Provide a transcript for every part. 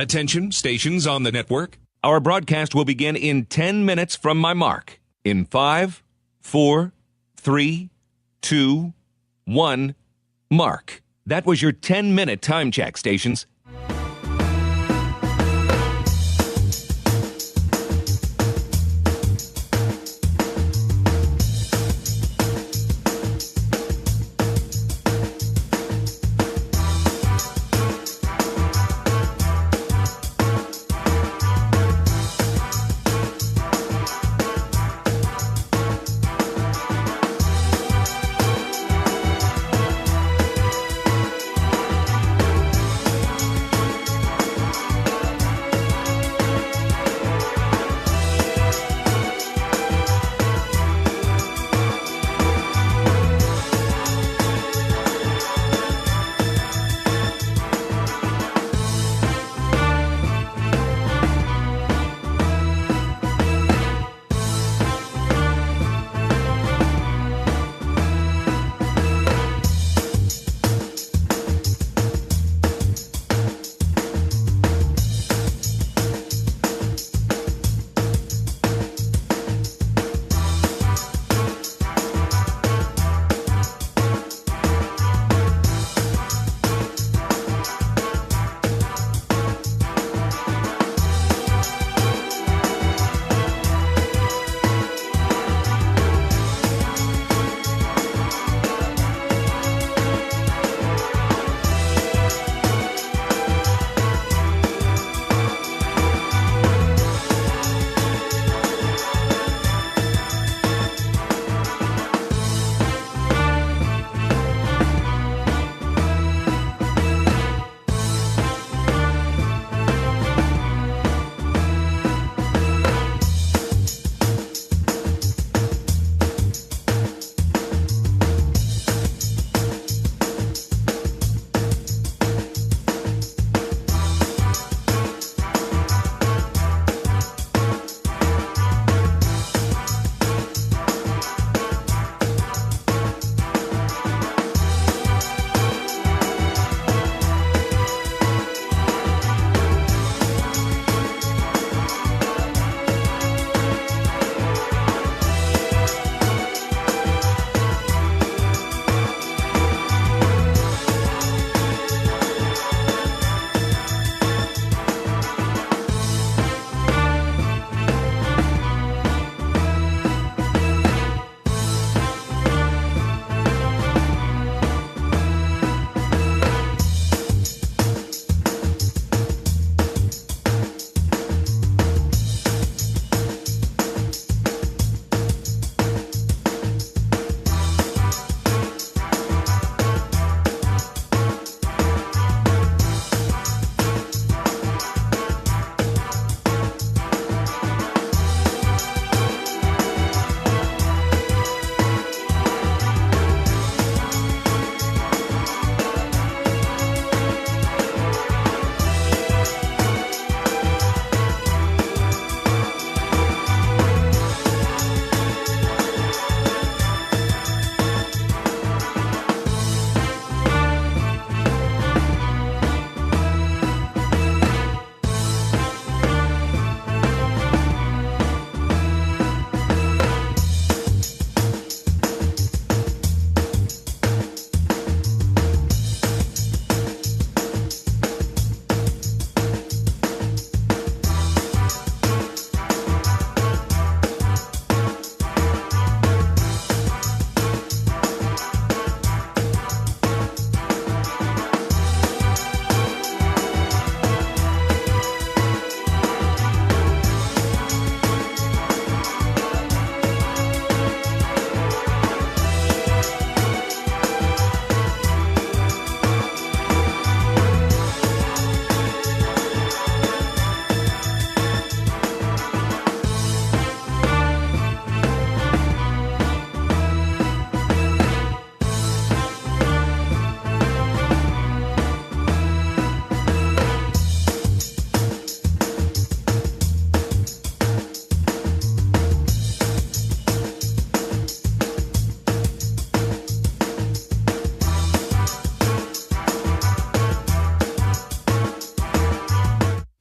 Attention, stations on the network. Our broadcast will begin in 10 minutes from my mark. In 5, 4, 3, 2, 1, mark. That was your 10-minute time check, stations.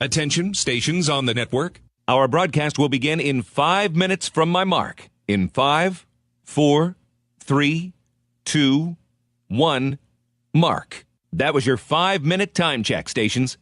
Attention, stations on the network. Our broadcast will begin in 5 minutes from my mark. In 5, 4, 3, 2, 1, mark. That was your 5-minute time check, stations.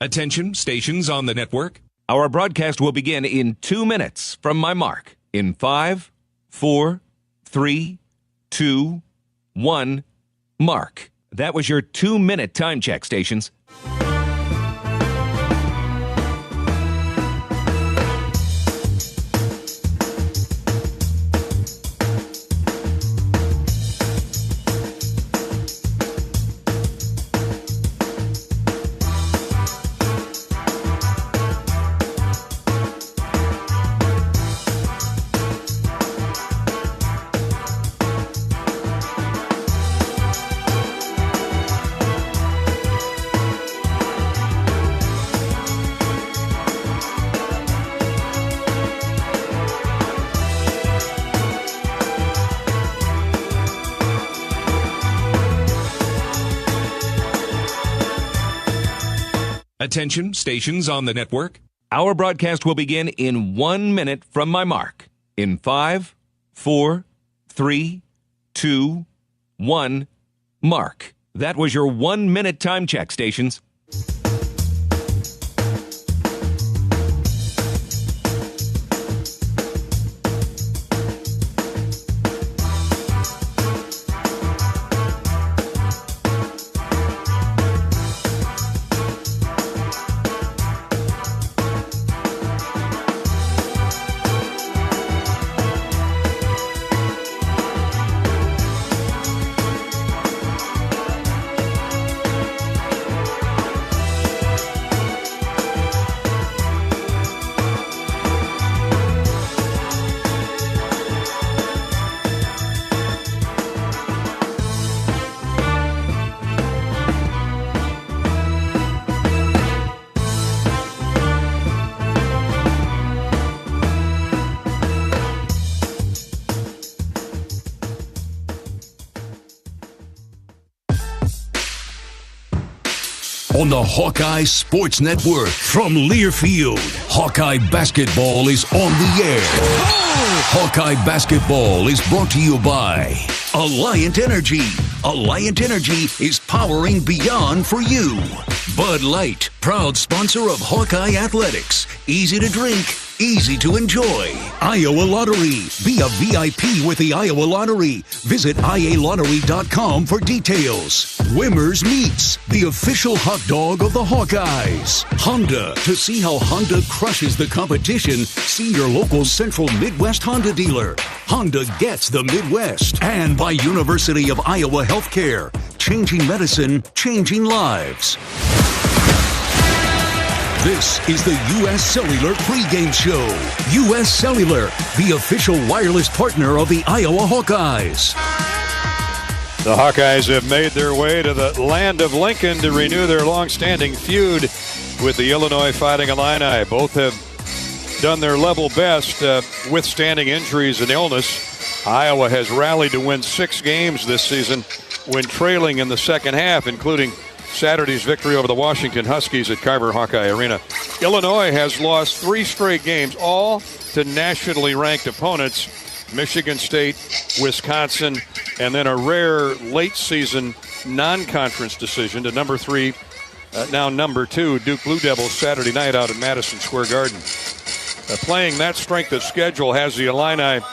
Attention, stations on the network. Our broadcast will begin in 2 minutes from my mark. In 5, 4, 3, 2, 1, mark. That was your 2-minute time check, stations. Attention, stations on the network. Our broadcast will begin in 1 minute from my mark. In 5, 4, 3, 2, 1, mark. That was your 1-minute time check, stations. on the Hawkeye Sports Network. From Learfield, Hawkeye Basketball is on the air. Hawkeye Basketball is brought to you by Alliant Energy. Alliant Energy is powering beyond for you. Bud Light, proud sponsor of Hawkeye Athletics. Easy to drink, easy to enjoy. Iowa Lottery. Be a VIP with the Iowa Lottery. Visit ialottery.com for details. Wimmers Meats, the official hot dog of the Hawkeyes. Honda. To see how Honda crushes the competition, see your local Central Midwest Honda dealer. Honda gets the Midwest. And by University of Iowa Healthcare. Changing medicine, changing lives. This is the U.S. Cellular pregame show. U.S. Cellular, the official wireless partner of the Iowa Hawkeyes. The Hawkeyes have made their way to the land of Lincoln to renew their long-standing feud with the Illinois Fighting Illini. Both have done their level best withstanding injuries and illness. Iowa has rallied to win 6 games this season when trailing in the second half, including Saturday's victory over the Washington Huskies at Carver Hawkeye Arena. Illinois has lost 3 straight games, all to nationally ranked opponents, Michigan State, Wisconsin, and then a rare late-season non-conference decision to number 3, now number 2, Duke Blue Devils Saturday night out at Madison Square Garden. Playing that strength of schedule has the Illini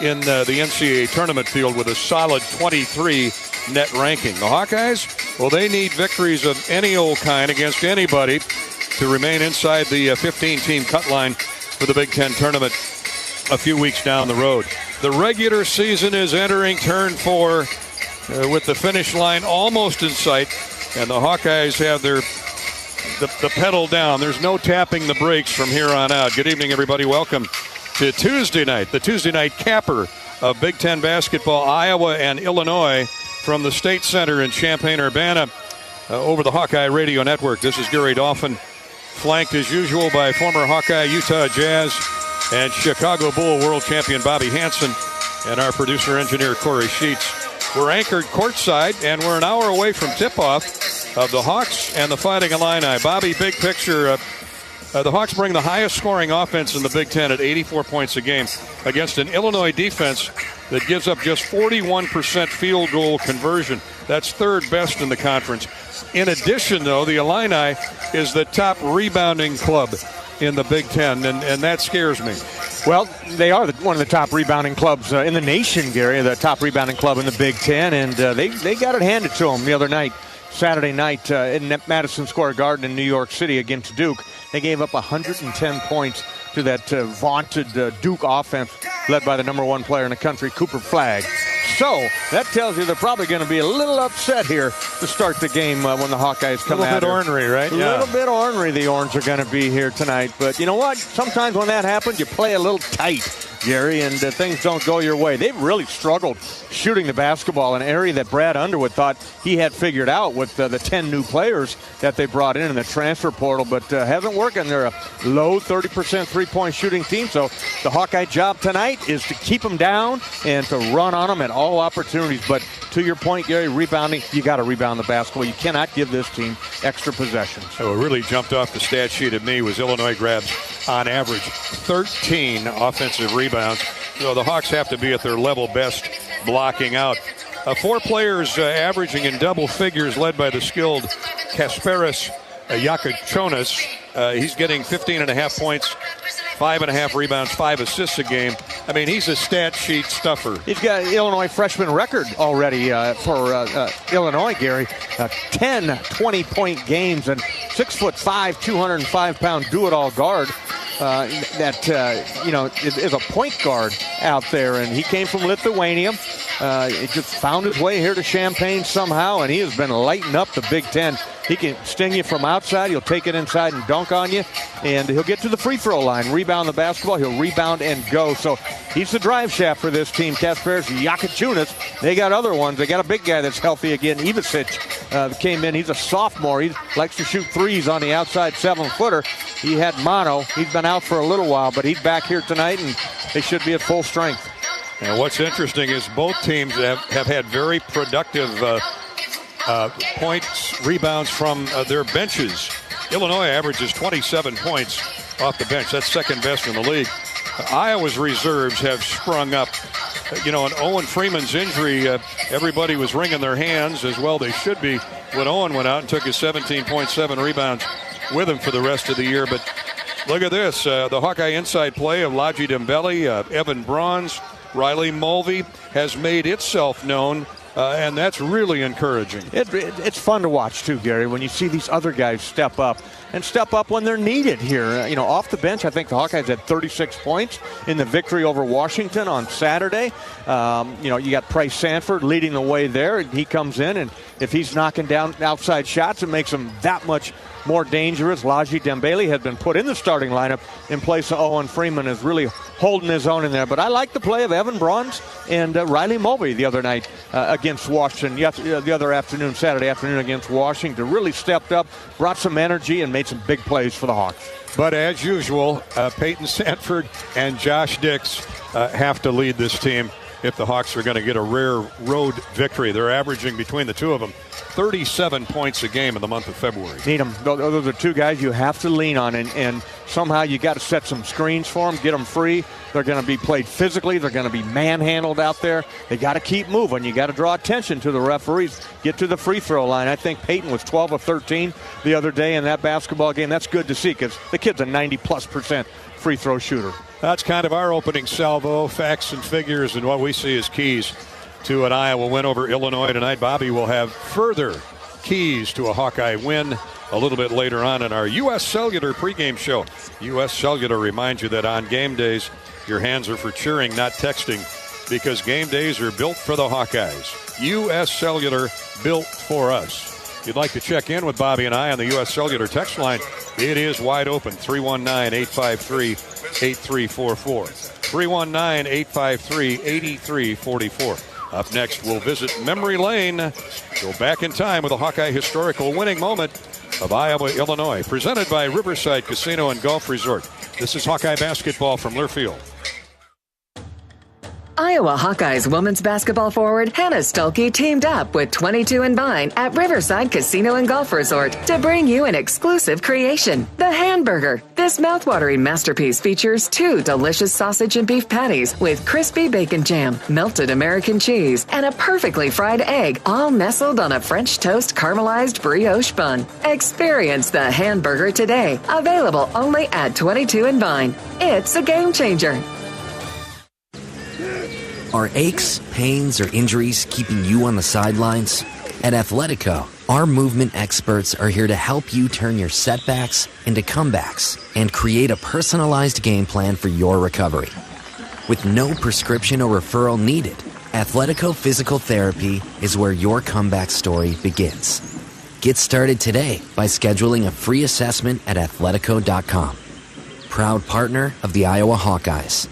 in the NCAA tournament field with a solid 23 net ranking. The Hawkeyes, well, they need victories of any old kind against anybody to remain inside the 15-team cut line for the Big Ten tournament a few weeks down the road. The regular season is entering turn 4 with the finish line almost in sight, and the Hawkeyes have the pedal down. There's no tapping the brakes from here on out. Good evening, everybody. Welcome to Tuesday night, the Tuesday night capper of Big Ten basketball, Iowa and Illinois, from the State Center in Champaign-Urbana over the Hawkeye Radio Network. This is Gary Dolphin, flanked as usual by former Hawkeye, Utah Jazz, and Chicago Bull world champion Bobby Hansen, and our producer-engineer Corey Sheets. We're anchored courtside, and we're an hour away from tip-off of the Hawks and the Fighting Illini. Bobby, big picture. The Hawks bring the highest scoring offense in the Big Ten at 84 points a game against an Illinois defense that gives up just 41% field goal conversion. That's 3rd best in the conference. In addition, though, the Illini is the top rebounding club in the Big Ten, and that scares me. Well, they are one of the top rebounding clubs in the nation, Gary, the top rebounding club in the Big Ten, and they got it handed to them the other night, Saturday night in Madison Square Garden in New York City against Duke. They gave up 110 points to that vaunted Duke offense led by the number 1 player in the country, Cooper Flagg. So that tells you they're probably going to be a little upset here to start the game when the Hawkeyes come out. A little bit ornery, right? A little bit ornery, the Orange are going to be here tonight. But you know what? Sometimes when that happens, you play a little tight, Gary, and things don't go your way. They've really struggled shooting the basketball, an area that Brad Underwood thought he had figured out with the 10 new players that they brought in the transfer portal, but hasn't worked. And they're a low 30% three-point shooting team. So the Hawkeye job tonight is to keep them down and to run on them at all opportunities. But to your point, Gary, rebounding, you got to rebound the basketball. You cannot give this team extra possessions. So what really jumped off the stat sheet at me was Illinois grabs, on average, 13 offensive rebounds. So the Hawks have to be at their level best blocking out. 4 players averaging in double figures, led by the skilled Kasparas Yakuchonis. He's getting 15.5 points, 5.5 rebounds, 5 assists a game. I mean, he's a stat sheet stuffer. He's got an Illinois freshman record already for Illinois, Gary. 10 20-point games, and 6'5", 205-pound do-it-all guard. Is a point guard out there, and he came from Lithuania. He just found his way here to Champaign somehow, and he has been lighting up the Big Ten. He can sting you from outside. He'll take it inside and dunk on you, and he'll get to the free throw line, rebound the basketball. He'll rebound and go. So he's the drive shaft for this team. Kasparas Yakuchonis. They got other ones. They got a big guy that's healthy again. Ivicic came in. He's a sophomore. He likes to shoot threes on the outside 7-footer. He had mono. He's been out for a little while, but he's back here tonight, and they should be at full strength. And what's interesting is both teams have had very productive points, rebounds from their benches. Illinois averages 27 points off the bench. That's second best in the league. Iowa's reserves have sprung up. And Owen Freeman's injury, everybody was wringing their hands, as well they should be, when Owen went out and took his 17.7 rebounds with him for the rest of the year. But look at this, the Hawkeye inside play of Laji Dembele, Evan Bronze, Riley Mulvey has made itself known, and that's really encouraging. It's fun to watch, too, Gary, when you see these other guys step up when they're needed here. Off the bench, I think the Hawkeyes had 36 points in the victory over Washington on Saturday. You got Price Sanford leading the way there, and he comes in, and if he's knocking down outside shots, it makes him that much more dangerous. Laji Dembele had been put in the starting lineup in place of Owen Freeman, is really holding his own in there. But I like the play of Evan Bronze and Riley Mulvey the other night against Washington. The other afternoon, Saturday afternoon against Washington, really stepped up, brought some energy, and made some big plays for the Hawks. But as usual, Peyton Sanford and Josh Dix have to lead this team if the Hawks are going to get a rare road victory. They're averaging, between the two of them, 37 points a game in the month of February. Need them. Those are two guys you have to lean on, and somehow you got to set some screens for them, get them free. They're going to be played physically. They're going to be manhandled out there. They got to keep moving. You got to draw attention to the referees. Get to the free throw line. I think Peyton was 12 of 13 the other day in that basketball game. That's good to see, because the kid's a 90+% free throw shooter. That's kind of our opening salvo, facts and figures, and what we see as keys to an Iowa win over Illinois tonight. Bobby will have further keys to a Hawkeye win a little bit later on in our U.S. Cellular pregame show. U.S. Cellular reminds you that on game days, your hands are for cheering, not texting, because game days are built for the Hawkeyes. U.S. Cellular, built for us. If you'd like to check in with Bobby and I on the U.S. Cellular text line, it is wide open, 319-853-8344. 319-853-8344. Up next, we'll visit memory lane. Go back in time with a Hawkeye historical winning moment of Iowa, Illinois. Presented by Riverside Casino and Golf Resort. This is Hawkeye basketball from Learfield. Iowa Hawkeyes women's basketball forward Hannah Stuelke teamed up with 22 and Vine at Riverside Casino and Golf Resort to bring you an exclusive creation, the Hamburger. This mouthwatering masterpiece features 2 delicious sausage and beef patties with crispy bacon jam, melted American cheese, and a perfectly fried egg, all nestled on a French toast caramelized brioche bun. Experience the Hamburger today, available only at 22 and Vine. It's a game changer. Are aches, pains, or injuries keeping you on the sidelines? At Athletico, our movement experts are here to help you turn your setbacks into comebacks and create a personalized game plan for your recovery. With no prescription or referral needed, Athletico Physical Therapy is where your comeback story begins. Get started today by scheduling a free assessment at Athletico.com. Proud partner of the Iowa Hawkeyes.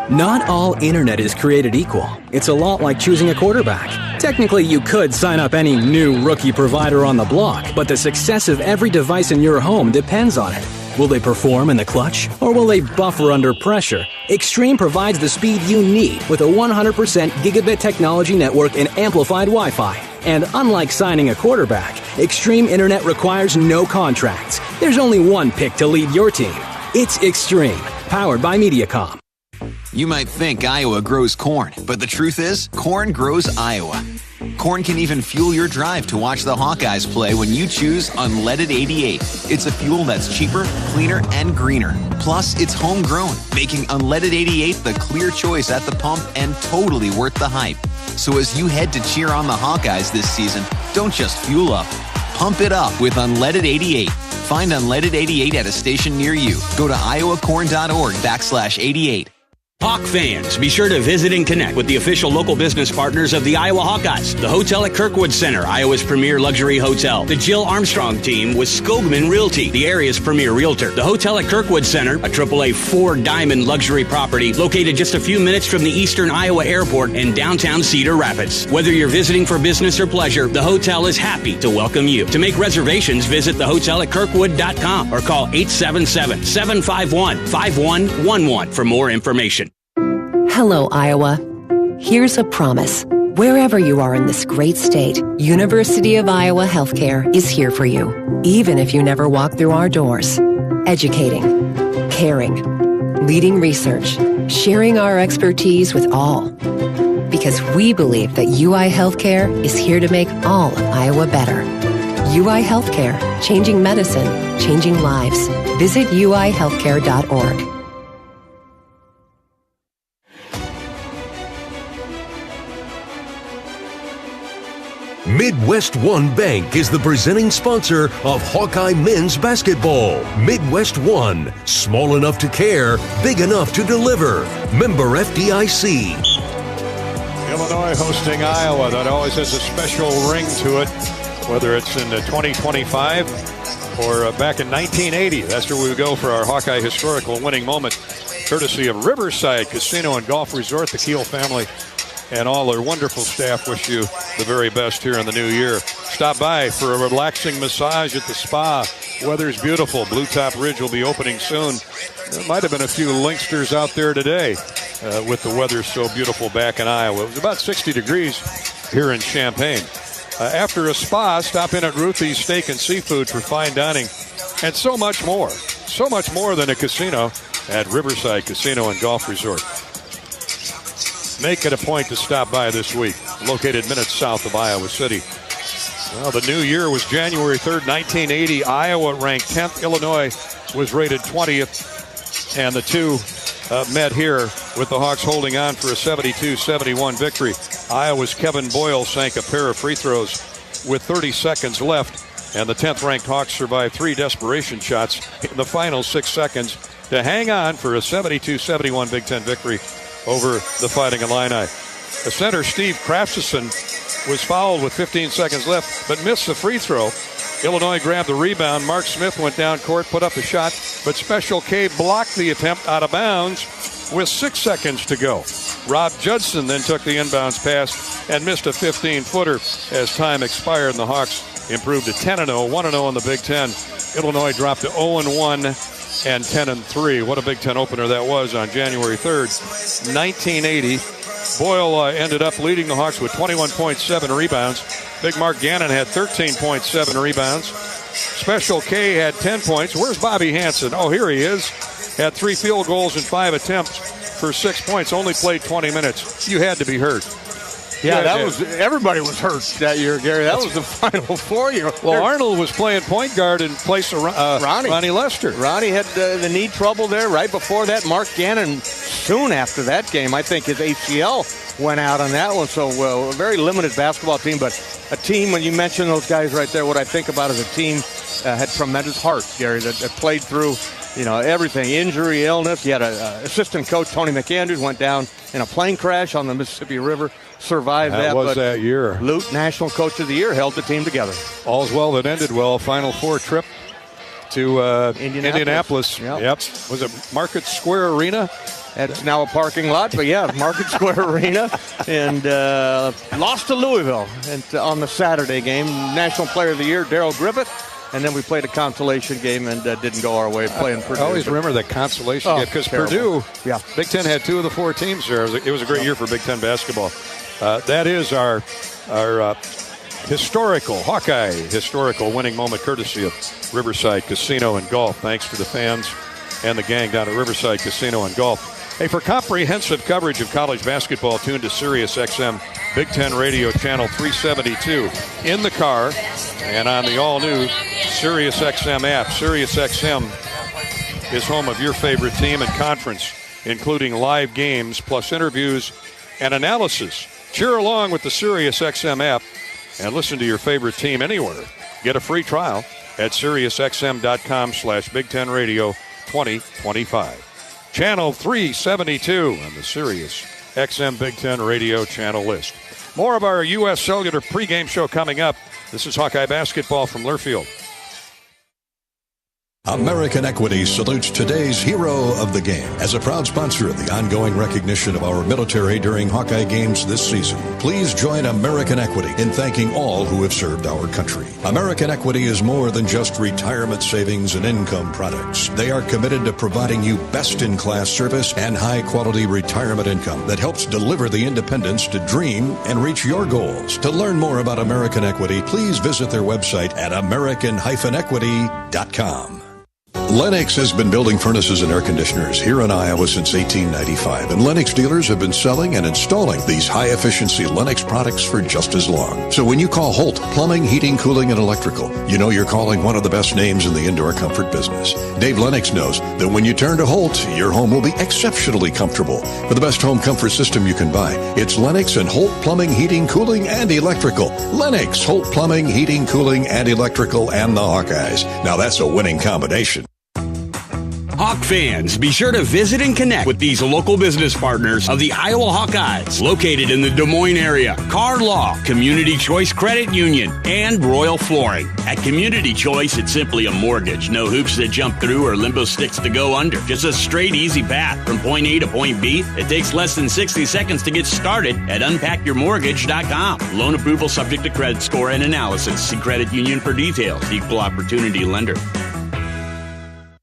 Not all internet is created equal. It's a lot like choosing a quarterback. Technically, you could sign up any new rookie provider on the block, but the success of every device in your home depends on it. Will they perform in the clutch, or will they buffer under pressure? Extreme provides the speed you need with a 100% gigabit technology network and amplified Wi-Fi. And unlike signing a quarterback, Extreme Internet requires no contracts. There's only one pick to lead your team. It's Extreme, powered by Mediacom. You might think Iowa grows corn, but the truth is, corn grows Iowa. Corn can even fuel your drive to watch the Hawkeyes play when you choose Unleaded 88. It's a fuel that's cheaper, cleaner, and greener. Plus, it's homegrown, making Unleaded 88 the clear choice at the pump and totally worth the hype. So as you head to cheer on the Hawkeyes this season, don't just fuel up. Pump it up with Unleaded 88. Find Unleaded 88 at a station near you. Go to iowacorn.org/88. Hawk fans, be sure to visit and connect with the official local business partners of the Iowa Hawkeyes. The Hotel at Kirkwood Center, Iowa's premier luxury hotel. The Jill Armstrong team with Skogman Realty, the area's premier realtor. The Hotel at Kirkwood Center, a AAA 4-diamond luxury property located just a few minutes from the Eastern Iowa Airport in downtown Cedar Rapids. Whether you're visiting for business or pleasure, the hotel is happy to welcome you. To make reservations, visit thehotelatKirkwood.com or call 877-751-5111 for more information. Hello, Iowa. Here's a promise. Wherever you are in this great state, University of Iowa Healthcare is here for you, even if you never walk through our doors. Educating, caring, leading research, sharing our expertise with all. Because we believe that UI Healthcare is here to make all of Iowa better. UI Healthcare, changing medicine, changing lives. Visit uihealthcare.org. Midwest One Bank is the presenting sponsor of Hawkeye men's basketball. Midwest One, small enough to care, big enough to deliver. Member FDIC. Illinois hosting Iowa. That always has a special ring to it, whether it's in 2025 or back in 1980. That's where we would go for our Hawkeye historical winning moment, courtesy of Riverside Casino and Golf Resort. The Keel family and all their wonderful staff wish you the very best here in the new year. Stop by for a relaxing massage at the spa. Weather's beautiful. Blue Top Ridge will be opening soon. There might have been a few Linksters out there today with the weather so beautiful back in Iowa. It was about 60 degrees here in Champaign. After a spa, stop in at Ruthie's Steak and Seafood for fine dining and so much more. So much more than a casino at Riverside Casino and Golf Resort. Make it a point to stop by this week. Located minutes south of Iowa City. Well, the new year was January 3rd, 1980. Iowa ranked 10th. Illinois was rated 20th. And the two met here with the Hawks holding on for a 72-71 victory. Iowa's Kevin Boyle sank a pair of free throws with 30 seconds left. And the 10th-ranked Hawks survived 3 desperation shots in the final 6 seconds to hang on for a 72-71 Big Ten victory over the Fighting Illini. The center, Steve Kraftsson, was fouled with 15 seconds left, but missed the free throw. Illinois grabbed the rebound. Mark Smith went down court, put up a shot, but Special K blocked the attempt out of bounds with 6 seconds to go. Rob Judson then took the inbounds pass and missed a 15-footer as time expired, and the Hawks improved to 10-0, 1-0 in the Big Ten. Illinois dropped to 0-1 and 10-3. What a Big Ten opener that was on January 3rd, 1980. Boyle ended up leading the Hawks with 21.7 rebounds. Big Mark Gannon had 13.7 rebounds. Special K had 10 points. Where's Bobby Hansen? Oh, here he is. Had 3 field goals and 5 attempts for 6 points. Only played 20 minutes. You had to be hurt. Yeah, everybody was hurt that year, Gary. That was the Final Four year. Well, Arnold was playing point guard in place of Ronnie Lester. Ronnie had the knee trouble there right before that. Mark Gannon, soon after that game, I think his ACL went out on that one. So a very limited basketball team, but a team, when you mention those guys right there, what I think about is a team had tremendous heart, Gary, that played through everything, injury, illness. You had an assistant coach, Tony McAndrews, went down in a plane crash on the Mississippi River, survived that. That was that year. Lute, National Coach of the Year, held the team together. All's well that ended well. Final Four trip to Indianapolis. Yep. Was it Market Square Arena? That's now a parking lot, but yeah, Market Square Arena. And lost to Louisville on the Saturday game. National Player of the Year, Darrell Griffith. And then we played a consolation game and didn't go our way playing Purdue. I always remember that consolation game because Purdue, Big Ten had 2 of the 4 teams there. It was a great year for Big Ten basketball. That is our historical, Hawkeye historical winning moment, courtesy of Riverside Casino and Golf. Thanks to the fans and the gang down at Riverside Casino and Golf. Hey, for comprehensive coverage of college basketball, tune to Sirius XM Big Ten Radio Channel 372 in the car and on the all-new Sirius XM app. Sirius XM is home of your favorite team and conference, including live games plus interviews and analysis. Cheer along with the Sirius XM app and listen to your favorite team anywhere. Get a free trial at SiriusXM.com/Big Ten Radio 2025. Channel 372 on the Sirius XM Big Ten Radio channel list. More of our U.S. Cellular pregame show coming up. This is Hawkeye basketball from Learfield. American Equity salutes today's hero of the game. As a proud sponsor of the ongoing recognition of our military during Hawkeye games this season, please join American Equity in thanking all who have served our country. American Equity is more than just retirement savings and income products. They are committed to providing you best-in-class service and high-quality retirement income that helps deliver the independence to dream and reach your goals. To learn more about American Equity, please visit their website at american-equity.com. Lennox has been building furnaces and air conditioners here in Iowa since 1895, and Lennox dealers have been selling and installing these high-efficiency Lennox products for just as long. So when you call Holt Plumbing, Heating, Cooling, and Electrical, you know you're calling one of the best names in the indoor comfort business. Dave Lennox knows that when you turn to Holt, your home will be exceptionally comfortable. For the best home comfort system you can buy, it's Lennox and Holt Plumbing, Heating, Cooling, and Electrical. Lennox, Holt Plumbing, Heating, Cooling, and Electrical, and the Hawkeyes. Now that's a winning combination. Hawk fans, be sure to visit and connect with these local business partners of the Iowa Hawkeyes, located in the Des Moines area. Card Law, Community Choice Credit Union, and Royal Flooring. At Community Choice, it's simply a mortgage. No hoops to jump through or limbo sticks to go under. Just a straight, easy path from point A to point B. It takes less than 60 seconds to get started at unpackyourmortgage.com. Loan approval subject to credit score and analysis. See Credit Union for details. Equal opportunity lender.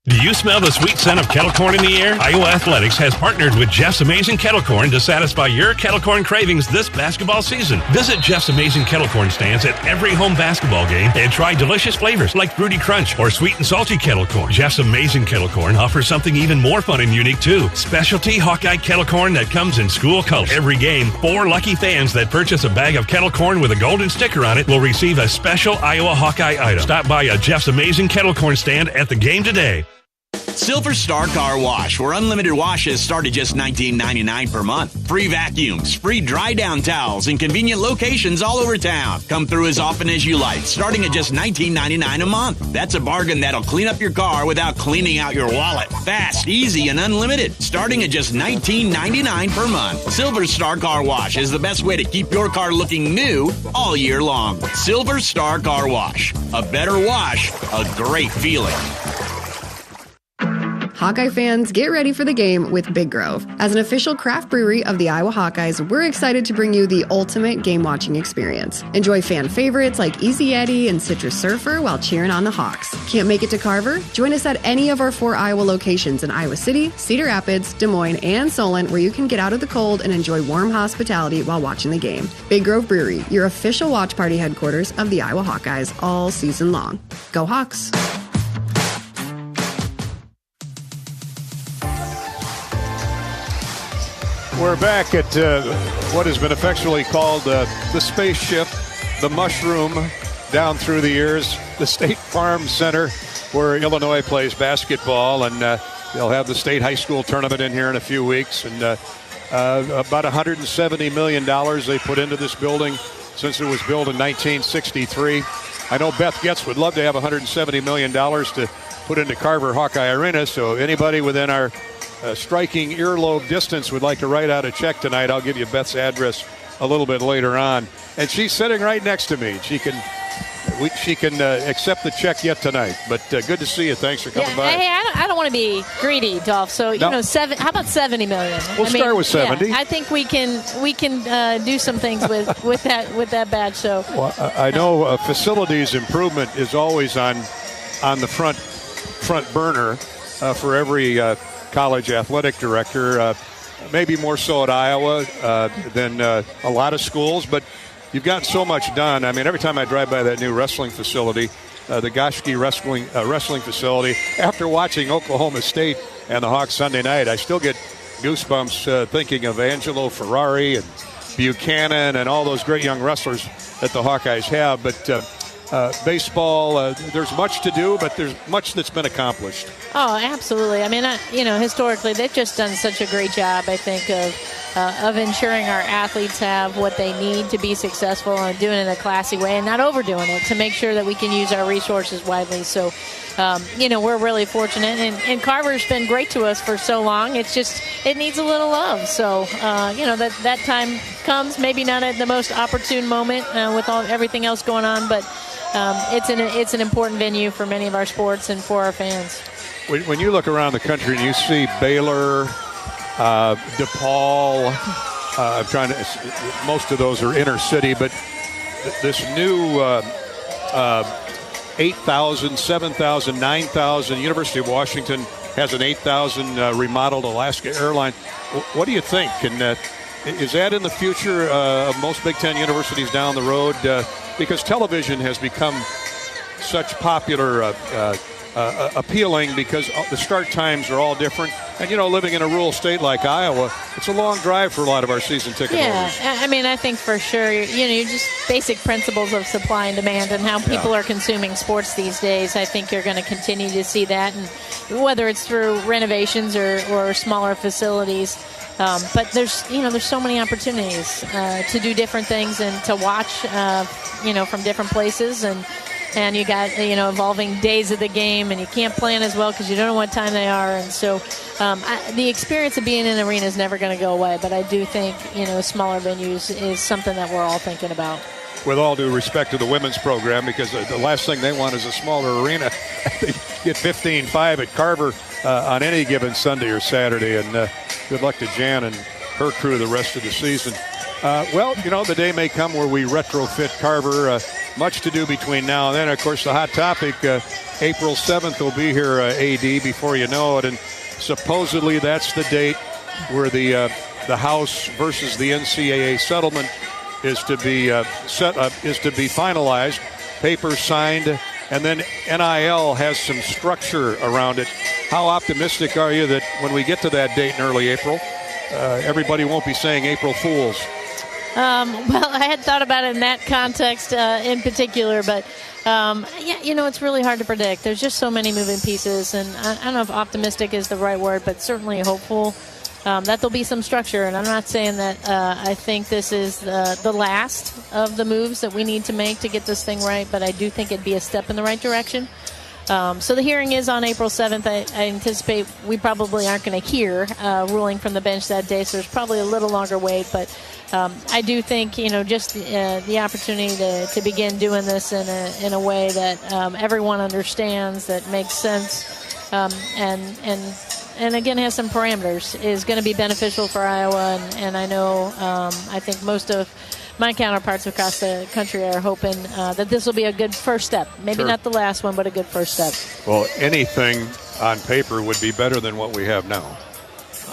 Do you smell the sweet scent of kettle corn in the air? Iowa Athletics has partnered with Jeff's Amazing Kettle Corn to satisfy your kettle corn cravings this basketball season. Visit Jeff's Amazing Kettle Corn stands at every home basketball game and try delicious flavors like Fruity Crunch or sweet and salty kettle corn. Jeff's Amazing Kettle Corn offers something even more fun and unique too. Specialty Hawkeye kettle corn that comes in school colors. Every game, 4 lucky fans that purchase a bag of kettle corn with a golden sticker on it will receive a special Iowa Hawkeye item. Stop by a Jeff's Amazing Kettle Corn stand at the game today. Silver Star Car Wash, where unlimited washes start at just $19.99 per month. Free vacuums, free dry down towels, and convenient locations all over town. Come through as often as you like, starting at just $19.99 a month. That's a bargain that'll clean up your car without cleaning out your wallet. Fast, easy, and unlimited, starting at just $19.99 per month. Silver Star Car Wash is the best way to keep your car looking new all year long. Silver Star Car Wash. A better wash, a great feeling. Hawkeye fans, get ready for the game with Big Grove. As an official craft brewery of the Iowa Hawkeyes, we're excited to bring you the ultimate game-watching experience. Enjoy fan favorites like Easy Yeti and Citrus Surfer while cheering on the Hawks. Can't make it to Carver? Join us at any of our 4 Iowa locations in Iowa City, Cedar Rapids, Des Moines, and Solon, where you can get out of the cold and enjoy warm hospitality while watching the game. Big Grove Brewery, your official watch party headquarters of the Iowa Hawkeyes all season long. Go Hawks! We're back at what has been affectionately called the spaceship, the mushroom, down through the years, the State Farm Center, where Illinois plays basketball, and they'll have the state high school tournament in here in a few weeks. And about $170 million they put into this building since it was built in 1963. I know Beth Getz would love to have $170 million to put into Carver Hawkeye Arena, so anybody within our striking earlobe distance would like to write out a check tonight, I'll give you Beth's address a little bit later on. And she's sitting right next to me. She can accept the check yet tonight. But good to see you. Thanks for coming by. Hey, I don't want to be greedy, Dolph. So how about $70 million? We'll start with 70. Yeah, I think we can do some things with that badge. So well, I know facilities improvement is always on the front burner for every college athletic director, maybe more so at Iowa than a lot of schools, but you've gotten so much done. I mean, every time I drive by that new wrestling facility, the Goshke wrestling facility, after watching Oklahoma State and the Hawks Sunday night, I still get goosebumps thinking of Angelo Ferrari and Buchanan and all those great young wrestlers that the Hawkeyes have. But baseball, there's much to do, but there's much that's been accomplished. Oh, absolutely. I mean, historically, they've just done such a great job, I think, of ensuring our athletes have what they need to be successful and doing it in a classy way and not overdoing it to make sure that we can use our resources widely. So, we're really fortunate. And Carver's been great to us for so long. It's just, it needs a little love. So, that time comes, maybe not at the most opportune moment with everything else going on, but it's an important venue for many of our sports and for our fans. When you look around the country and you see Baylor, DePaul, most of those are inner city, but this new 8,000, 7,000, 9,000, University of Washington has an 8,000 remodeled Alaska airline. What do you think? And is that in the future of most Big Ten universities down the road? Because television has become such popular, appealing because the start times are all different. And, living in a rural state like Iowa, it's a long drive for a lot of our season ticket holders. Yeah, I mean, I think for sure, you're just basic principles of supply and demand and how people are consuming sports these days. I think you're going to continue to see that, and whether it's through renovations or smaller facilities. But there's so many opportunities to do different things and to watch, from different places. And you got, evolving days of the game, and you can't plan as well because you don't know what time they are. And so the experience of being in an arena is never going to go away. But I do think, smaller venues is something that we're all thinking about. With all due respect to the women's program, because the last thing they want is a smaller arena. They get 15-5 at Carver on any given Sunday or Saturday. And good luck to Jan and her crew the rest of the season. The day may come where we retrofit Carver. Much to do between now and then. Of course, the hot topic, April 7th will be here, AD, before you know it. And supposedly that's the date where the House versus the NCAA settlement is to be finalized, papers signed, and then NIL has some structure around it. How optimistic are you that when we get to that date in early April, everybody won't be saying April Fools? Well, I had thought about it in that context in particular, but it's really hard to predict. There's just so many moving pieces, and I don't know if optimistic is the right word, but certainly hopeful that there'll be some structure. And I'm not saying that I think this is the last of the moves that we need to make to get this thing right, but I do think it'd be a step in the right direction. So the hearing is on April 7th. I anticipate we probably aren't going to hear ruling from the bench that day, so there's probably a little longer wait. But I do think, just the opportunity to begin doing this in a way that everyone understands, that makes sense, and again has some parameters, is going to be beneficial for Iowa. And I know I think most of my counterparts across the country are hoping that this will be a good first step. Maybe not the last one, but a good first step. Well, anything on paper would be better than what we have now.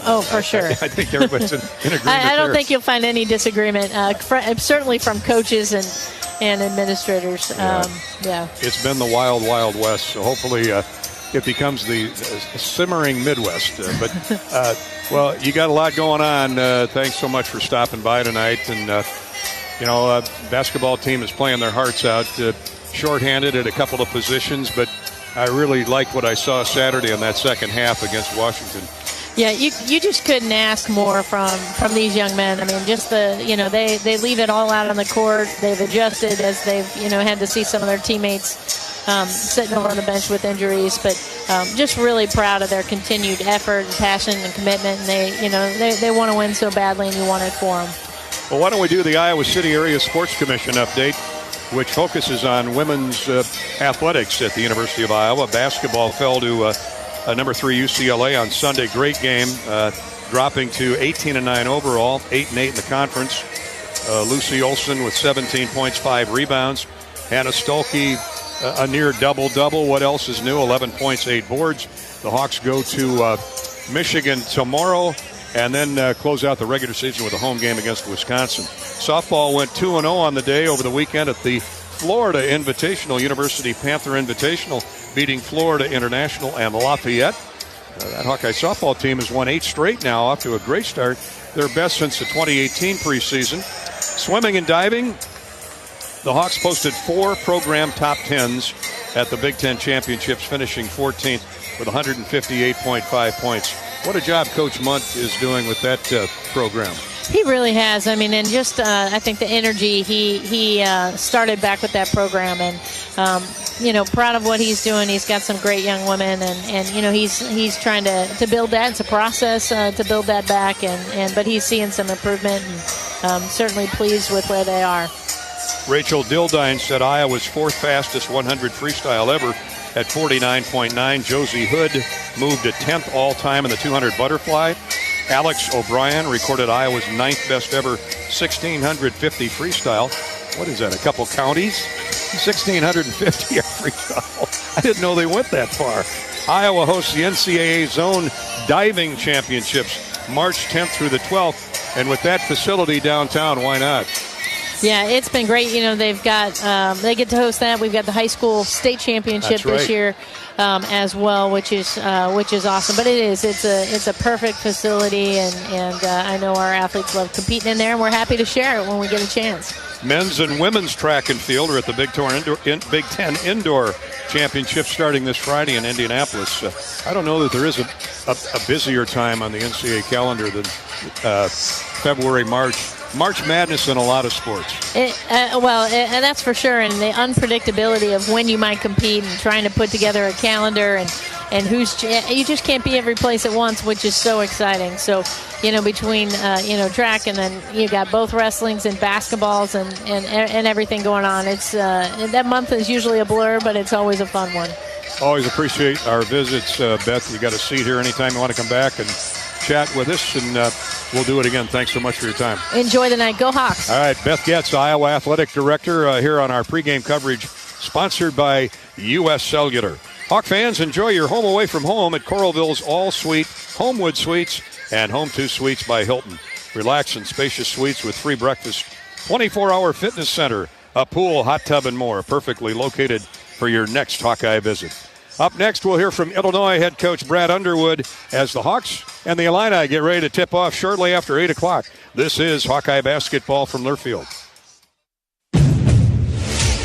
Oh, for sure. I think everybody's in agreement. I don't think you'll find any disagreement, certainly from coaches and administrators. It's been the wild, wild west, so hopefully it becomes the simmering Midwest. Well, you got a lot going on. Thanks so much for stopping by tonight. And, basketball team is playing their hearts out, shorthanded at a couple of positions, but I really like what I saw Saturday in that second half against Washington. Yeah, you just couldn't ask more from these young men. I mean, just they leave it all out on the court. They've adjusted as they've had to see some of their teammates sitting on the bench with injuries, but just really proud of their continued effort and passion and commitment. And they want to win so badly, and you want it for them. Well, why don't we do the Iowa City Area Sports Commission update, which focuses on women's athletics at the University of Iowa. Basketball fell to number 3 UCLA on Sunday. Great game, dropping to 18-9 overall, 8-8 in the conference. Lucy Olson with 17 points, 5 rebounds. Hannah Stolke, a near double-double. What else is new? 11 points, 8 boards. The Hawks go to Michigan tomorrow and then close out the regular season with a home game against Wisconsin. Softball went 2-0 on the day over the weekend at the Florida Invitational, University Panther Invitational, beating Florida International and Lafayette. That Hawkeye softball team has won 8 straight now, off to a great start. Their best since the 2018 preseason. Swimming and diving, the Hawks posted 4 program top 10s at the Big Ten Championships, finishing 14th with 158.5 points. What a job Coach Munt is doing with that program. He really has. I mean, and just I think the energy he started back with that program, and proud of what he's doing. He's got some great young women, and he's trying to build that. It's a process to build that back, but he's seeing some improvement, and certainly pleased with where they are. Rachel Dildine said Iowa's fourth fastest 100 freestyle ever at 49.9. Josie Hood moved to 10th all-time in the 200 butterfly. Alex O'Brien recorded Iowa's 9th best ever 1,650 freestyle. What is that, a couple counties? 1,650 freestyle. I didn't know they went that far. Iowa hosts the NCAA Zone Diving Championships March 10th through the 12th. And with that facility downtown, why not? Yeah, it's been great. You know, they've got they get to host that. We've got the high school state championship this year as well, which is awesome. But it's a perfect facility, and I know our athletes love competing in there, and we're happy to share it when we get a chance. Men's and women's track and field are at the Big Ten Indoor Championship starting this Friday in Indianapolis. I don't know that there is a busier time on the NCAA calendar than February, March Madness in a lot of sports. And that's for sure. And the unpredictability of when you might compete and trying to put together a calendar and you just can't be every place at once, which is so exciting. So, you know, between, track and then you got both wrestlings and basketballs and everything going on. It's that month is usually a blur, but it's always a fun one. Always appreciate our visits, Beth. You got a seat here anytime you want to come back and chat with us, and we'll do it again. Thanks so much for your time. Enjoy the night. Go Hawks. All right, Beth Getz, Iowa Athletic Director, here on our pregame coverage, sponsored by U.S. Cellular. Hawk fans, enjoy your home away from home at Coralville's All-Suite Homewood Suites and Home 2 Suites by Hilton. Relax in spacious suites with free breakfast, 24-hour fitness center, a pool, hot tub, and more, perfectly located for your next Hawkeye visit. Up next, we'll hear from Illinois head coach Brad Underwood as the Hawks and the Illini get ready to tip off shortly after 8 o'clock. This is Hawkeye basketball from Learfield.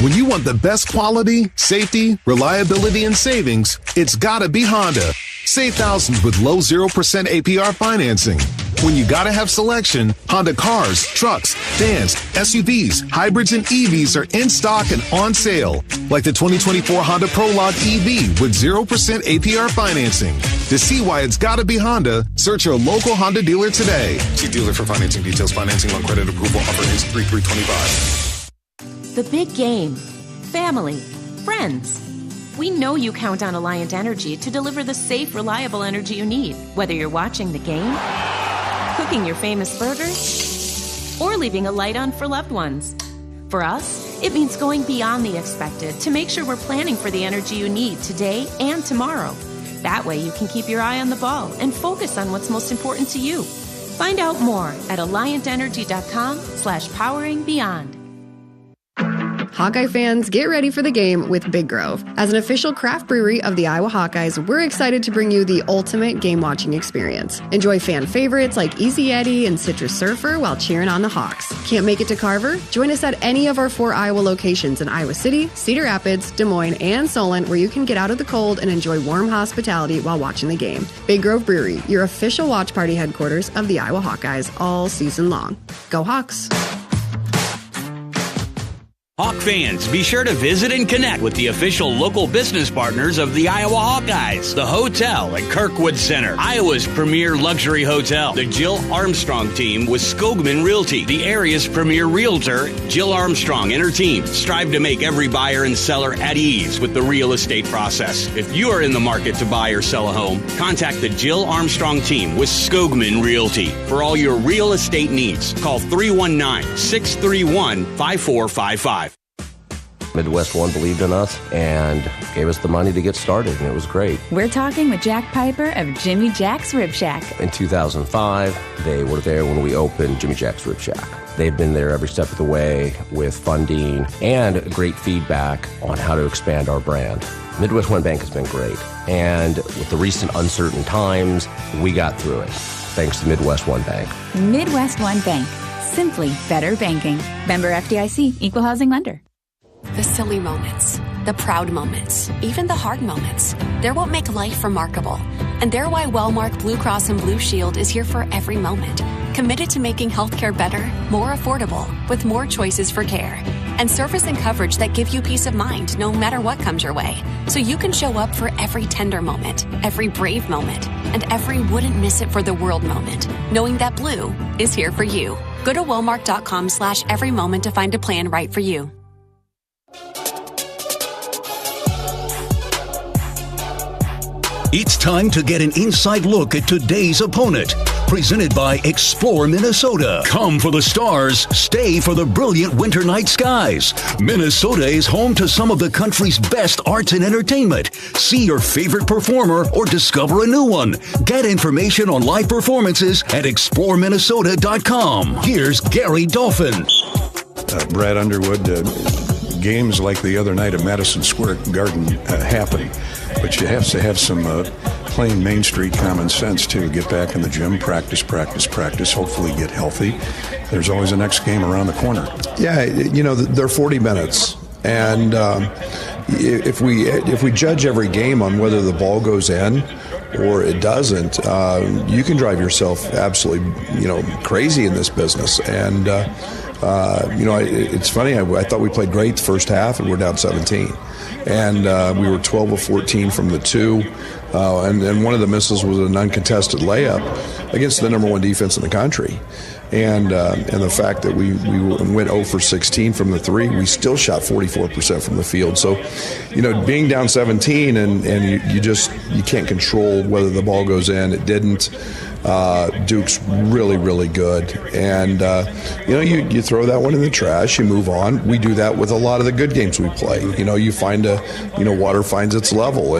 When you want the best quality, safety, reliability, and savings, it's gotta be Honda. Save thousands with low 0% APR financing. When you gotta have selection, Honda cars, trucks, vans, SUVs, hybrids, and EVs are in stock and on sale. Like the 2024 Honda Prologue EV with 0% APR financing. To see why it's gotta be Honda, search your local Honda dealer today. See dealer for financing details. Financing on credit approval. Offer is 3/3/25. The big game. Family. Friends. We know you count on Alliant Energy to deliver the safe, reliable energy you need, whether you're watching the game, cooking your famous burgers, or leaving a light on for loved ones. For us, it means going beyond the expected to make sure we're planning for the energy you need today and tomorrow. That way you can keep your eye on the ball and focus on what's most important to you. Find out more at alliantenergy.com/poweringbeyond. Hawkeye fans, get ready for the game with Big Grove. As an official craft brewery of the Iowa Hawkeyes, we're excited to bring you the ultimate game-watching experience. Enjoy fan favorites like Easy Eddie and Citrus Surfer while cheering on the Hawks. Can't make it to Carver? Join us at any of our 4 Iowa locations in Iowa City, Cedar Rapids, Des Moines, and Solon, where you can get out of the cold and enjoy warm hospitality while watching the game. Big Grove Brewery, your official watch party headquarters of the Iowa Hawkeyes all season long. Go Hawks! Hawk fans, be sure to visit and connect with the official local business partners of the Iowa Hawkeyes. The hotel at Kirkwood Center, Iowa's premier luxury hotel. The Jill Armstrong team with Skogman Realty, the area's premier realtor. Jill Armstrong and her team strive to make every buyer and seller at ease with the real estate process. If you are in the market to buy or sell a home, contact the Jill Armstrong team with Skogman Realty. For all your real estate needs, call 319-631-5455. Midwest One believed in us and gave us the money to get started, and it was great. We're talking with Jack Piper of Jimmy Jack's Rib Shack. In 2005, they were there when we opened Jimmy Jack's Rib Shack. They've been there every step of the way with funding and great feedback on how to expand our brand. Midwest One Bank has been great, and with the recent uncertain times, we got through it, thanks to Midwest One Bank. Midwest One Bank. Simply better banking. Member FDIC, Equal Housing Lender. The silly moments, the proud moments, even the hard moments. They're what make life remarkable. And they're why Wellmark Blue Cross and Blue Shield is here for every moment. Committed to making healthcare better, more affordable, with more choices for care. And service and coverage that give you peace of mind no matter what comes your way. So you can show up for every tender moment, every brave moment, and every wouldn't miss it for the world moment, knowing that Blue is here for you. Go to Wellmark.com/every moment to find a plan right for you. It's time to get an inside look at today's opponent. Presented by Explore Minnesota. Come for the stars, stay for the brilliant winter night skies. Minnesota is home to some of the country's best arts and entertainment. See your favorite performer or discover a new one. Get information on live performances at exploreminnesota.com. Here's Gary Dolphin. Brad Underwood, games like the other night at Madison Square Garden happen, but you have to have some plain Main Street common sense too. Get back in the gym, practice, hopefully get healthy. There's always a next game around the corner. Yeah, they're 40 minutes. And if we judge every game on whether the ball goes in or it doesn't, you can drive yourself absolutely, crazy in this business. And, it's funny. I thought we played great the first half, and we're down 17. And we were 12 of 14 from the two. And one of the misses was an uncontested layup against the number one defense in the country. And the fact that we went 0 for 16 from the three, we still shot 44% from the field. So, being down 17 and you can't control whether the ball goes in. It didn't. Duke's really, really good. And, you throw that one in the trash, you move on. We do that with a lot of the good games we play. You find water finds its level.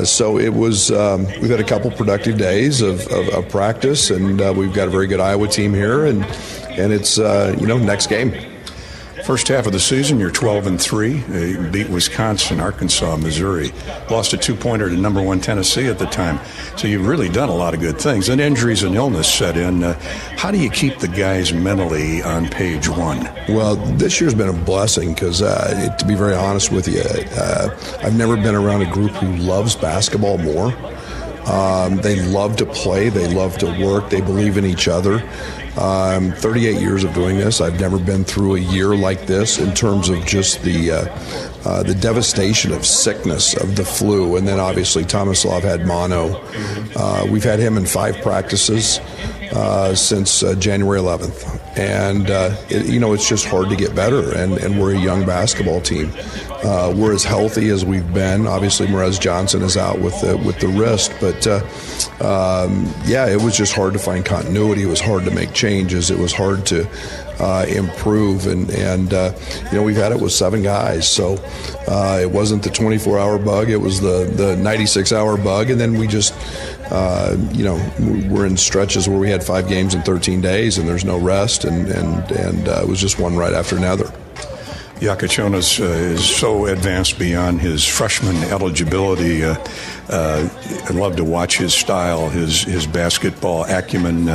So it was, we've had a couple productive days of practice, and we've got a very good Iowa team here, and it's, next game. First half of the season, you're 12-3. You beat Wisconsin, Arkansas, Missouri. Lost a 2-pointer to number one Tennessee at the time. So you've really done a lot of good things. And injuries and illness set in. How do you keep the guys mentally on page one? Well, this year's been a blessing because, to be very honest with you, I've never been around a group who loves basketball more. They love to play. They love to work. They believe in each other. 38 years of doing this. I've never been through a year like this in terms of just the devastation of sickness, of the flu, and then obviously Tomislav had mono. We've had him in 5 practices since January 11th. And, it's just hard to get better, and we're a young basketball team. We're as healthy as we've been. Obviously, Merez Johnson is out with the wrist, but it was just hard to find continuity. It was hard to make changes. It was hard to improve, and we've had it with 7 guys, so it wasn't the 24-hour bug. It was the 96-hour bug, and then we just we're in stretches where we had 5 games in 13 days, and there's no rest, and it was just one right after another. Hawkeyes is so advanced beyond his freshman eligibility. I love to watch his style, his basketball acumen.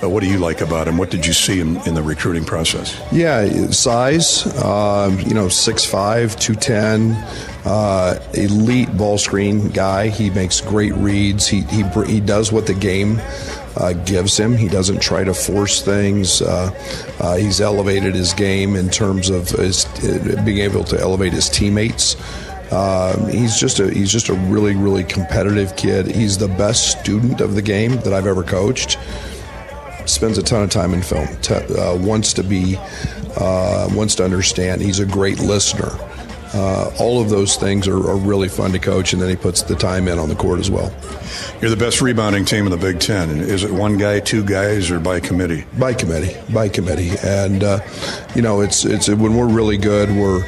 What do you like about him? What did you see in the recruiting process? Yeah, size, 6'5", 210, elite ball screen guy. He makes great reads. He does what the game gives him. He doesn't try to force things. He's elevated his game in terms of being able to elevate his teammates. He's just a really, really competitive kid. He's the best student of the game that I've ever coached. Spends a ton of time in film. Wants to understand. He's a great listener. All of those things are really fun to coach, and then he puts the time in on the court as well. You're the best rebounding team in the Big Ten. Is it one guy, 2 guys, or by committee? By committee. And it's when we're really good, we're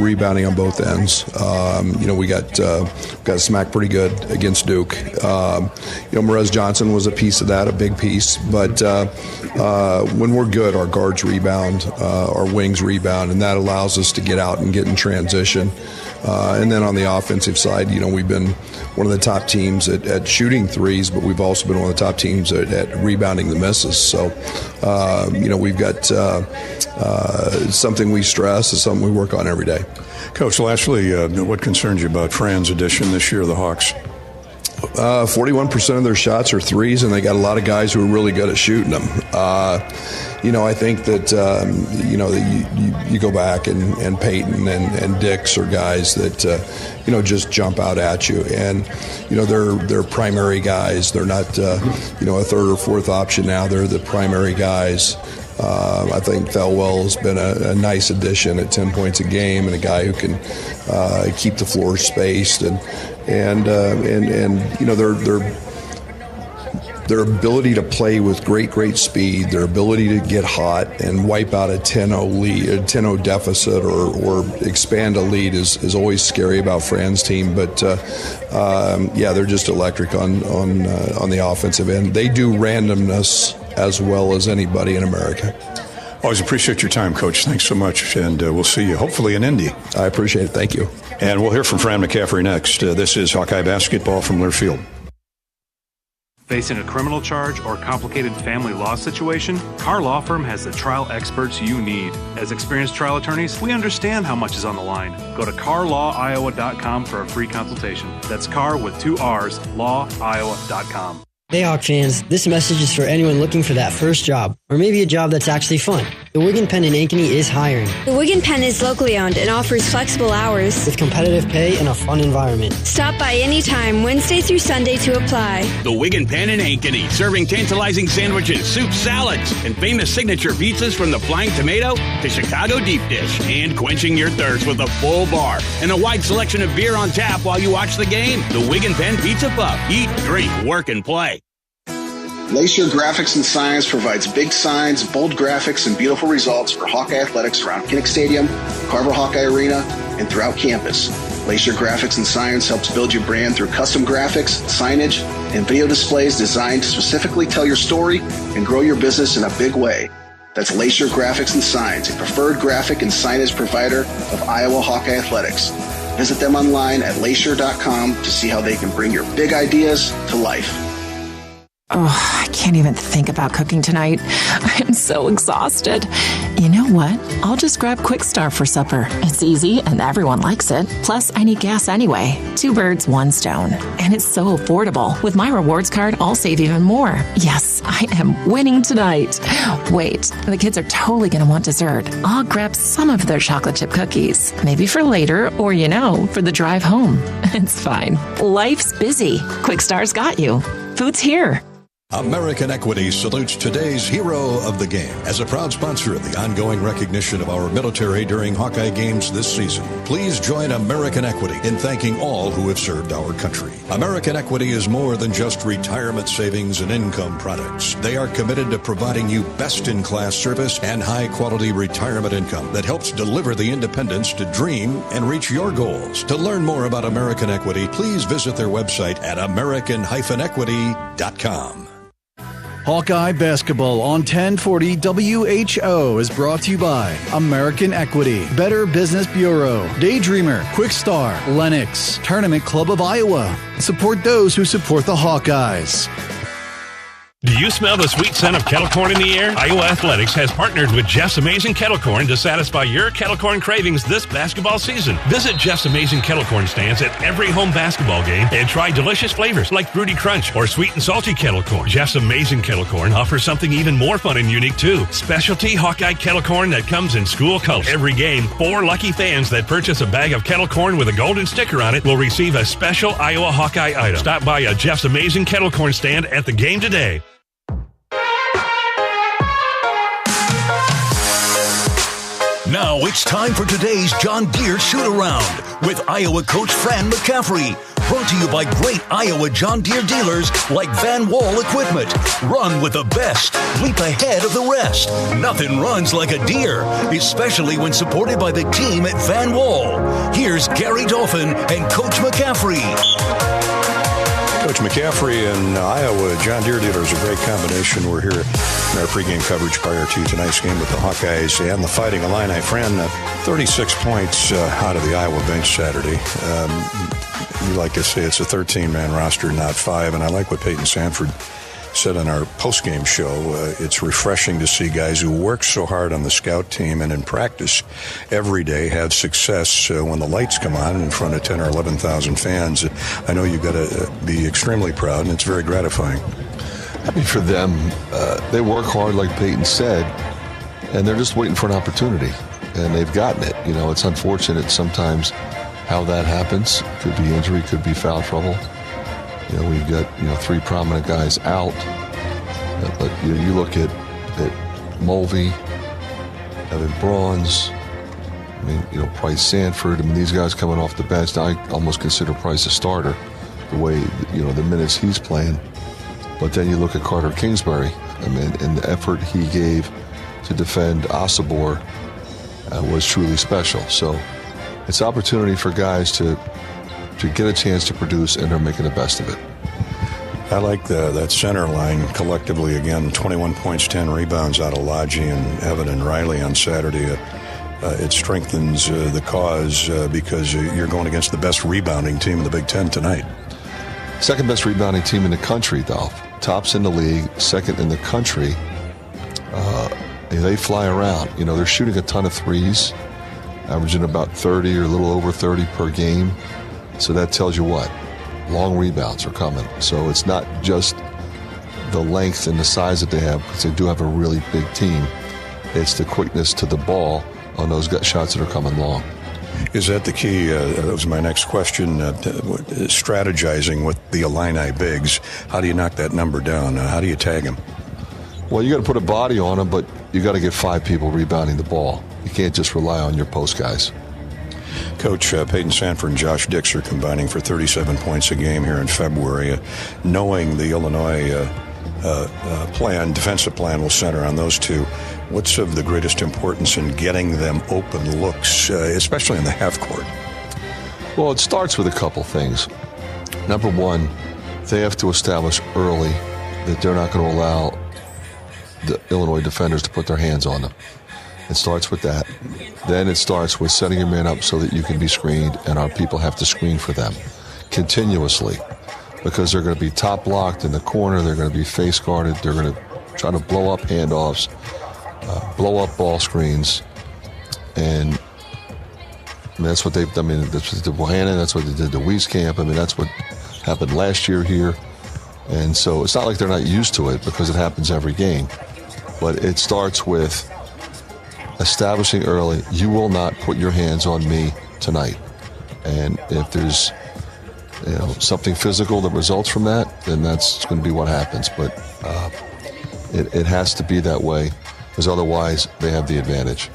rebounding on both ends. We got smacked pretty good against Duke. Merez Johnson was a piece of that, a big piece. But when we're good, our guards rebound, our wings rebound, and that allows us to get out and get in transition. And then on the offensive side, we've been one of the top teams at shooting threes, but we've also been one of the top teams at rebounding the misses. So, we've got something we stress, is something we work on every day. Coach, lastly, what concerns you about Fran's addition this year of the Hawks? 41% of their shots are threes, and they got a lot of guys who are really good at shooting them. I think that, you go back and Peyton and Dix are guys that, just jump out at you. And, they're primary guys. They're not, a third or fourth option now. They're the primary guys. I think Thelwell has been a nice addition at 10 points a game, and a guy who can keep the floor spaced. And and their ability to play with great speed, their ability to get hot and wipe out a 10-0 lead, a 10-0 deficit, or expand a lead is always scary about Fran's team. But they're just electric on the offensive end. They do randomness as well as anybody in America. Always appreciate your time, Coach. Thanks so much, and we'll see you hopefully in Indy. I appreciate it. Thank you. And we'll hear from Fran McCaffrey next. This is Hawkeye Basketball from Learfield. Facing a criminal charge or complicated family law situation, Carr Law Firm has the trial experts you need. As experienced trial attorneys, we understand how much is on the line. Go to carlawiowa.com for a free consultation. That's Carr with 2 R's, lawiowa.com. Hey Hawk fans, this message is for anyone looking for that first job, or maybe a job that's actually fun. The Wig & Pen in Ankeny is hiring. The Wig & Pen is locally owned and offers flexible hours with competitive pay and a fun environment. Stop by anytime, Wednesday through Sunday to apply. The Wig & Pen in Ankeny, serving tantalizing sandwiches, soups, salads, and famous signature pizzas from the Flying Tomato to Chicago Deep Dish, and quenching your thirst with a full bar and a wide selection of beer on tap while you watch the game. The Wig & Pen Pizza Pub. Eat, drink, work, and play. Lacier Graphics and Signs provides big signs, bold graphics, and beautiful results for Hawkeye athletics around Kinnick Stadium, Carver Hawkeye Arena, and throughout campus. Lacier Graphics and Signs helps build your brand through custom graphics, signage, and video displays designed to specifically tell your story and grow your business in a big way. That's Lacier Graphics and Signs, a preferred graphic and signage provider of Iowa Hawkeye athletics. Visit them online at lacier.com to see how they can bring your big ideas to life. Oh, I can't even think about cooking tonight. I am so exhausted. You know what? I'll just grab Quick Start for supper. It's easy and everyone likes it. Plus, I need gas anyway. 2 birds, 1 stone. And it's so affordable. With my rewards card, I'll save even more. Yes, I am winning tonight. Wait, the kids are totally going to want dessert. I'll grab some of their chocolate chip cookies. Maybe for later or, for the drive home. It's fine. Life's busy. Quick Start's got you. Food's here. American Equity salutes today's hero of the game. As a proud sponsor of the ongoing recognition of our military during Hawkeye games this season, please join American Equity in thanking all who have served our country. American Equity is more than just retirement savings and income products. They are committed to providing you best-in-class service and high-quality retirement income that helps deliver the independence to dream and reach your goals. To learn more about American Equity, please visit their website at american-equity.com. Hawkeye Basketball on 1040 WHO is brought to you by American Equity, Better Business Bureau, Daydreamer, Quick Star, Lennox, Tournament Club of Iowa. Support those who support the Hawkeyes. Do you smell the sweet scent of kettle corn in the air? Iowa Athletics has partnered with Jeff's Amazing Kettle Corn to satisfy your kettle corn cravings this basketball season. Visit Jeff's Amazing Kettle Corn stands at every home basketball game and try delicious flavors like Fruity Crunch or sweet and salty kettle corn. Jeff's Amazing Kettle Corn offers something even more fun and unique too. Specialty Hawkeye kettle corn that comes in school colors. Every game, 4 lucky fans that purchase a bag of kettle corn with a golden sticker on it will receive a special Iowa Hawkeye item. Stop by a Jeff's Amazing Kettle Corn stand at the game today. Now it's time for today's John Deere Shoot-Around with Iowa coach Fran McCaffrey. Brought to you by great Iowa John Deere dealers like Van Wall Equipment. Run with the best. Leap ahead of the rest. Nothing runs like a Deere, especially when supported by the team at Van Wall. Here's Gary Dolphin and Coach McCaffrey. Coach McCaffrey and Iowa John Deere dealers, a great combination. We're here in our pregame coverage prior to tonight's game with the Hawkeyes and the Fighting Illini. Fran, 36 points out of the Iowa bench Saturday. You like to say it's a 13-man roster, not 5, and I like what Peyton Sanford said on our postgame show. It's refreshing to see guys who work so hard on the scout team and in practice every day have success when the lights come on in front of 10 or 11,000 fans. I know you've got to be extremely proud, and it's very gratifying. I mean, for them, they work hard, like Peyton said, and they're just waiting for an opportunity, and they've gotten it. It's unfortunate sometimes how that happens. Could be injury, could be foul trouble. We've got 3 prominent guys out, but you look at Mulvey, Evan Bronze, I mean, Price Sanford, these guys coming off the bench. Now I almost consider Price a starter, the way, the minutes he's playing. But then you look at Carter Kingsbury, and the effort he gave to defend Asabor was truly special. So it's opportunity for guys to get a chance to produce, and they're making the best of it. I like that center line collectively. Again, 21 points, 10 rebounds out of Lodgy and Evan and Riley on Saturday. It strengthens the cause because you're going against the best rebounding team in the Big Ten tonight. Second best rebounding team in the country, Dolph. Tops in the league, second in the country. They fly around. They're shooting a ton of threes, averaging about 30 or a little over 30 per game. So that tells you what? Long rebounds are coming. So it's not just the length and the size that they have, because they do have a really big team. It's the quickness to the ball on those shots that are coming long. Is that the key? That was my next question. Strategizing with the Illini bigs. How do you knock that number down? How do you tag them? Well, you got to put a body on them, but you got to get 5 people rebounding the ball. You can't just rely on your post guys. Coach, Peyton Sanford and Josh Dix are combining for 37 points a game here in February. Knowing the Illinois defensive plan will center on those two, what's of the greatest importance in getting them open looks, especially in the half court? Well, it starts with a couple things. Number one, they have to establish early that they're not going to allow the Illinois defenders to put their hands on them. It starts with that. Then it starts with setting your man up so that you can be screened, and our people have to screen for them continuously, because they're going to be top blocked in the corner. They're going to be face guarded. They're going to try to blow up handoffs, blow up ball screens, and that's what they've done. That's what they did to Bohannon. That's what they did to Wieskamp. That's what happened last year here. And so it's not like they're not used to it, because it happens every game. But it starts with establishing early, you will not put your hands on me tonight. And if there's something physical that results from that, then that's going to be what happens. But it has to be that way, because otherwise they have the advantage.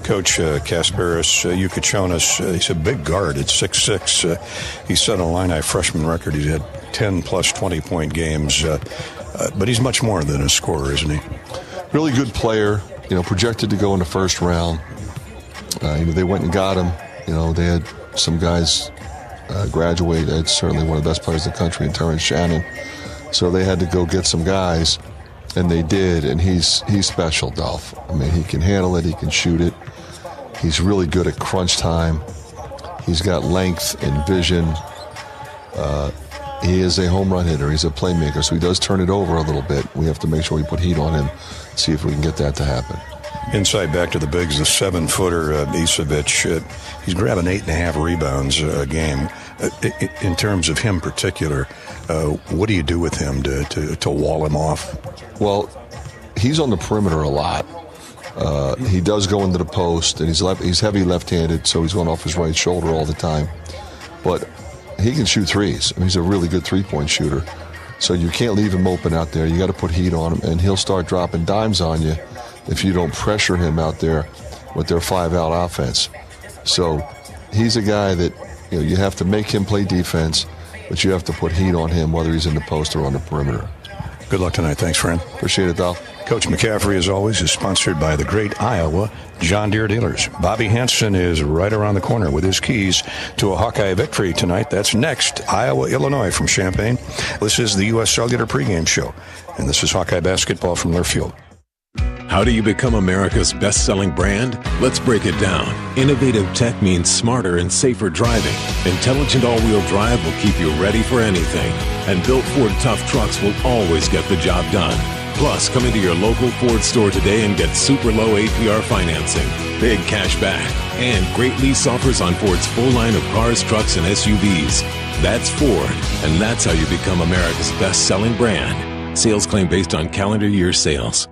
Coach Kasparis Yukachonis, he's a big guard at 6'6". He set a Illini freshman record. He's had 10 plus 20-point games. But he's much more than a scorer, isn't he? Really good player. Projected to go in the first round. They went and got him. They had some guys graduate. They had certainly one of the best players in the country in Terrence Shannon. So they had to go get some guys, and they did. And he's special, Dolph. He can handle it. He can shoot it. He's really good at crunch time. He's got length and vision. He is a home run hitter. He's a playmaker, so he does turn it over a little bit. We have to make sure we put heat on him, see if we can get that to happen. Inside back to the bigs, the 7-footer Isevic. He's grabbing 8.5 rebounds a game. In terms of him particular, what do you do with him to wall him off? Well, he's on the perimeter a lot. He does go into the post, and he's heavy left-handed, so he's going off his right shoulder all the time. But he can shoot threes. He's a really good three-point shooter. So you can't leave him open out there. You got to put heat on him, and he'll start dropping dimes on you if you don't pressure him out there with their 5-out offense. So he's a guy that you have to make him play defense, but you have to put heat on him whether he's in the post or on the perimeter. Good luck tonight. Thanks, friend. Appreciate it, Dolph. Coach McCaffrey, as always, is sponsored by the great Iowa John Deere dealers. Bobby Hansen is right around the corner with his keys to a Hawkeye victory tonight. That's next, Iowa, Illinois from Champaign. This is the U.S. Cellular pregame show, and this is Hawkeye basketball from Learfield. How do you become America's best-selling brand? Let's break it down. Innovative tech means smarter and safer driving. Intelligent all-wheel drive will keep you ready for anything. And built Ford tough trucks will always get the job done. Plus, come into your local Ford store today and get super low APR financing, big cash back, and great lease offers on Ford's full line of cars, trucks, and SUVs. That's Ford, and that's how you become America's best-selling brand. Sales claim based on calendar year sales.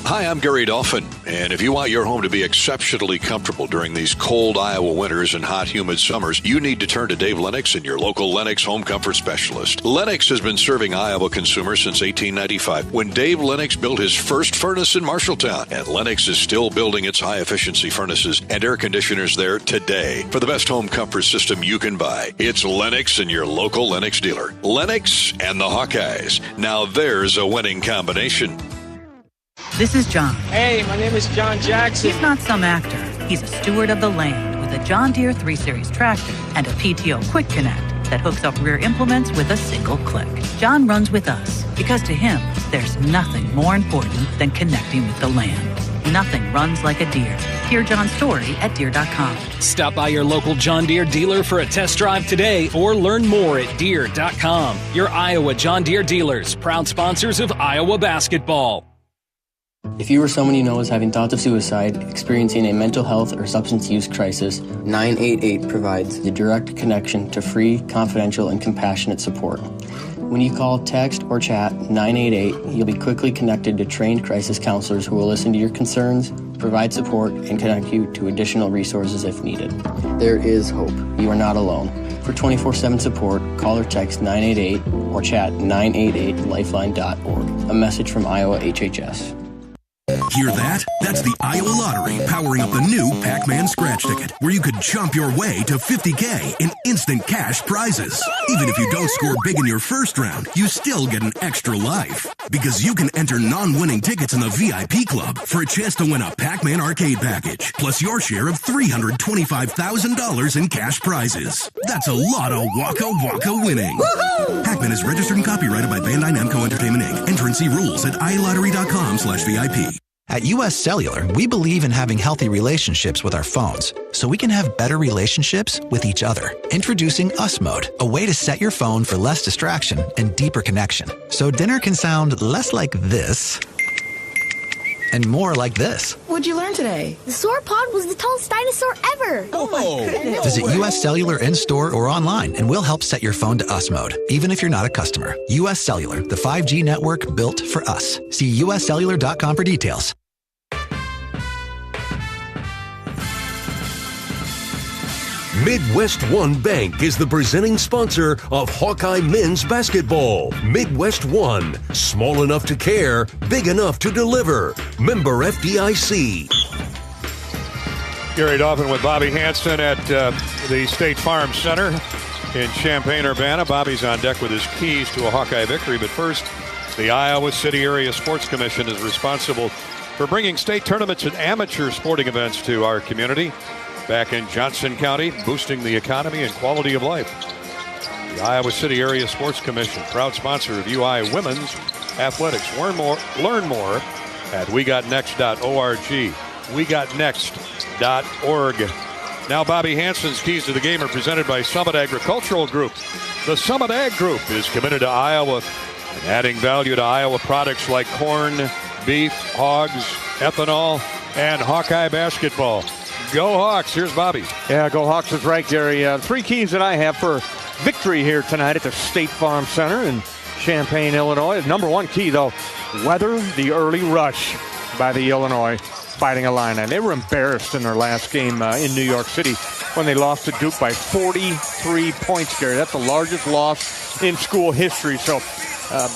Hi, I'm Gary Dolphin, and if you want your home to be exceptionally comfortable during these cold Iowa winters and hot, humid summers, you need to turn to Dave Lennox and your local Lennox home comfort specialist. Lennox has been serving Iowa consumers since 1895, when Dave Lennox built his first furnace in Marshalltown, and Lennox is still building its high-efficiency furnaces and air conditioners there today. For the best home comfort system you can buy, it's Lennox and your local Lennox dealer. Lennox and the Hawkeyes. Now there's a winning combination. This is John. Hey, my name is John Jackson. He's not some actor. He's a steward of the land with a John Deere 3 Series tractor and a PTO Quick Connect that hooks up rear implements with a single click. John runs with us because to him, there's nothing more important than connecting with the land. Nothing runs like a Deere. Hear John's story at Deere.com. Stop by your local John Deere dealer for a test drive today or learn more at Deere.com. Your Iowa John Deere dealers, proud sponsors of Iowa basketball. If you or someone you know is having thoughts of suicide, experiencing a mental health or substance use crisis, 988 provides the direct connection to free, confidential, and compassionate support. When you call, text, or chat 988, you'll be quickly connected to trained crisis counselors who will listen to your concerns, provide support, and connect you to additional resources if needed. There is hope. You are not alone. For 24/7 support, call or text 988 or chat 988lifeline.org. A message from Iowa HHS. Hear that? That's the Iowa Lottery powering up the new Pac-Man scratch ticket, where you could jump your way to $50K in instant cash prizes. Even if you don't score big in your first round, you still get an extra life. Because you can enter non-winning tickets in the VIP club for a chance to win a Pac-Man arcade package, plus your share of $325,000 in cash prizes. That's a lot of Waka Waka winning. Woo-hoo! Pac-Man is registered and copyrighted by Bandai Namco Entertainment Inc. Enter and see rules at iLottery.com/VIP. At U.S. Cellular, we believe in having healthy relationships with our phones, so we can have better relationships with each other. Introducing US Mode, a way to set your phone for less distraction and deeper connection. So dinner can sound less like this and more like this. What'd you learn today? The sauropod was the tallest dinosaur ever. Oh my goodness. Visit U.S. Cellular in-store or online, and we'll help set your phone to US Mode, even if you're not a customer. U.S. Cellular, the 5G network built for us. See uscellular.com for details. Midwest One Bank is the presenting sponsor of Hawkeye men's basketball. Midwest One, small enough to care, big enough to deliver. Member FDIC. Gary Dolphin with Bobby Hansen at the State Farm Center in Champaign-Urbana. Bobby's on deck with his keys to a Hawkeye victory. But first, the Iowa City Area Sports Commission is responsible for bringing state tournaments and amateur sporting events to our community. Back in Johnson County, boosting the economy and quality of life. The Iowa City Area Sports Commission, proud sponsor of UI Women's Athletics. Learn more at wegotnext.org. Wegotnext.org. Now Bobby Hansen's keys to the game are presented by Summit Agricultural Group. The Summit Ag Group is committed to Iowa and adding value to Iowa products like corn, beef, hogs, ethanol, and Hawkeye basketball. Go Hawks. Here's Bobby. Yeah, go Hawks is right, Gary. Three keys that I have for victory here tonight at the State Farm Center in Champaign, Illinois. Number one key, though, weather the early rush by the Illinois Fighting Illini. They were embarrassed in their last game in New York City when they lost to Duke by 43 points, Gary. That's the largest loss in school history. So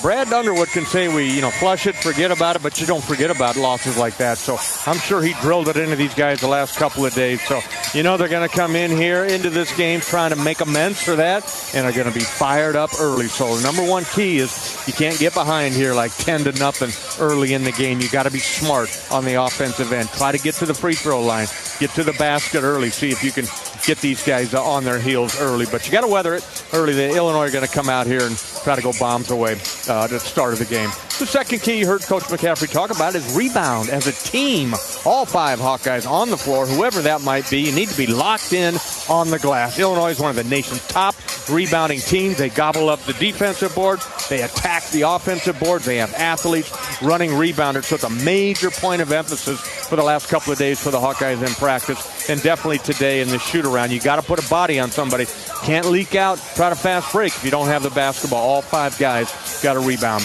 Brad Underwood can say we, flush it, forget about it, but you don't forget about losses like that. So I'm sure he drilled it into these guys the last couple of days. So, they're going to come in here into this game trying to make amends for that, and are going to be fired up early. So the number one key is you can't get behind here like 10-0 early in the game. You got to be smart on the offensive end. Try to get to the free throw line, get to the basket early, see if you can get these guys on their heels early. But you got to weather it early. The Illinois are going to come out here and try to go bombs away at the start of the game. The second key you heard Coach McCaffrey talk about is rebound as a team. All five Hawkeyes on the floor, whoever that might be, you need to be locked in on the glass. Illinois is one of the nation's top rebounding teams. They gobble up the defensive board. They attack the offensive boards. They have athletes running rebounders. So it's a major point of emphasis for the last couple of days for the Hawkeyes in practice. And definitely today in the shoot-around. You got to put a body on somebody. Can't leak out, try to fast break if you don't have the basketball. All five guys got to rebound.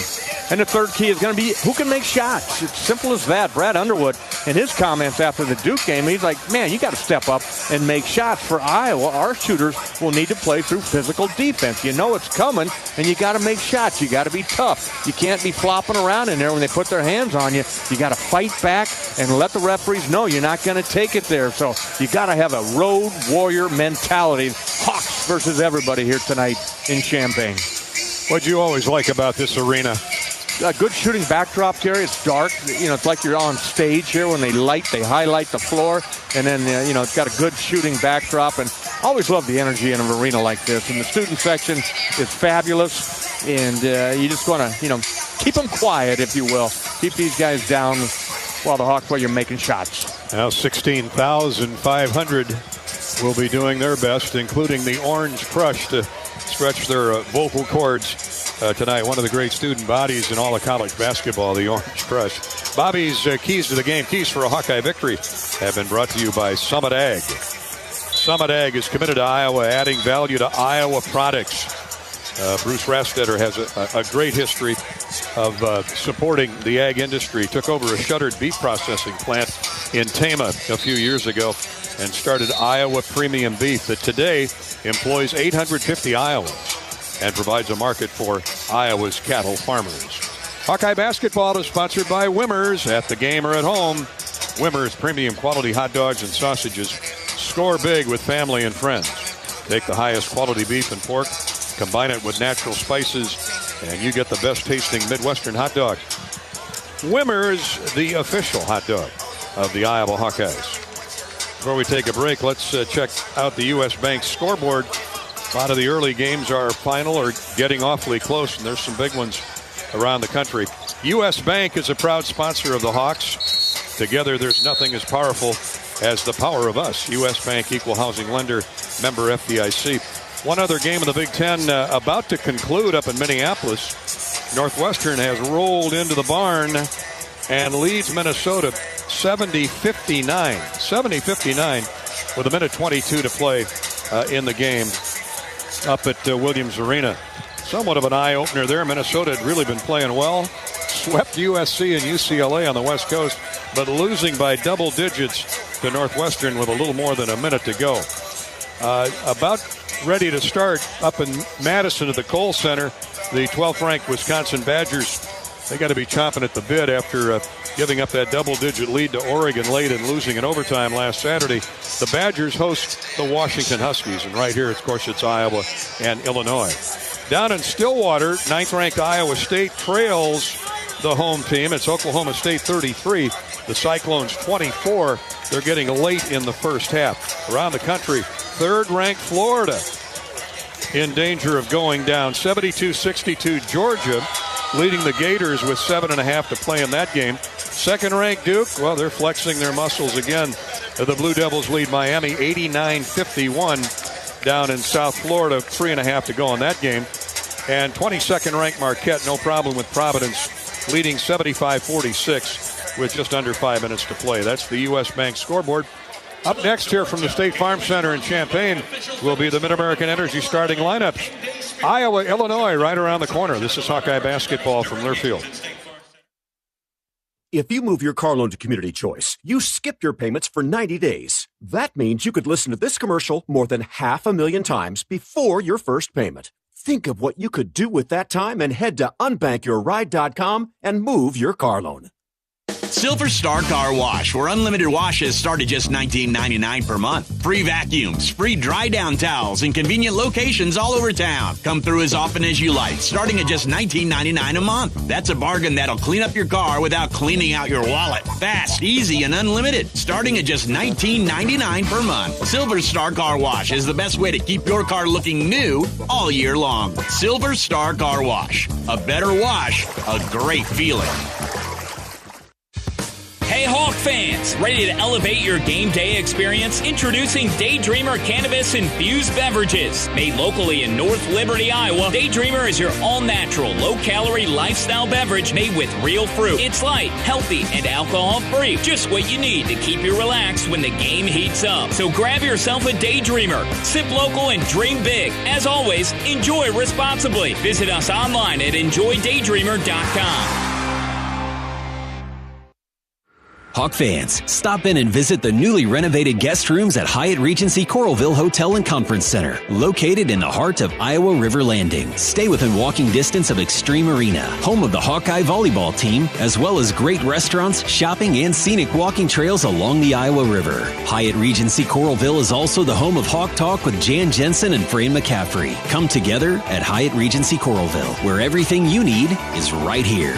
And the third key is going to be who can make shots. It's simple as that. Brad Underwood, in his comments after the Duke game, he's like, man, you got to step up and make shots. For Iowa, our shooters will need to play through physical defense. You know it's coming, and you got to make shots. You got to be tough. You can't be flopping around in there when they put their hands on you. You got to fight back and let the referees know you're not going to take it there. So you got to have a road warrior mentality. Hawks versus everybody here tonight in Champaign. What'd you always like about this arena? A good shooting backdrop, Gary. It's dark. You know, it's like you're on stage here when they highlight the floor. And then, it's got a good shooting backdrop. And I always love the energy in an arena like this. And the student section is fabulous. And you just want to, keep them quiet, if you will. Keep these guys down while you're making shots. Now 16,500 will be doing their best, including the Orange Crush, to stretch their vocal cords tonight. One of the great student bodies in all of college basketball, the Orange Crush. Bobby's keys to the game, keys for a Hawkeye victory, have been brought to you by Summit Ag. Summit Ag is committed to Iowa, adding value to Iowa products. Bruce Rastetter has a great history of supporting the ag industry. Took over a shuttered beef processing plant in Tama a few years ago and started Iowa Premium Beef that today employs 850 Iowans and provides a market for Iowa's cattle farmers. Hawkeye basketball is sponsored by Wimmers. At the game or at home, Wimmers premium quality hot dogs and sausages. Score big with family and friends. Take the highest quality beef and pork, combine it with natural spices, and you get the best tasting Midwestern hot dog. Wimmers, the official hot dog of the Iowa Hawkeyes. Before we take a break, let's check out the U.S. Bank scoreboard. A lot of the early games are final or getting awfully close, and there's some big ones around the country. U.S. Bank is a proud sponsor of the Hawks. Together, there's nothing as powerful as the power of us. U.S. Bank, equal housing lender, member FDIC. One other game of the Big Ten about to conclude up in Minneapolis. Northwestern has rolled into the barn and leads Minnesota 70-59. 70-59 with a minute 22 to play in the game up at Williams Arena. Somewhat of an eye-opener there. Minnesota had really been playing well. Swept USC and UCLA on the West Coast, but losing by double digits to Northwestern with a little more than a minute to go. About ready to start up in Madison at the Kohl Center. The 12th-ranked Wisconsin Badgers, they got to be chomping at the bit after giving up that double-digit lead to Oregon late and losing in overtime last Saturday. The Badgers host the Washington Huskies, and right here, of course, it's Iowa and Illinois. Down in Stillwater, 9th-ranked Iowa State trails the home team. It's Oklahoma State 33, the Cyclones 24. They're getting late in the first half. Around the country, 3rd-ranked Florida in danger of going down. 72-62 Georgia, leading the Gators with 7.5 to play in that game. 2nd-ranked Duke, well, they're flexing their muscles again. The Blue Devils lead Miami 89-51 down in South Florida. 3.5 to go in that game. And 22nd-ranked Marquette, no problem with Providence, leading 75-46 with just under 5 minutes to play. That's the U.S. Bank scoreboard. Up next here from the State Farm Center in Champaign will be the Mid-American Energy starting lineups. Iowa, Illinois, right around the corner. This is Hawkeye basketball from Learfield. If you move your car loan to Community Choice, you skip your payments for 90 days. That means you could listen to this commercial more than 500,000 times before your first payment. Think of what you could do with that time and head to unbankyourride.com and move your car loan. Silver Star Car Wash, where unlimited washes start at just $19.99 per month. Free vacuums, free dry down towels, and convenient locations all over town. Come through as often as you like, starting at just $19.99 a month. That's a bargain that'll clean up your car without cleaning out your wallet. Fast, easy, and unlimited, starting at just $19.99 per month. Silver Star Car Wash is the best way to keep your car looking new all year long. Silver Star Car Wash. A better wash, a great feeling. Hey Hawk fans, ready to elevate your game day experience? Introducing Daydreamer Cannabis Infused Beverages. Made locally in North Liberty, Iowa, Daydreamer is your all-natural, low-calorie lifestyle beverage made with real fruit. It's light, healthy, and alcohol-free. Just what you need to keep you relaxed when the game heats up. So grab yourself a Daydreamer. Sip local and dream big. As always, enjoy responsibly. Visit us online at enjoydaydreamer.com. Hawk fans, stop in and visit the newly renovated guest rooms at Hyatt Regency Coralville Hotel and Conference Center, located in the heart of Iowa River Landing. Stay within walking distance of Extreme Arena, home of the Hawkeye volleyball team, as well as great restaurants, shopping, and scenic walking trails along the Iowa River. Hyatt Regency Coralville is also the home of Hawk Talk with Jan Jensen and Fran McCaffrey. Come together at Hyatt Regency Coralville, where everything you need is right here.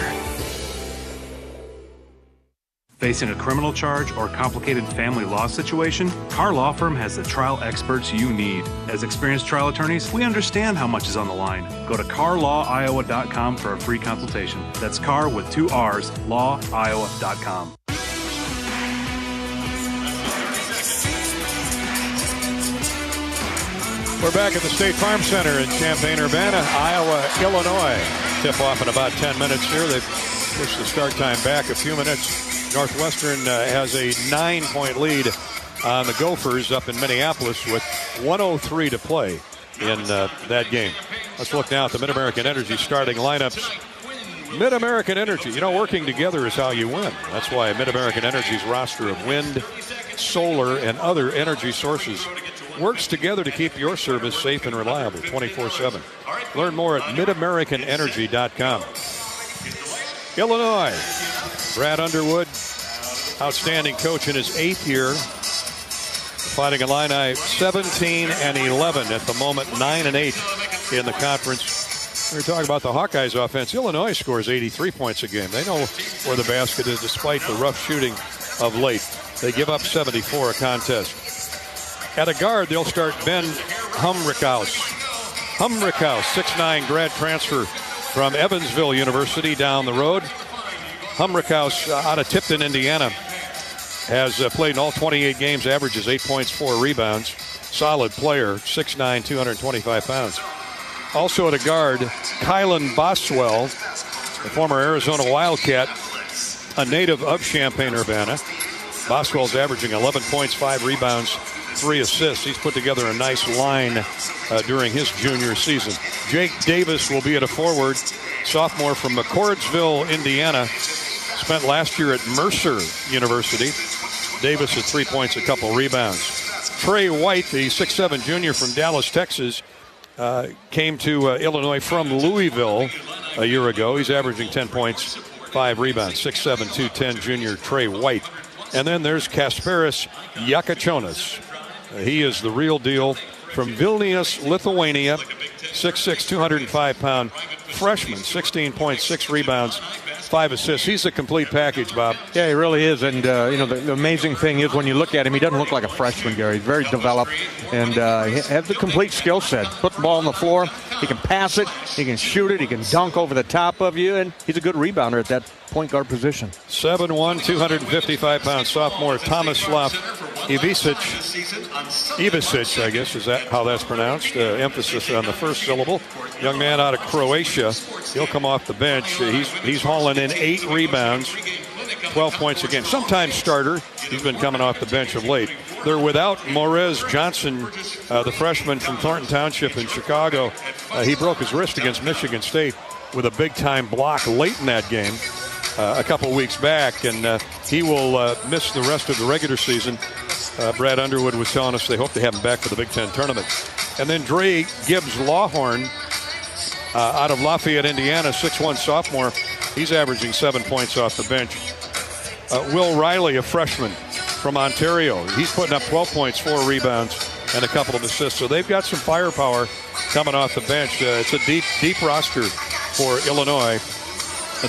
Facing a criminal charge or complicated family law situation, Carr Law Firm has the trial experts you need. As experienced trial attorneys, we understand how much is on the line. Go to carlawiowa.com for a free consultation. That's Carr with 2 R's, lawiowa.com. We're back at the State Farm Center in Champaign-Urbana, Iowa, Illinois. Tip off in about 10 minutes here. They've pushed the start time back a few minutes. Northwestern has a 9-point lead on the Gophers up in Minneapolis with 1:03 to play in that game. Let's look now at the Mid-American Energy starting lineups. Mid-American Energy, working together is how you win. That's why Mid-American Energy's roster of wind, solar, and other energy sources works together to keep your service safe and reliable 24/7. Learn more at midamericanenergy.com. Illinois, Brad Underwood, outstanding coach in his 8th year, fighting Illini 17-11 at the moment, 9-8 in the conference. We're talking about the Hawkeyes offense. Illinois scores 83 points a game. They know where the basket is despite the rough shooting of late. They give up 74 a contest. At a guard, they'll start Ben Humrichhaus. 6'9" grad transfer from Evansville University down the road. Humrichhaus out of Tipton, Indiana, has played in all 28 games, averages 8 points, 4 rebounds. Solid player, 6'9", 225 pounds. Also at a guard, Kylan Boswell, the former Arizona Wildcat, a native of Champaign-Urbana. Boswell's averaging 11 points, 5 rebounds, 3 assists. He's put together a nice line during his junior season. Jake Davis will be at a forward, sophomore from McCordsville, Indiana. Spent last year at Mercer University. Davis at 3 points, a couple rebounds. Trey White, the 6'7" junior from Dallas, Texas, came to Illinois from Louisville a year ago. He's averaging 10 points, 5 rebounds. 6'7", 210 junior Trey White. And then there's Kasparas Yakachonis. He is the real deal from Vilnius, Lithuania. 6'6", 205-pound freshman, 16 points, 6 rebounds, 5 assists. He's a complete package, Bob. Yeah, he really is. And, the amazing thing is when you look at him, he doesn't look like a freshman, Gary. He's very developed and he has the complete skill set. Put the ball on the floor. He can pass it. He can shoot it. He can dunk over the top of you. And he's a good rebounder at that point guard position. 7'1", 255-pound sophomore Tomislav Ivisic, I guess, is that how that's pronounced? Emphasis on the first syllable. Young man out of Croatia. He'll come off the bench. He's hauling in 8 rebounds, 12 points a game. Sometimes starter. He's been coming off the bench of late. They're without Morez Johnson, the freshman from Thornton Township in Chicago. He broke his wrist against Michigan State with a big-time block late in that game a couple weeks back, and he will miss the rest of the regular season. Brad Underwood was telling us they hope to have him back for the Big Ten tournament. And then Dre Gibbs-Lawhorn out of Lafayette, Indiana, 6'1" sophomore. He's averaging 7 points off the bench. Will Riley, a freshman from Ontario. He's putting up 12 points, 4 rebounds, and a couple of assists. So they've got some firepower coming off the bench. It's a deep roster for Illinois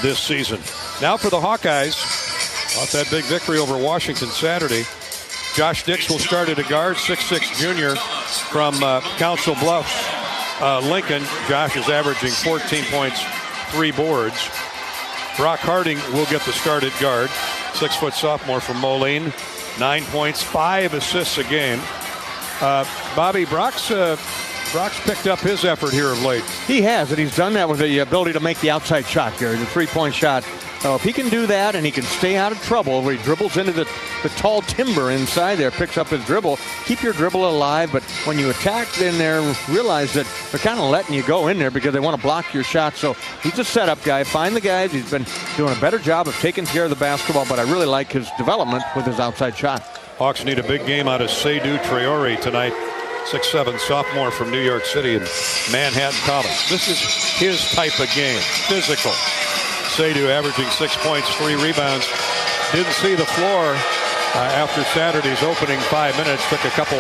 this season. Now for the Hawkeyes, off that big victory over Washington Saturday, Josh Dix will start at a guard, 6'6" junior from Council Bluffs, Lincoln. Josh is averaging 14 points, 3 boards. Brock Harding will get the start at guard, 6-foot sophomore from Moline. 9 points, 5 assists a game. Bobby, Brock's picked up his effort here of late. He has, and he's done that with the ability to make the outside shot, Gary, the three-point shot. If he can do that and he can stay out of trouble where he dribbles into the tall timber inside there, picks up his dribble, keep your dribble alive, but when you attack in there, realize that they're kind of letting you go in there because they want to block your shot. So he's a setup guy. Find the guys. He's been doing a better job of taking care of the basketball, but I really like his development with his outside shot. Hawks need a big game out of Seydou Traore tonight. 6'7" sophomore from New York City and Manhattan College. This is his type of game. Physical. Seydou averaging 6 points, 3 rebounds. Didn't see the floor after Saturday's opening 5 minutes. Took a couple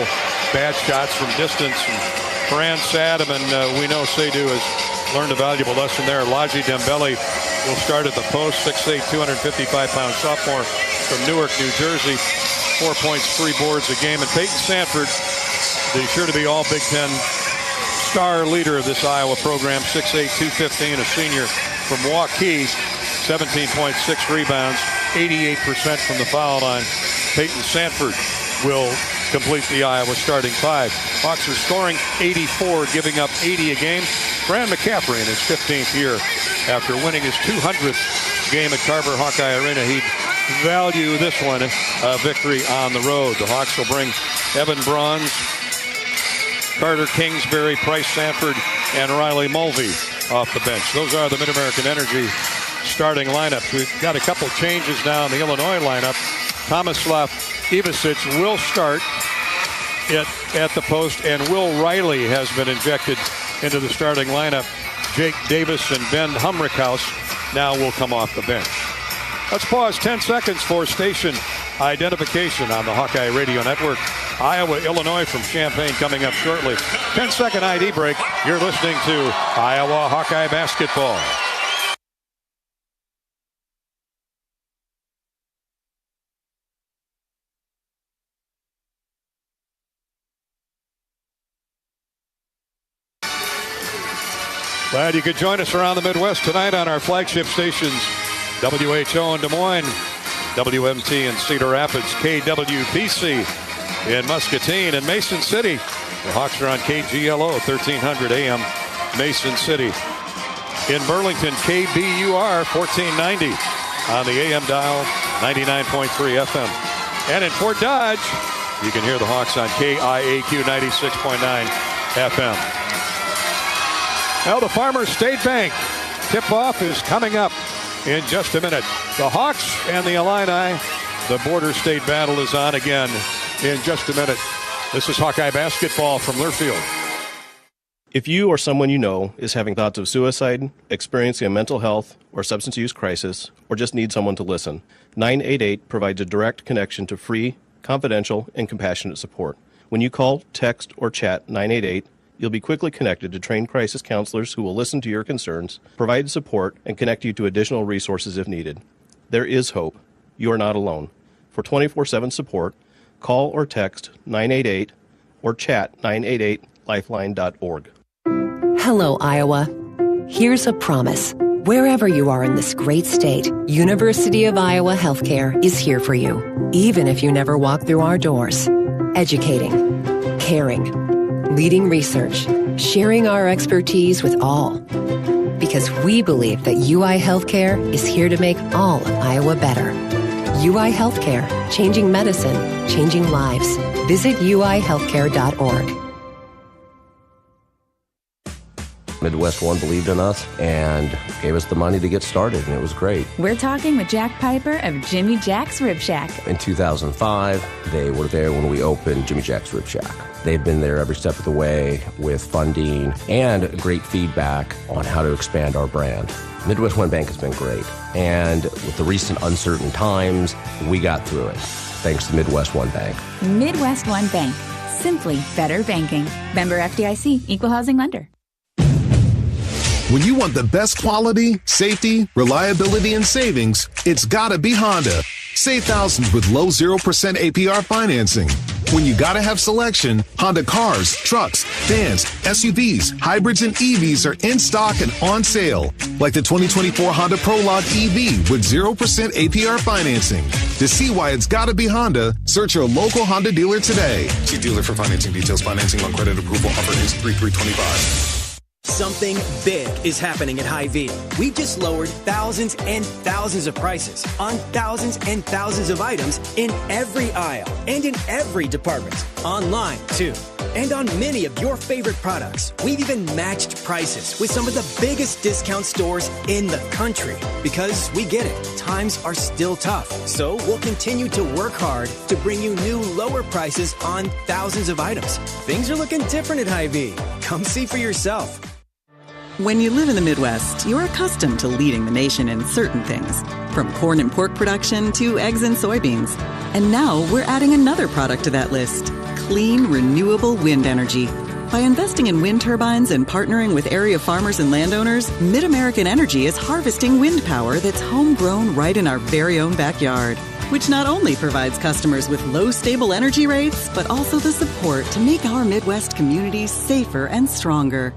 bad shots from distance. And Fran sat him, and we know Seydou has learned a valuable lesson there. Laji Dembele will start at the post. 6'8", 255-pound sophomore from Newark, New Jersey. 4 points, 3 boards a game. And Peyton Sanford, the sure to be all Big Ten star leader of this Iowa program. 6'8", 215, a senior from Hawkeyes. 17 points, 6 rebounds, 88% from the foul line. Peyton Sanford will complete the Iowa starting 5. Hawks are scoring 84, giving up 80 a game. Fran McCaffrey in his 15th year after winning his 200th game at Carver Hawkeye Arena. He'd value this one a victory on the road. The Hawks will bring Evan Bronze, Carter Kingsbury, Price Sanford, and Riley Mulvey off the bench. Those are the Mid-American Energy starting lineups. We've got a couple changes now in the Illinois lineup. Tomislav Ivicic will start at the post, and Will Riley has been injected into the starting lineup. Jake Davis and Ben Humrickhouse now will come off the bench. Let's pause 10 seconds for station identification on the Hawkeye Radio Network. Iowa, Illinois from Champaign coming up shortly. 10-second ID break. You're listening to Iowa Hawkeye Basketball. Glad you could join us around the Midwest tonight on our flagship stations, WHO in Des Moines, WMT in Cedar Rapids, KWPC in Muscatine, and Mason City. The Hawks are on KGLO, 1300 AM, Mason City. In Burlington, KBUR, 1490 on the AM dial, 99.3 FM. And in Fort Dodge, you can hear the Hawks on KIAQ 96.9 FM. Now the Farmers State Bank tip-off is coming up in just a minute. The Hawks and the Illini, the border state battle is on again in just a minute. This is Hawkeye Basketball from Learfield. If you or someone you know is having thoughts of suicide, experiencing a mental health or substance use crisis, or just need someone to listen, 988 provides a direct connection to free, confidential, and compassionate support. When you call, text, or chat 988, you'll be quickly connected to trained crisis counselors who will listen to your concerns, provide support, and connect you to additional resources if needed. There is hope. You are not alone. For 24/7 support, call or text 988 or chat 988lifeline.org. Hello, Iowa. Here's a promise. Wherever you are in this great state, University of Iowa Healthcare is here for you, even if you never walk through our doors. Educating, caring, leading research, sharing our expertise with all. Because we believe that UI Healthcare is here to make all of Iowa better. UI Healthcare, changing medicine, changing lives. Visit uihealthcare.org. Midwest One believed in us and gave us the money to get started, and it was great. We're talking with Jack Piper of Jimmy Jack's Rib Shack. In 2005, they were there when we opened Jimmy Jack's Rib Shack. They've been there every step of the way with funding and great feedback on how to expand our brand. Midwest One Bank has been great, and with the recent uncertain times, we got through it, thanks to Midwest One Bank. Midwest One Bank. Simply better banking. Member FDIC, Equal Housing Lender. When you want the best quality, safety, reliability, and savings, it's gotta be Honda. Save thousands with low 0% APR financing. When you gotta have selection, Honda cars, trucks, vans, SUVs, hybrids, and EVs are in stock and on sale. Like the 2024 Honda Prologue EV with 0% APR financing. To see why it's gotta be Honda, search your local Honda dealer today. See dealer for financing details. Financing on credit approval. Offer ends 3/3/25. Something big is happening at Hy-Vee. We've just lowered thousands and thousands of prices on thousands and thousands of items in every aisle and in every department. Online, too. And on many of your favorite products. We've even matched prices with some of the biggest discount stores in the country. Because we get it, times are still tough. So we'll continue to work hard to bring you new lower prices on thousands of items. Things are looking different at Hy-Vee. Come see for yourself. When you live in the Midwest, you're accustomed to leading the nation in certain things, from corn and pork production to eggs and soybeans. And now we're adding another product to that list, clean, renewable wind energy. By investing in wind turbines and partnering with area farmers and landowners, Mid-American Energy is harvesting wind power that's homegrown right in our very own backyard, which not only provides customers with low, stable energy rates, but also the support to make our Midwest communities safer and stronger.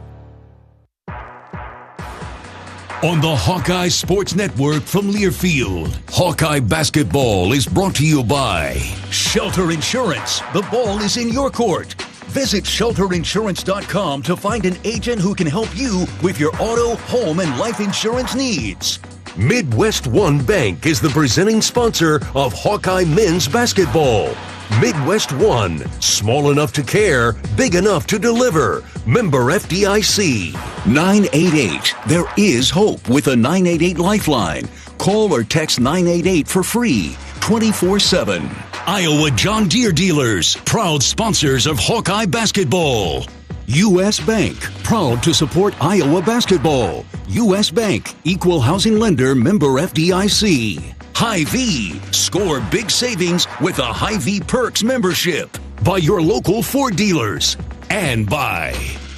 On the Hawkeye Sports Network from Learfield, Hawkeye Basketball is brought to you by Shelter Insurance. The ball is in your court. Visit shelterinsurance.com to find an agent who can help you with your auto, home, and life insurance needs. Midwest One Bank is the presenting sponsor of Hawkeye Men's Basketball. Midwest One, small enough to care, big enough to deliver. Member FDIC. 988. There is hope with a 988 lifeline. Call or text 988 for free, 24/7. Iowa John Deere dealers, proud sponsors of Hawkeye Basketball. U.S. Bank, proud to support Iowa basketball. U.S. Bank, equal housing lender, member FDIC. Hy-Vee, score big savings with a Hy-Vee Perks membership. By your local Ford dealers. And by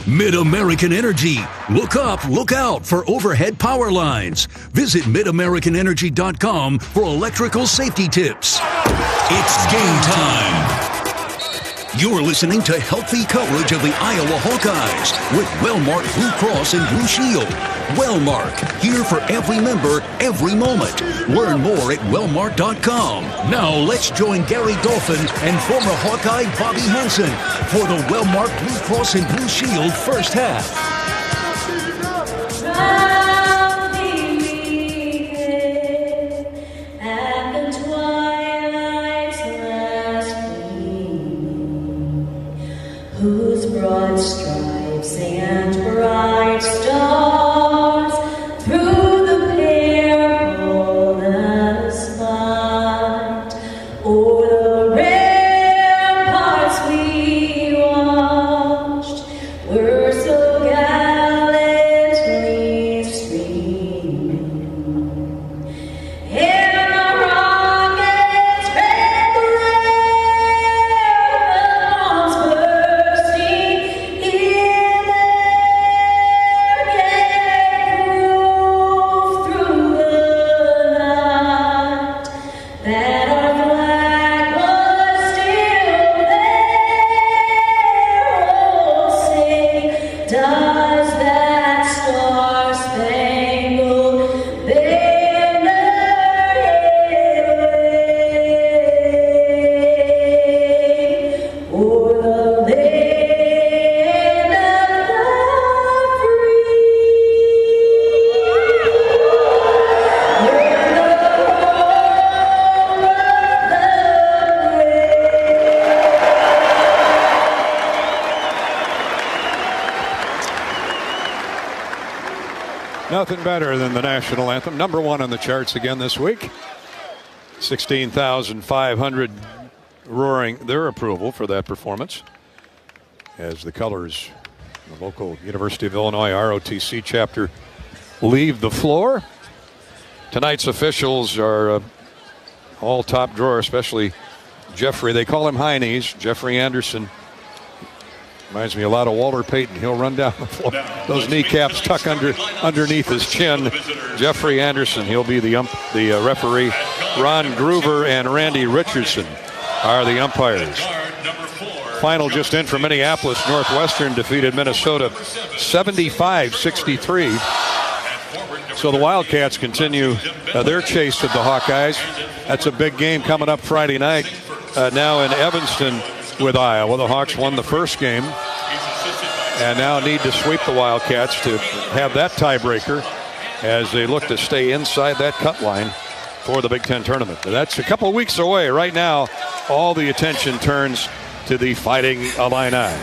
Mid-American Energy. Look up, look out for overhead power lines. Visit midamericanenergy.com for electrical safety tips. It's game time. You're listening to healthy coverage of the Iowa Hawkeyes with Wellmark Blue Cross and Blue Shield. Wellmark, here for every member, every moment. Learn more at wellmark.com. Now let's join Gary Dolphin and former Hawkeye Bobby Hansen for the Wellmark Blue Cross and Blue Shield first half. Whose broad stripes and bright stars through the perilous fight o'er the ramparts we watched were so gallantly streaming. And the rockets red glare, the bombs bursting in their gay groove through the night, that our flag was still there. Oh, sing, does that star-spangled banner wave o'er the land of the free? We're the home Nothing better than the national anthem. Number one on the charts again this week. 16,500 roaring their approval for that performance as the colors, the local University of Illinois ROTC chapter, leave the floor. Tonight's officials are all top drawer, especially Jeffrey. They call him Hawkeyes. Jeffrey Anderson. Reminds me a lot of Walter Payton. He'll run down the floor. Those kneecaps tuck underneath his chin. Jeffrey Anderson, he'll be the referee. Ron Groover and Randy Richardson are the umpires. final just in from Minneapolis. Northwestern defeated Minnesota 75-63. So the Wildcats continue their chase of the Hawkeyes. That's a big game coming up Friday night now in Evanston with Iowa. The Hawks won the first game and now need to sweep the Wildcats to have that tiebreaker as they look to stay inside that cut line for the Big Ten tournament. That's a couple weeks away. Right now, all the attention turns to the Fighting Illini.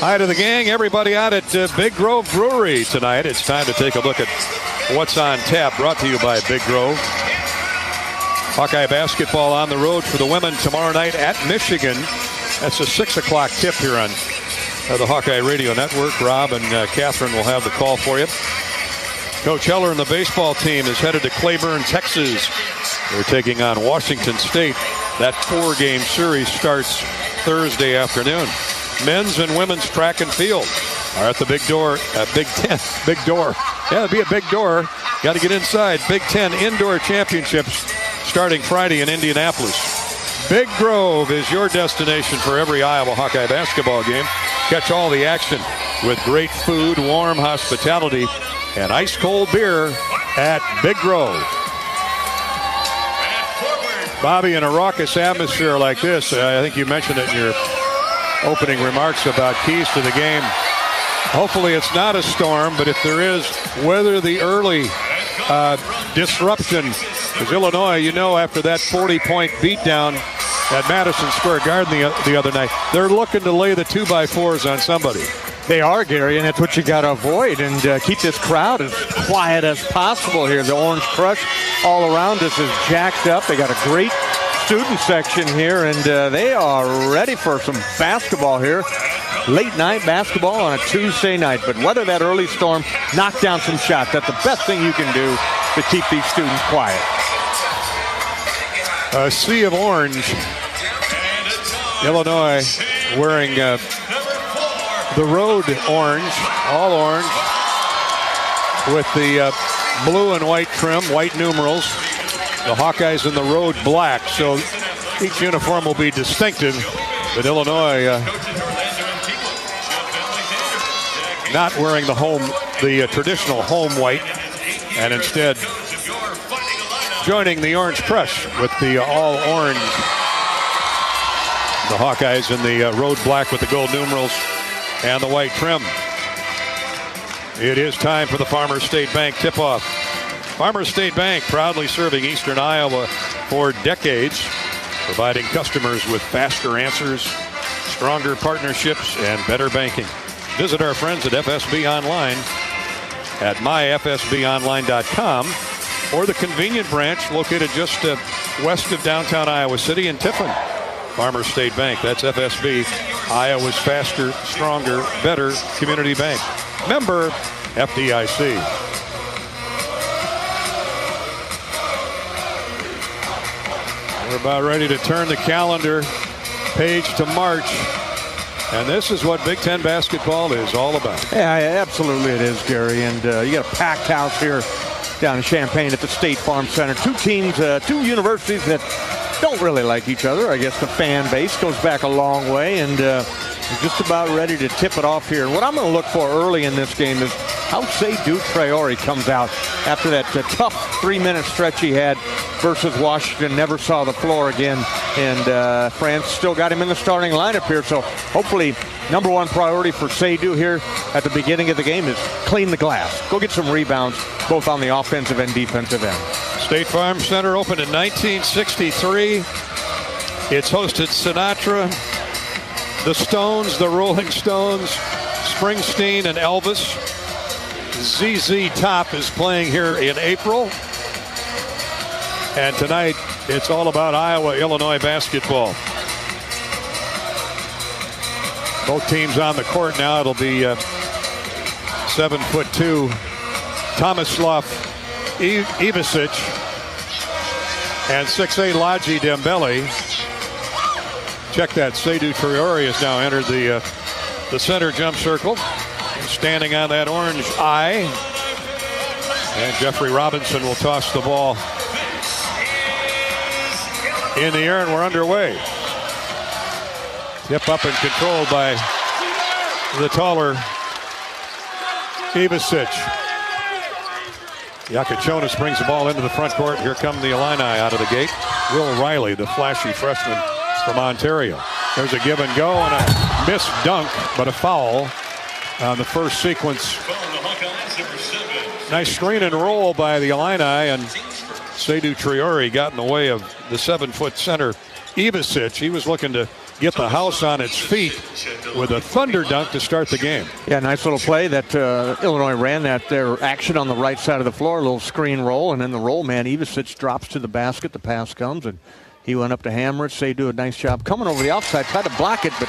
Hi to the gang, everybody out at Big Grove Brewery tonight. It's time to take a look at what's on tap, brought to you by Big Grove. Hawkeye basketball on the road for the women tomorrow night at Michigan. That's a 6 o'clock tip here on the Hawkeye Radio Network. Rob and Catherine will have the call for you. Coach Heller and the baseball team is headed to Claiborne, Texas. They're taking on Washington State. That 4-game series starts Thursday afternoon. Men's and women's track and field are at the Big Door, Big Ten. Big Door. Yeah, it'll be a big door. Got to get inside. Big Ten Indoor Championships starting Friday in Indianapolis. Big Grove is your destination for every Iowa Hawkeye basketball game. Catch all the action with great food, warm hospitality, and ice-cold beer at Big Grove. Bobby, in a raucous atmosphere like this, I think you mentioned it in your opening remarks about keys to the game. Hopefully it's not a storm, but if there is, weather the early disruption. Because Illinois, you know, after that 40-point beatdown at Madison Square Garden the other night, they're looking to lay the 2x4s on somebody. They are, Gary, and that's what you got to avoid, and keep this crowd as quiet as possible here. The Orange Crush all around us is jacked up. They got a great student section here, and they are ready for some basketball here. Late night basketball on a Tuesday night, but weather that early storm, knock down some shots. That's the best thing you can do to keep these students quiet. A sea of orange. Illinois wearing the road orange, all orange, with the blue and white trim, white numerals. The Hawkeyes in the road black, so each uniform will be distinctive. But Illinois not wearing the traditional home white, and instead joining the Orange Crush with the all orange. The Hawkeyes in the road black with the gold numerals and the white trim. It is time for the Farmers State Bank tip-off. Farmers State Bank, proudly serving Eastern Iowa for decades, providing customers with faster answers, stronger partnerships, and better banking. Visit our friends at FSB Online at myfsbonline.com or the convenient branch located just west of downtown Iowa City in Tiffin. Farmers State Bank, that's FSB, Iowa's faster, stronger, better community bank. Member FDIC. We're about ready to turn the calendar page to March. And this is what Big Ten basketball is all about. Yeah, absolutely it is, Gary. And you got a packed house here down in Champaign at the State Farm Center. Two teams, two universities that don't really like each other. I guess the fan base goes back a long way, and we're just about ready to tip it off here. And what I'm going to look for early in this game is how Seydou Traore comes out after that tough 3-minute stretch he had versus Washington. Never saw the floor again, and France still got him in the starting lineup here. So hopefully, number one priority for Seydou here at the beginning of the game is clean the glass. Go get some rebounds, both on the offensive and defensive end. State Farm Center opened in 1963. It's hosted Sinatra, the Stones, the Rolling Stones, Springsteen, and Elvis. ZZ Top is playing here in April. And tonight, it's all about Iowa-Illinois basketball. Both teams on the court now. It'll be 7'2" Tomislav Ivicic and 6'8" Laji Dembele. Check that. Seydou Traore has now entered the center jump circle. Standing on that orange eye. And Jeffrey Robinson will toss the ball in the air, and we're underway. Tip up and controlled by the taller Ivicic. Yakachonis brings the ball into the front court. Here come the Illini out of the gate. Will Riley, the flashy freshman from Ontario. There's a give and go and a missed dunk, but a foul on the first sequence. Nice screen and roll by the Illini, and Seydou Traore got in the way of the 7-foot center Ivicic. He was looking to get the house on its feet with a thunder dunk to start the game. Yeah, nice little play that Illinois ran, that their action on the right side of the floor, a little screen roll, and then the roll man, Ivicic, drops to the basket. The pass comes, and he went up to hammer it. Seydou, a nice job coming over the outside, tried to block it, but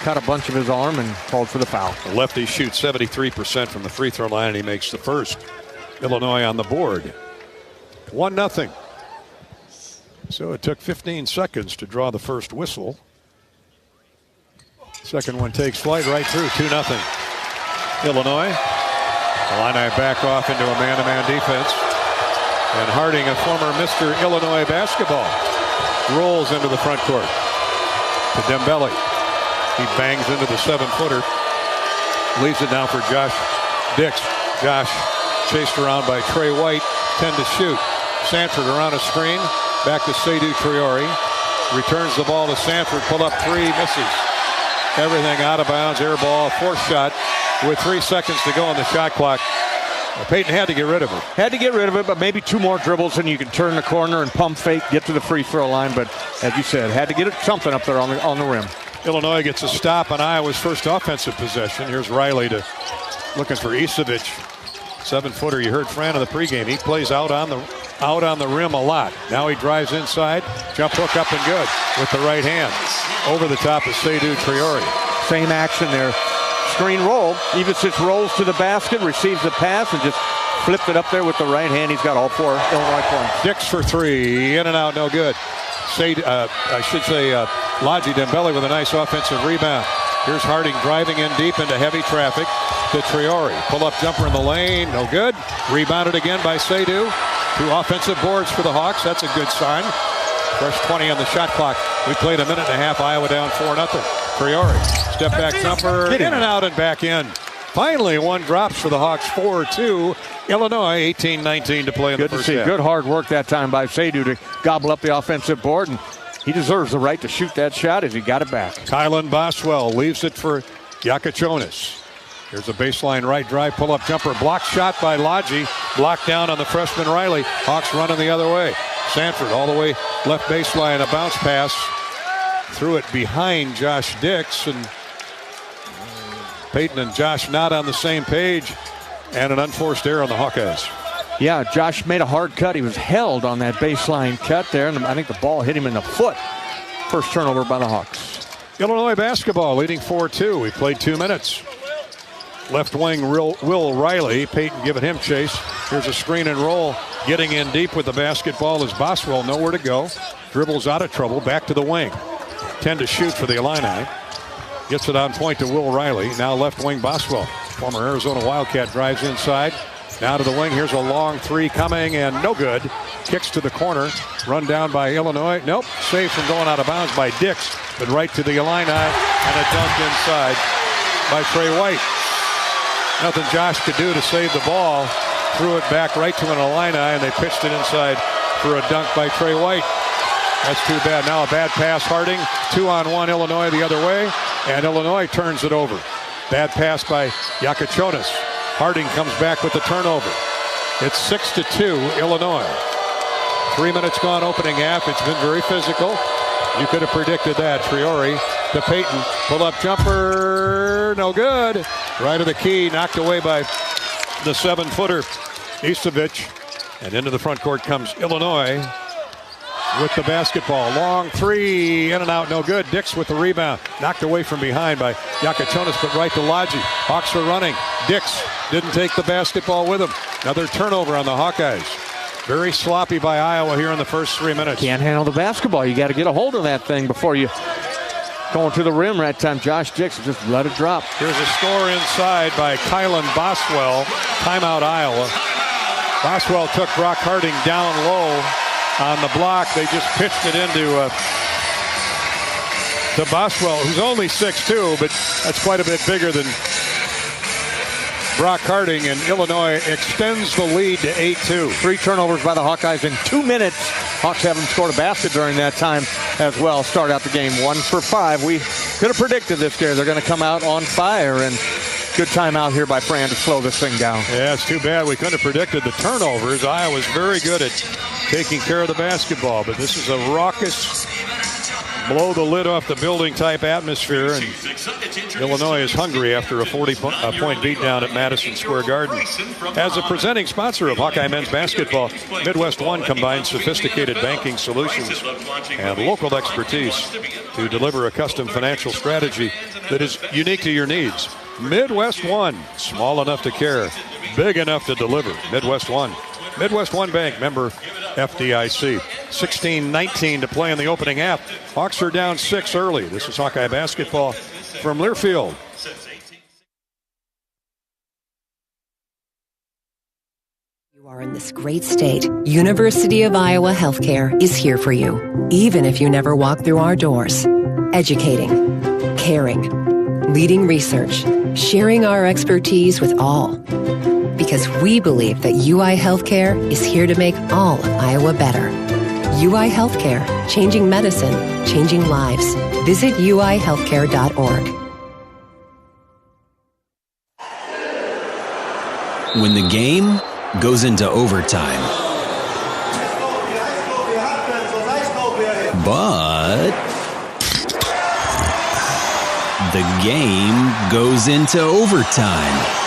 caught a bunch of his arm and called for the foul. The lefty shoots 73% from the free throw line, and he makes the first. Illinois on the board. 1-0. So it took 15 seconds to draw the first whistle. Second one takes flight right through, 2-0. Illinois. Illini back off into a man-to-man defense. And Harding, a former Mr. Illinois basketball, rolls into the front court to Dembele. He bangs into the 7-footer. Leaves it now for Josh Dix. Josh chased around by Trey White. 10 to shoot. Sanford around a screen. Back to Seydou Traore. Returns the ball to Sanford. Pull up three. Misses. Everything out of bounds. Air ball. Fourth shot with 3 seconds to go on the shot clock. Peyton had to get rid of it. Had to get rid of it, but maybe 2 more dribbles and you can turn the corner and pump fake, get to the free throw line. But as you said, had to get something up there on the rim. Illinois gets a stop on Iowa's first offensive possession. Here's Riley looking for Ivicic. 7-footer. You heard Fran in the pregame. He plays out on the rim a lot. Now he drives inside. Jump hook up and good with the right hand. Over the top of Seydou Traore. Same action there. Screen roll. Ivicic rolls to the basket, receives the pass, and just flipped it up there with the right hand. He's got all 4 Illinois points. Dix for 3. In and out, no good. Lodgy Dembele with a nice offensive rebound. Here's Harding driving in deep into heavy traffic to Traore. Pull-up jumper in the lane, no good. Rebounded again by Seydou. 2 offensive boards for the Hawks. That's a good sign. Fresh 20 on the shot clock. We played a minute and a half. Iowa down 4-0. Traore, step back jumper, in and out and back in. Finally, one drops for the Hawks. 4-2. Illinois, 18-19 to play in the first half. Good hard work that time by Seydou to gobble up the offensive board, and he deserves the right to shoot that shot as he got it back. Kylan Boswell leaves it for Yakachonis. Here's a baseline right drive, pull-up jumper, blocked shot by Lodgy, blocked down on the freshman Riley. Hawks running the other way. Sanford all the way left baseline, a bounce pass. Threw it behind Josh Dix, and Peyton and Josh not on the same page, and an unforced error on the Hawkeyes. Yeah, Josh made a hard cut. He was held on that baseline cut there, and I think the ball hit him in the foot. First turnover by the Hawks. Illinois basketball leading 4-2. We played 2 minutes. Left wing Will Riley. Peyton giving him chase. Here's a screen and roll. Getting in deep with the basketball is Boswell. Nowhere to go. Dribbles out of trouble. Back to the wing. 10 to shoot for the Illini. Gets it on point to Will Riley. Now left wing Boswell. Former Arizona Wildcat drives inside. Now to the wing. Here's a long 3 coming and no good. Kicks to the corner. Run down by Illinois. Nope. Saved from going out of bounds by Dix. But right to the Illini. And a dunk inside by Trey White. Nothing Josh could do to save the ball. Threw it back right to an Illini, and they pitched it inside for a dunk by Trey White. That's too bad. Now a bad pass. Harding. 2-on-1 Illinois the other way. And Illinois turns it over. Bad pass by Yakachonis. Harding comes back with the turnover. It's 6-2 Illinois. 3 minutes gone opening half. It's been very physical. You could have predicted that. Traore to Peyton. Pull-up jumper. No good. Right of the key. Knocked away by the 7-footer. Ivicic. And into the front court comes Illinois with the basketball. Long 3. In and out. No good. Dix with the rebound. Knocked away from behind by Yakachonis, but right to Lodgy. Hawks are running. Dix didn't take the basketball with him. Another turnover on the Hawkeyes. Very sloppy by Iowa here in the first 3 minutes. Can't handle the basketball. You got to get a hold of that thing before you going to the rim right time. Josh Dix just let it drop. Here's a score inside by Kylan Boswell. Timeout Iowa. Boswell took Brock Harding down low on the block. They just pitched it into to Boswell, who's only 6'2", but that's quite a bit bigger than Brock Harding, and Illinois extends the lead to 8-2. 3 turnovers by the Hawkeyes in 2 minutes. Hawks haven't scored a basket during that time as well. Start out the game 1 for 5. We could have predicted this game. They're going to come out on fire, and good timeout here by Fran to slow this thing down. Yeah, it's too bad we couldn't have predicted the turnovers. Iowa's very good at taking care of the basketball, but this is a raucous, blow the lid off the building type atmosphere, and Illinois is hungry after a 40-point beatdown at Madison Square Garden. As a presenting sponsor of Hawkeye men's basketball, Midwest One combines sophisticated banking solutions and local expertise to deliver a custom financial strategy that is unique to your needs. Midwest One, small enough to care, big enough to deliver. Midwest One. Midwest One Bank, member FDIC. 16-19 to play in the opening half. Hawks are down 6 early. This is Hawkeye basketball from Learfield. You are in this great state. University of Iowa Healthcare is here for you, even if you never walk through our doors. Educating, caring, leading research, sharing our expertise with all. Because we believe that UI Healthcare is here to make all of Iowa better. UI Healthcare, changing medicine, changing lives. Visit uihealthcare.org. When the game goes into overtime, but the game goes into overtime.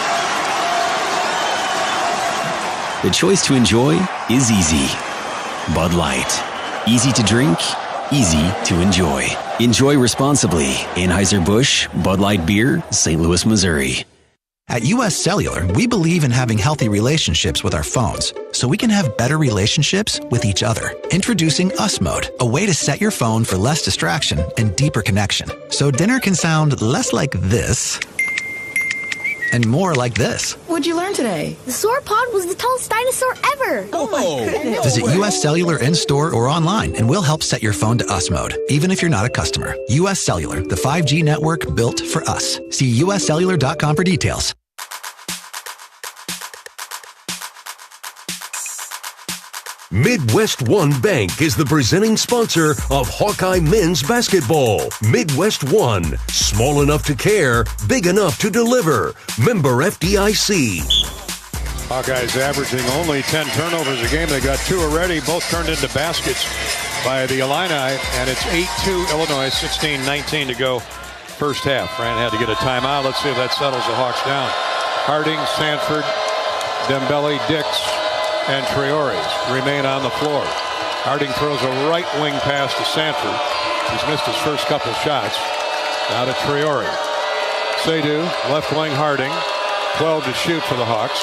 The choice to enjoy is easy. Bud Light. Easy to drink, easy to enjoy. Enjoy responsibly. Anheuser-Busch, Bud Light Beer, St. Louis, Missouri. At US Cellular, we believe in having healthy relationships with our phones, so we can have better relationships with each other. Introducing Us Mode, a way to set your phone for less distraction and deeper connection. So dinner can sound less like this and more like this. What'd you learn today? The sauropod was the tallest dinosaur ever. Oh my goodness. Visit US Cellular in-store or online, and we'll help set your phone to Us Mode, even if you're not a customer. US Cellular, the 5G network built for us. See uscellular.com for details. Midwest One Bank is the presenting sponsor of Hawkeye men's basketball. Midwest One, small enough to care, big enough to deliver. Member FDIC. Hawkeyes averaging only 10 turnovers a game. They got 2 already, both turned into baskets by the Illini, and it's 8-2 Illinois, 16-19 to go first half. Fran had to get a timeout. Let's see if that settles the Hawks down. Harding, Sanford, Dembele, Dix, and Traore remain on the floor. Harding throws a right wing pass to Sanford. He's missed his first couple shots. Now to Traore. Seydoux, left wing Harding. 12 to shoot for the Hawks.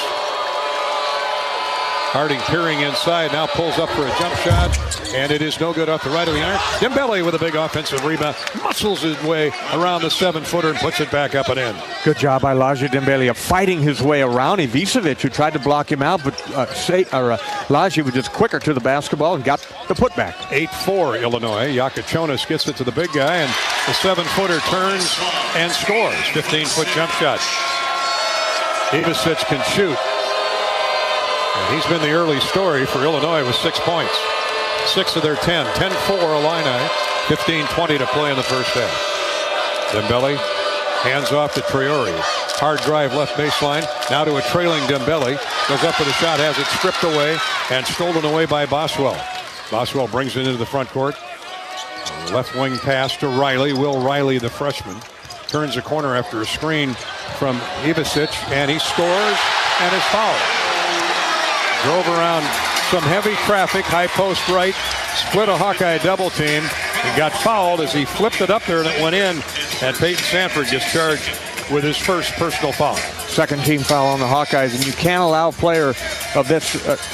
Harding peering inside, now pulls up for a jump shot, and it is no good off the right of the iron. Dembele with a big offensive rebound, muscles his way around the 7-footer and puts it back up and in. Good job by Laji Dembele of fighting his way around Ivicevic, who tried to block him out, but Laji was just quicker to the basketball and got the putback. 8-4 Illinois. Yakachonis gets it to the big guy, and the 7-footer turns and scores. 15-foot jump shot. Ivicevic can shoot. And he's been the early story for Illinois with 6 points. 6 of their 10. 10-4 Illini. 15-20 to play in the first half. Dembele hands off to Traore. Hard drive left baseline. Now to a trailing Dembele. Goes up for the shot. Has it stripped away and stolen away by Boswell. Boswell brings it into the front court. Left wing pass to Riley. Will Riley, the freshman, turns the corner after a screen from Ivicevic, and he scores and is fouled. Drove around some heavy traffic, high post right, split a Hawkeye double team, and got fouled as he flipped it up there and it went in, and Peyton Sanford gets charged with his first personal foul. Second team foul on the Hawkeyes, and you can't allow a player of this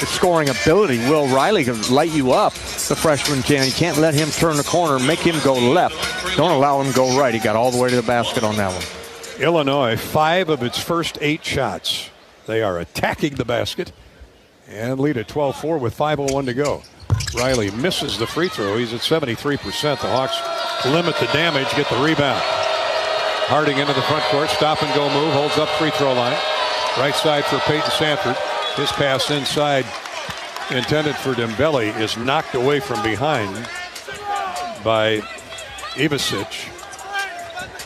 scoring ability. Will Riley can light you up, the freshman can. You can't let him turn the corner, make him go left. Don't allow him to go right. He got all the way to the basket on that one. Illinois, 5 of its first 8 shots. They are attacking the basket and lead at 12-4 with 5:01 to go. Riley misses the free throw. He's at 73%. The Hawks limit the damage, get the rebound. Harding into the front court, stop and go move, holds up free throw line. Right side for Peyton Sanford. His pass inside, intended for Dembele, is knocked away from behind by Ivicic.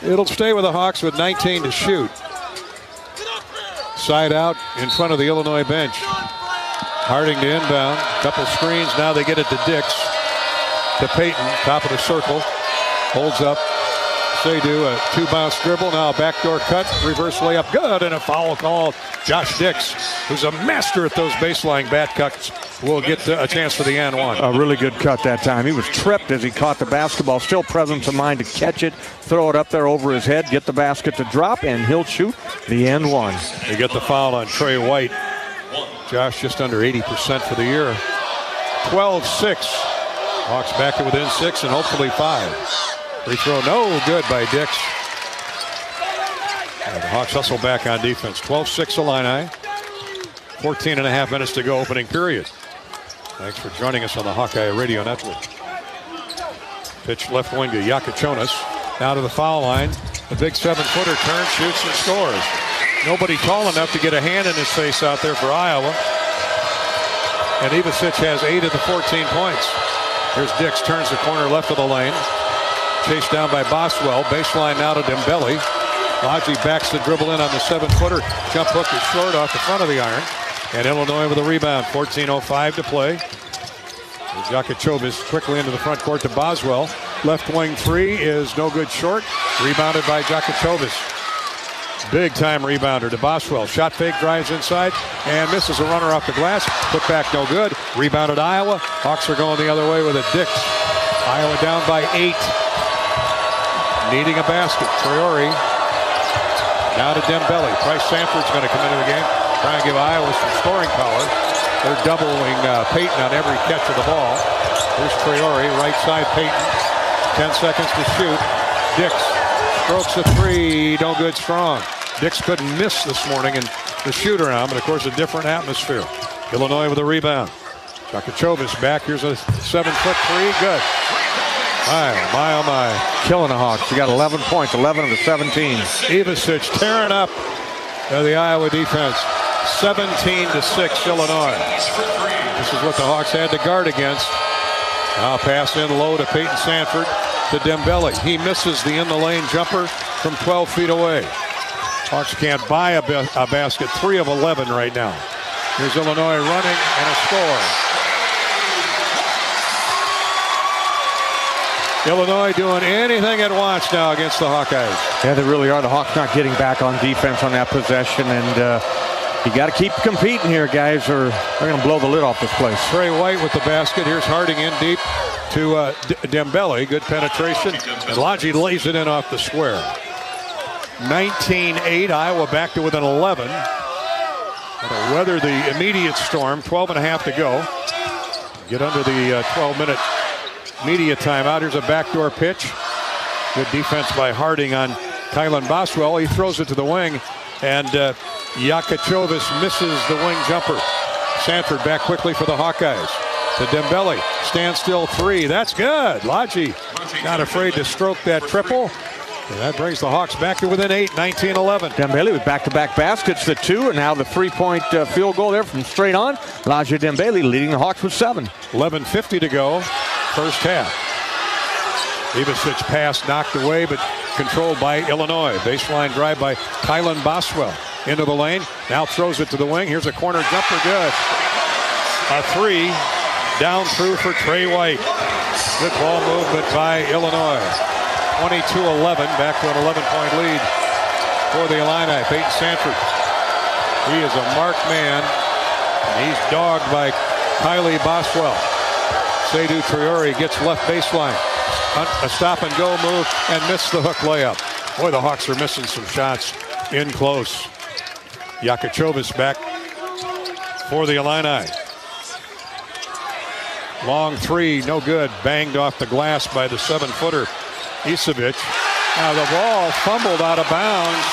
It'll stay with the Hawks with 19 to shoot. Side out in front of the Illinois bench. Harding to inbound. Couple screens. Now they get it to Dix. To Peyton. Top of the circle. Holds up. Seydoux, a 2-bounce dribble. Now a backdoor cut. Reverse layup. Good. And a foul called. Josh Dix, who's a master at those baseline bat cuts, will get a chance for the and one. A really good cut that time. He was tripped as he caught the basketball. Still presence of mind to catch it, throw it up there over his head, get the basket to drop, and he'll shoot the and one. They get the foul on Trey White. Josh just under 80% for the year. 12-6. Hawks back to within 6 and hopefully 5. Free throw no good by Dix. And the Hawks hustle back on defense. 12-6 Illini. 14 and a half minutes to go, opening period. Thanks for joining us on the Hawkeye Radio Network. Pitch left wing to Yakachonis. Now to the foul line. The big 7-footer turns, shoots, and scores. Nobody tall enough to get a hand in his face out there for Iowa. And Ivicic has 8 of the 14 points. Here's Dix, turns the corner left of the lane. Chased down by Boswell. Baseline now to Dembele. Lodgy backs the dribble in on the 7-footer. Jump hook is short off the front of the iron. And Illinois with a rebound. 14:05 to play. Jakachovis quickly into the front court to Boswell. Left wing three is no good short. Rebounded by Jakachovis. Big time rebounder to Boswell. Shot fake, drives inside, and misses a runner off the glass. Put back no good. Rebounded Iowa. Hawks are going the other way with a Dix. Iowa down by 8. Needing a basket. Traore. Now to Dembele. Bryce Sanford's going to come into the game. Try and give Iowa some scoring power. They're doubling Peyton on every catch of the ball. Here's Traore, right side Peyton. 10 seconds to shoot. Dix strokes a three, no good strong. Dix couldn't miss this morning in the shoot-around, but of course a different atmosphere. Illinois with a rebound. Jakachovis back, here's a 7-foot three, good. My, oh my. Killing the Hawks. You got 11 points, 11 of the 17. Ivicic tearing up the Iowa defense. 17-6 Illinois. This is what the Hawks had to guard against. Now pass in low to Peyton Sanford to Dembele. He misses the in-the-lane jumper from 12 feet away. Hawks can't buy a basket. 3 of 11 right now. Here's Illinois running and a score. Illinois doing anything it wants now against the Hawkeyes. Yeah, they really are. The Hawks not getting back on defense on that possession, and you got to keep competing here, guys, or they're going to blow the lid off this place. Trey White with the basket. Here's Harding in deep to Dembele. Good penetration. And Lodgy lays it in off the square. 19-8. Iowa back to within 11. That'll weather the immediate storm. 12 and a half to go. Get under the 12-minute media timeout. Here's a backdoor pitch. Good defense by Harding on Kylan Boswell. He throws it to the wing, and Jakachovis misses the wing jumper. Sanford back quickly for the Hawkeyes. To Dembele. Standstill three. That's good. Lodgy not afraid to stroke that triple. And that brings the Hawks back to within 8, 19-11. Dembele with back-to-back baskets, the 2, and now the 3-point field goal there from straight on. Lodgy Dembele leading the Hawks with 7. 11:50 to go, first half. Ivicic pass knocked away, but controlled by Illinois. Baseline drive by Kylan Boswell. Into the lane, now throws it to the wing. Here's a corner jumper, good. A 3, down through for Trey White. Good ball movement by Illinois. 22-11, back to an 11-point lead for the Illini. Peyton Sanford. He is a marked man, and he's dogged by Kylie Boswell. Seydoux Traore gets left baseline. A stop-and-go move and missed the hook layup. Boy, the Hawks are missing some shots in close. Jakachovis back for the Illini. Long 3, no good. Banged off the glass by the 7-footer. Ivicic. Now the ball fumbled out of bounds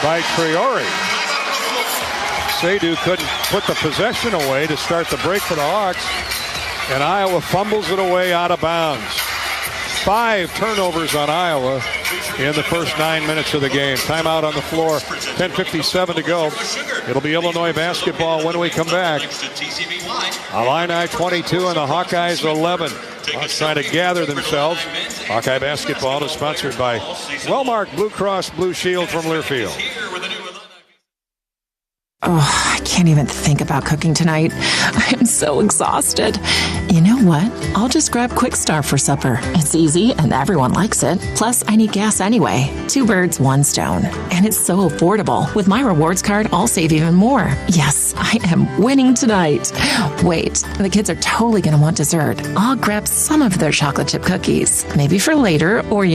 by Traore. Seydoux couldn't put the possession away to start the break for the Hawks. And Iowa fumbles it away out of bounds. 5 turnovers on Iowa in the first 9 minutes of the game. Timeout on the floor. 10:57 to go. It'll be Illinois basketball when we come back. Illini 22 and the Hawkeyes 11. Hawks trying to gather themselves. Hawkeye basketball is sponsored by Wellmark Blue Cross Blue Shield from Learfield. Oh, I can't even think about cooking tonight. I'm so exhausted. You know what? I'll just grab Quick Start for supper. It's easy and everyone likes it. Plus, I need gas anyway. 2 birds, 1 stone. And it's so affordable. With my rewards card, I'll save even more. Yes, I am winning tonight. Wait, the kids are totally going to want dessert. I'll grab some of their chocolate chip cookies. Maybe for later or,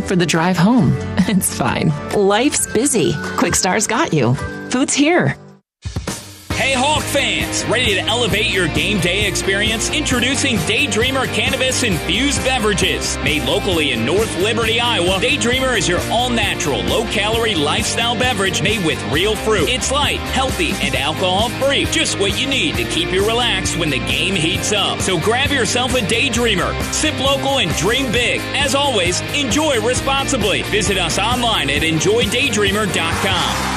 for the drive home. It's fine. Life's busy. Quick Start's got you. Food's here. Hey Hawk fans, ready to elevate your game day experience? Introducing Daydreamer Cannabis Infused Beverages. Made locally in North Liberty, Iowa, Daydreamer is your all-natural, low-calorie lifestyle beverage made with real fruit. It's light, healthy, and alcohol-free. Just what you need to keep you relaxed when the game heats up. So grab yourself a Daydreamer. Sip local and dream big. As always, enjoy responsibly. Visit us online at enjoydaydreamer.com.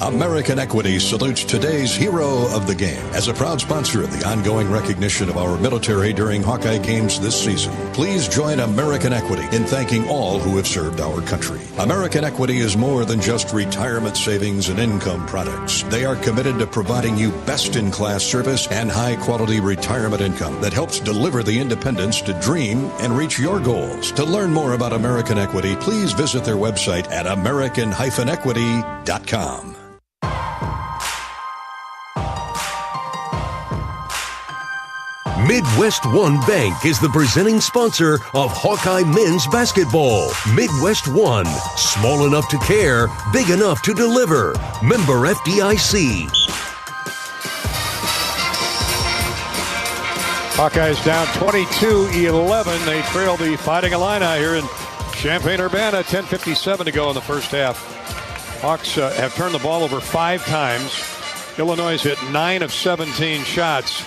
American Equity salutes today's hero of the game as a proud sponsor of the ongoing recognition of our military during Hawkeye games this season. Please join American Equity in thanking all who have served our country. American Equity is more than just retirement savings and income products. They are committed to providing you best-in-class service and high-quality retirement income that helps deliver the independence to dream and reach your goals. To learn more about American Equity, please visit their website at american-equity.com. Midwest One Bank is the presenting sponsor of Hawkeye men's basketball. Midwest One, small enough to care, big enough to deliver. Member FDIC. Hawkeyes down 22-11. They trail the Fighting Illini here in Champaign-Urbana. 10:57 to go in the first half. Hawks have turned the ball over 5 times. Illinois hit 9 of 17 shots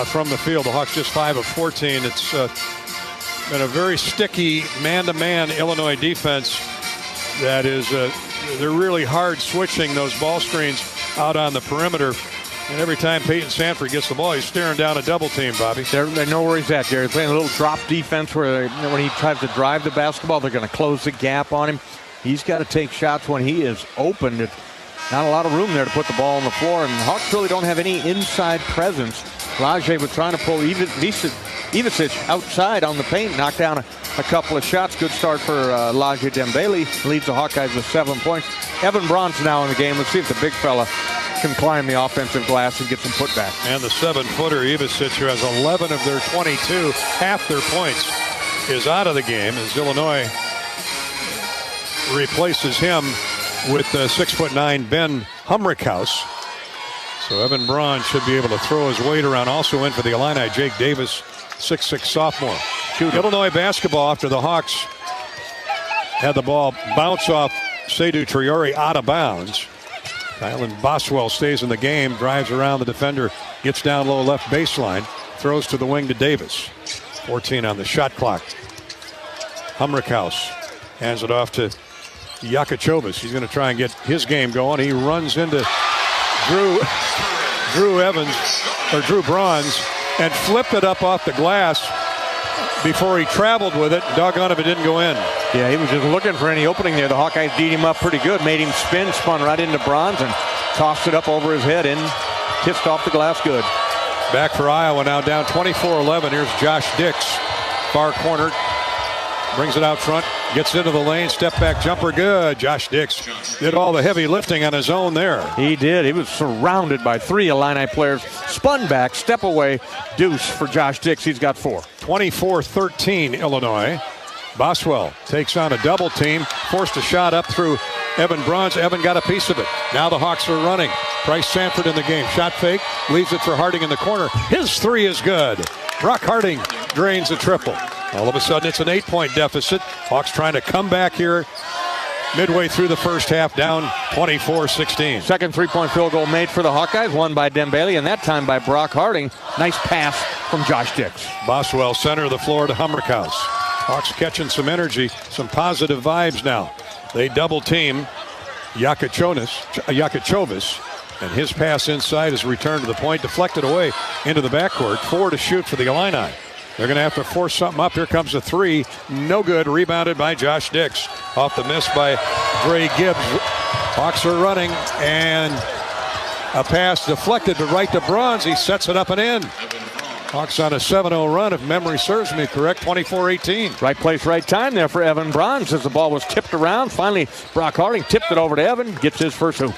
from the field. The Hawks just 5 of 14. It's been a very sticky man-to-man Illinois defense that is, they're really hard switching those ball screens out on the perimeter. And every time Peyton Sanford gets the ball, he's staring down a double team, Bobby. They know where he's at, Gary. Playing a little drop defense where when he tries to drive the basketball, they're going to close the gap on him. He's got to take shots when he is open. Not a lot of room there to put the ball on the floor, and the Hawks really don't have any inside presence. Laje was trying to pull Ivicic outside on the paint, knocked down a couple of shots. Good start for Laje Dembele. Leads the Hawkeyes with 7 points. Evan Braun's now in the game. Let's see if the big fella can climb the offensive glass and get some putback. And the 7-footer Ivicic, who has 11 of their 22, half their points, is out of the game as Illinois replaces him with 6'9" Ben Humrickhouse. So Evan Braun should be able to throw his weight around. Also in for the Illini, Jake Davis, 6'6" sophomore. Illinois basketball after the Hawks had the ball bounce off Seydou Traore out of bounds. Kylan Boswell stays in the game, drives around the defender, gets down low left baseline, throws to the wing to Davis. 14 on the shot clock. Humrickhouse hands it off to Yakachovas. He's going to try and get his game going. He runs into Drew Bronze and flipped it up off the glass before he traveled with it. Doggone if it didn't go in. Yeah, he was just looking for any opening there. The Hawkeyes beat him up pretty good, made him spin, spun right into Bronze, and tossed it up over his head and kissed off the glass good. Back for Iowa now, down 24-11. Here's Josh Dix, far corner. Brings it out front, gets into the lane, step back jumper, good. Josh Dix did all the heavy lifting on his own there. He did. He was surrounded by 3 Illini players. Spun back, step away, deuce for Josh Dix. He's got 4. 24-13 Illinois. Boswell takes on a double team, forced a shot up through Evan Bronze. Evan got a piece of it. Now the Hawks are running. Bryce Sanford in the game. Shot fake, leaves it for Harding in the corner. His 3 is good. Brock Harding drains a triple. All of a sudden, it's an 8-point deficit. Hawks trying to come back here midway through the first half, down 24-16. Second three-point field goal made for the Hawkeyes, won by Dembele, and that time by Brock Harding. Nice pass from Josh Dix. Boswell, center of the floor to Hummerkaus. Hawks catching some energy, some positive vibes now. They double team Yakochovis, and his pass inside is returned to the point, deflected away into the backcourt. 4 to shoot for the Illini. They're going to have to force something up. Here comes a three. No good. Rebounded by Josh Dix. Off the miss by Gray Gibbs. Hawks are running, and a pass deflected, but right to Bronze. He sets it up and in. Hawks on a 7-0 run, if memory serves me correct, 24-18. Right place, right time there for Evan Bronze as the ball was tipped around. Finally, Brock Harding tipped it over to Evan, gets his first hoop.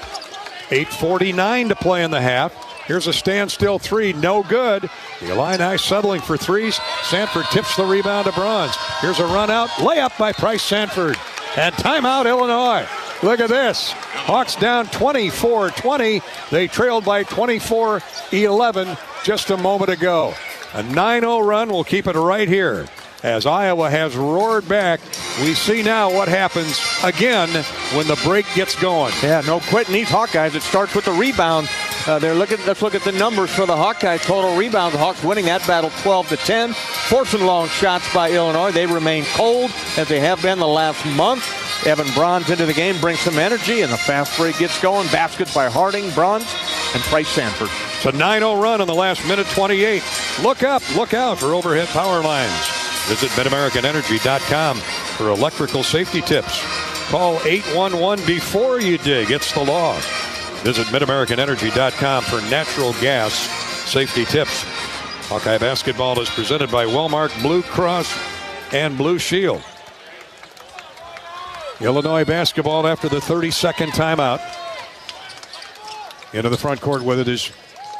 8:49 to play in the half. Here's a standstill three, no good. The Illini settling for threes. Sanford tips the rebound to Bronze. Here's a run out, layup by Price Sanford. And timeout, Illinois. Look at this. Hawks down 24-20. They trailed by 24-11 just a moment ago. A 9-0 run will keep it right here. As Iowa has roared back, we see now what happens again when the break gets going. Yeah, no quitting these Hawkeyes. It starts with the rebound. Let's look at the numbers for the Hawkeyes. Total rebounds. The Hawks winning that battle 12-10. Forcing long shots by Illinois. They remain cold as they have been the last month. Evan Bronze into the game, brings some energy, and the fast break gets going. Baskets by Harding, Bronze, and Price Sanford. It's a 9-0 run in the last minute 28. Look up, look out for overhead power lines. Visit MidAmericanEnergy.com for electrical safety tips. Call 811 before you dig. It's the law. Visit MidAmericanEnergy.com for natural gas safety tips. Hawkeye basketball is presented by Wellmark Blue Cross and Blue Shield. Illinois basketball after the 32nd timeout. Into the front court with it is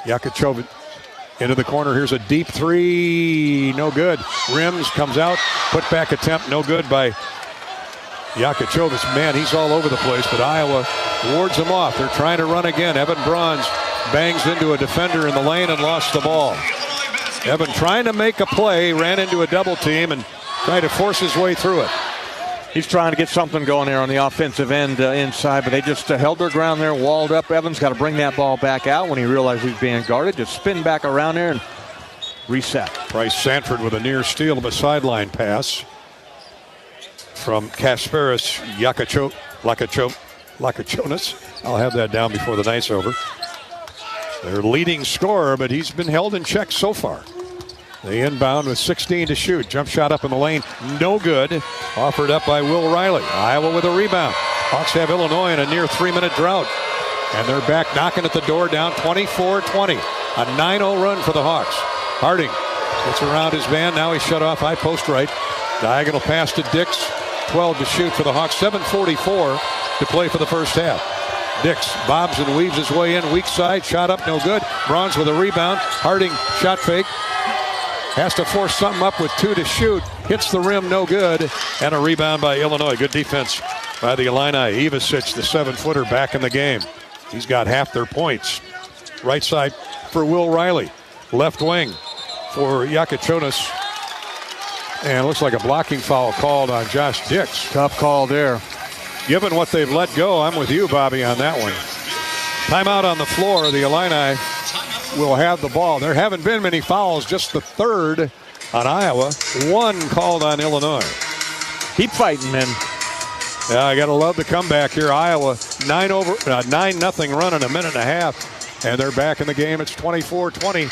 Yakochovic. Into the corner, here's a deep three, no good. Rims, comes out, put back attempt, no good by Yakochovic. Man, he's all over the place, but Iowa wards him off. They're trying to run again. Evan Bronze bangs into a defender in the lane and lost the ball. Evan trying to make a play, ran into a double team and tried to force his way through it. He's trying to get something going there on the offensive end inside, but they just held their ground there, walled up. Evans got to bring that ball back out when he realized he was being guarded. Just spin back around there and reset. Price Sanford with a near steal of a sideline pass from Kasparis Lakachonis. I'll have that down before the night's over. Their leading scorer, but he's been held in check so far. They inbound with 16 to shoot. Jump shot up in the lane, no good. Offered up by Will Riley. Iowa with a rebound. Hawks have Illinois in a near 3-minute drought. And they're back knocking at the door, down 24-20. A 9-0 run for the Hawks. Harding gets around his man. Now he's shut off high post right. Diagonal pass to Dix. 12 to shoot for the Hawks. 7:44 to play for the first half. Dix bobs and weaves his way in. Weak side, shot up, no good. Bronze with a rebound. Harding shot fake. Has to force something up with 2 to shoot. Hits the rim, no good. And a rebound by Illinois. Good defense by the Illini. Ivasic, the 7-footer, back in the game. He's got half their points. Right side for Will Riley. Left wing for Yakochonis. And it looks like a blocking foul called on Josh Dix. Tough call there. Given what they've let go, I'm with you, Bobby, on that one. Timeout on the floor. The Illini will have the ball. There haven't been many fouls, just the third on Iowa. 1 called on Illinois. Keep fighting, men. Yeah, I gotta love the comeback here. Iowa 9-0 run in a minute and a half, and they're back in the game. It's 24-20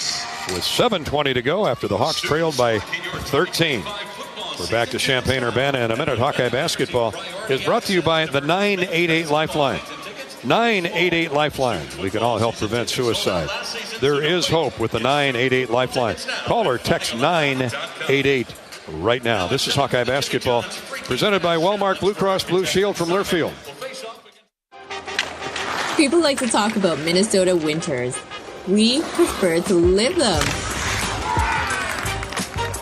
with 7:20 to go after the Hawks trailed by 13. We're back to Champaign-Urbana in a minute. Hawkeye basketball is brought to you by the 988 Lifeline. 988 Lifeline. We can all help prevent suicide. There is hope with the 988 Lifeline. Call or text 988 right now. This is Hawkeye basketball presented by Wellmark Blue Cross Blue Shield from Learfield. People like to talk about Minnesota winters. We prefer to live them.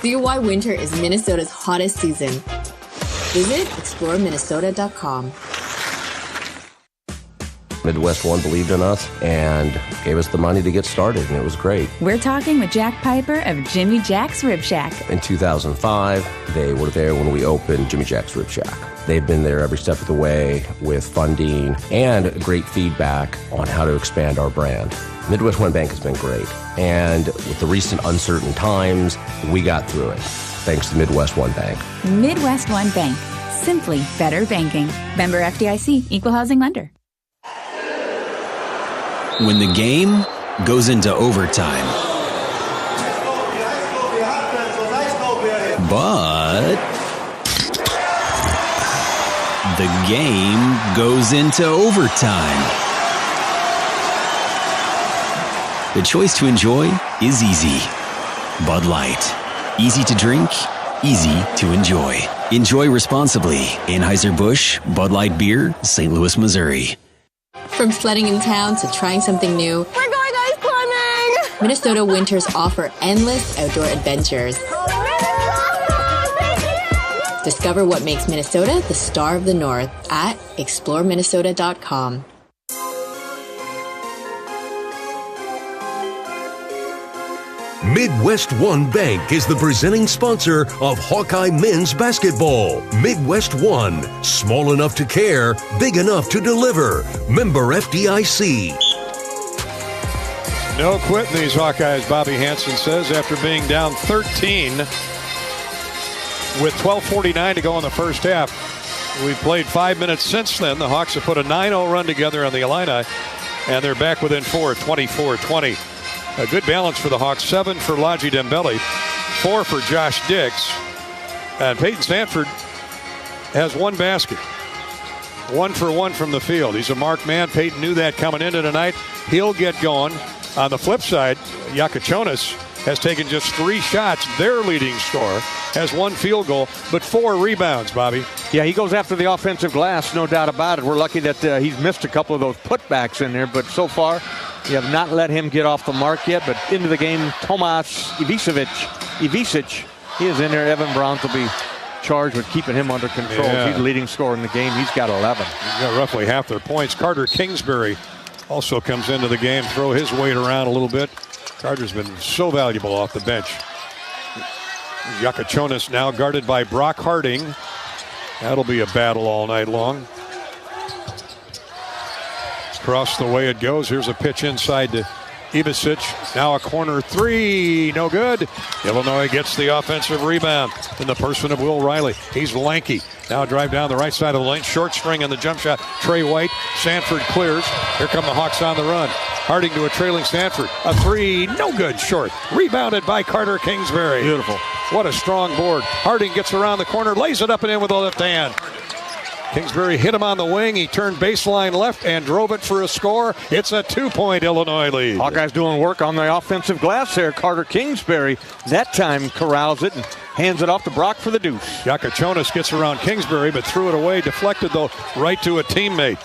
See why winter is Minnesota's hottest season. Visit exploreminnesota.com. Midwest One believed in us and gave us the money to get started, and it was great. We're talking with Jack Piper of Jimmy Jack's Rib Shack. In 2005, they were there when we opened Jimmy Jack's Rib Shack. They've been there every step of the way with funding and great feedback on how to expand our brand. Midwest One Bank has been great, and with the recent uncertain times, we got through it, thanks to Midwest One Bank. Midwest One Bank. Simply better banking. Member FDIC, Equal Housing Lender. When the game goes into overtime, but the game goes into overtime. The choice to enjoy is easy. Bud Light. Easy to drink, easy to enjoy. Enjoy responsibly. Anheuser-Busch, Bud Light Beer, St. Louis, Missouri. From sledding in town to trying something new, We're going ice climbing! Minnesota winters offer endless outdoor adventures. Discover what makes Minnesota the star of the North at exploreminnesota.com. Midwest One Bank is the presenting sponsor of Hawkeye men's basketball. Midwest One, small enough to care, big enough to deliver. Member FDIC. No quitting these Hawkeyes, Bobby Hansen says, after being down 13 with 12:49 to go in the first half. We've played 5 minutes since then. The Hawks have put a 9-0 run together on the Illini, and they're back within 4, 24-20. A good balance for the Hawks. 7 for Laji Dembele, 4 for Josh Dix. And Peyton Sanford has 1 basket. 1 for 1 from the field. He's a marked man. Peyton knew that coming into tonight. He'll get going. On the flip side, Yakachonis has taken just 3 shots. Their leading scorer has 1 field goal, but 4 rebounds, Bobby. Yeah, he goes after the offensive glass, no doubt about it. We're lucky that he's missed a couple of those putbacks in there, but so far, you have not let him get off the mark yet. But into the game, Tomas Ivisic, he is in there. Evan Browns will be charged with keeping him under control. Yeah. He's the leading scorer in the game. He's got 11. He's got roughly half their points. Carter Kingsbury also comes into the game, throw his weight around a little bit. Carter's been so valuable off the bench. Yakachonis now guarded by Brock Harding. That'll be a battle all night long. Across the way it goes. Here's a pitch inside to Ivisic. Now a corner 3. No good. Illinois gets the offensive rebound in the person of Will Riley. He's lanky. Now drive down the right side of the lane. Short string on the jump shot. Trey White. Sanford clears. Here come the Hawks on the run. Harding to a trailing Sanford. A 3. No good. Short. Rebounded by Carter Kingsbury. Beautiful. What a strong board. Harding gets around the corner. Lays it up and in with the left hand. Kingsbury hit him on the wing. He turned baseline left and drove it for a score. It's a 2-point Illinois lead. Hawkeyes doing work on the offensive glass there. Carter Kingsbury that time corrals it and hands it off to Brock for the deuce. Yakachonis gets around Kingsbury, but threw it away. Deflected, though, right to a teammate.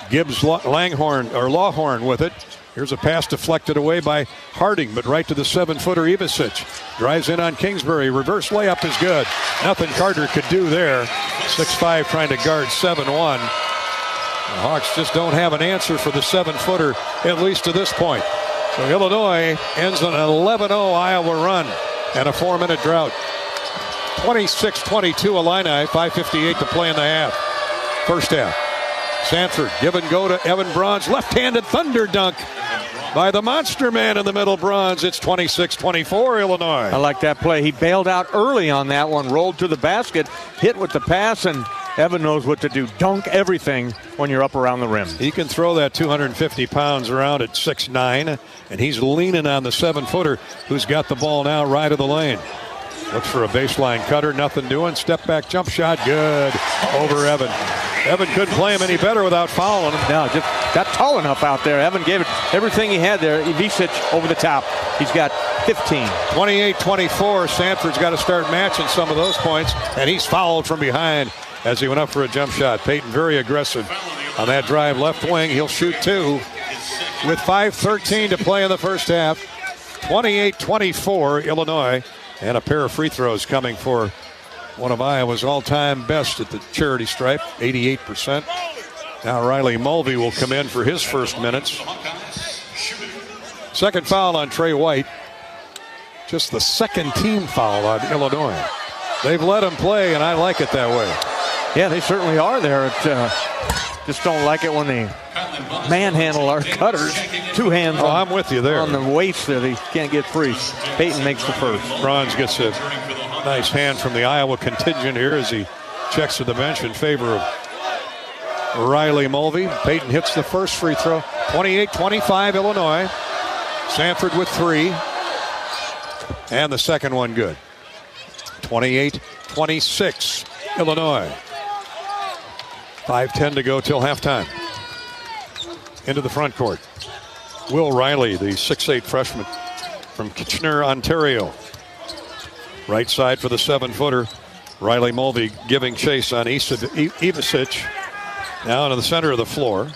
Gibbs Lawhorn with it. Here's a pass deflected away by Harding, but right to the 7-footer Ivisic. Drives in on Kingsbury. Reverse layup is good. Nothing Carter could do there. 6'5", trying to guard 7'1". The Hawks just don't have an answer for the 7-footer, at least to this point. So Illinois ends an 11-0 Iowa run and a 4-minute drought. 26-22 Illini, 5:58 to play in the half. First half. Sanford, give and go to Evan Bronze. Left-handed thunder dunk by the monster man in the middle, Bronze. It's 26-24, Illinois. I like that play. He bailed out early on that one, rolled to the basket, hit with the pass, and Evan knows what to do. Dunk everything when you're up around the rim. He can throw that 250 pounds around at 6'9", and he's leaning on the 7-footer who's got the ball now right of the lane. Looks for a baseline cutter, nothing doing. Step back jump shot, good over Evan. Evan couldn't play him any better without fouling him. No, just got tall enough out there. Evan gave it everything he had there. Ivisic over the top. He's got 15. 28-24. Sanford's got to start matching some of those points, and he's fouled from behind as he went up for a jump shot. Peyton very aggressive on that drive left wing. He'll shoot 2 with 5:13 to play in the first half. 28-24 Illinois, and a pair of free throws coming for one of Iowa's all-time best at the charity stripe, 88%. Now Riley Mulvey will come in for his first minutes. Second foul on Trey White. Just the second team foul on Illinois. They've let him play, and I like it that way. Yeah, they certainly are there. Just don't like it when they manhandle our cutters. Two hands I'm with you there. On the waist there. They can't get free. Peyton makes the first. Bronze gets a nice hand from the Iowa contingent here as he checks to the bench in favor of Riley Mulvey. Peyton hits the first free throw. 28-25 Illinois. Sanford with 3. And the second one good. 28-26 Illinois. 5:10 to go till halftime. Into the front court. Will Riley, the 6'8 freshman from Kitchener, Ontario. Right side for the 7-footer. Riley Mulvey giving chase on Ivasic. Now into the center of the floor.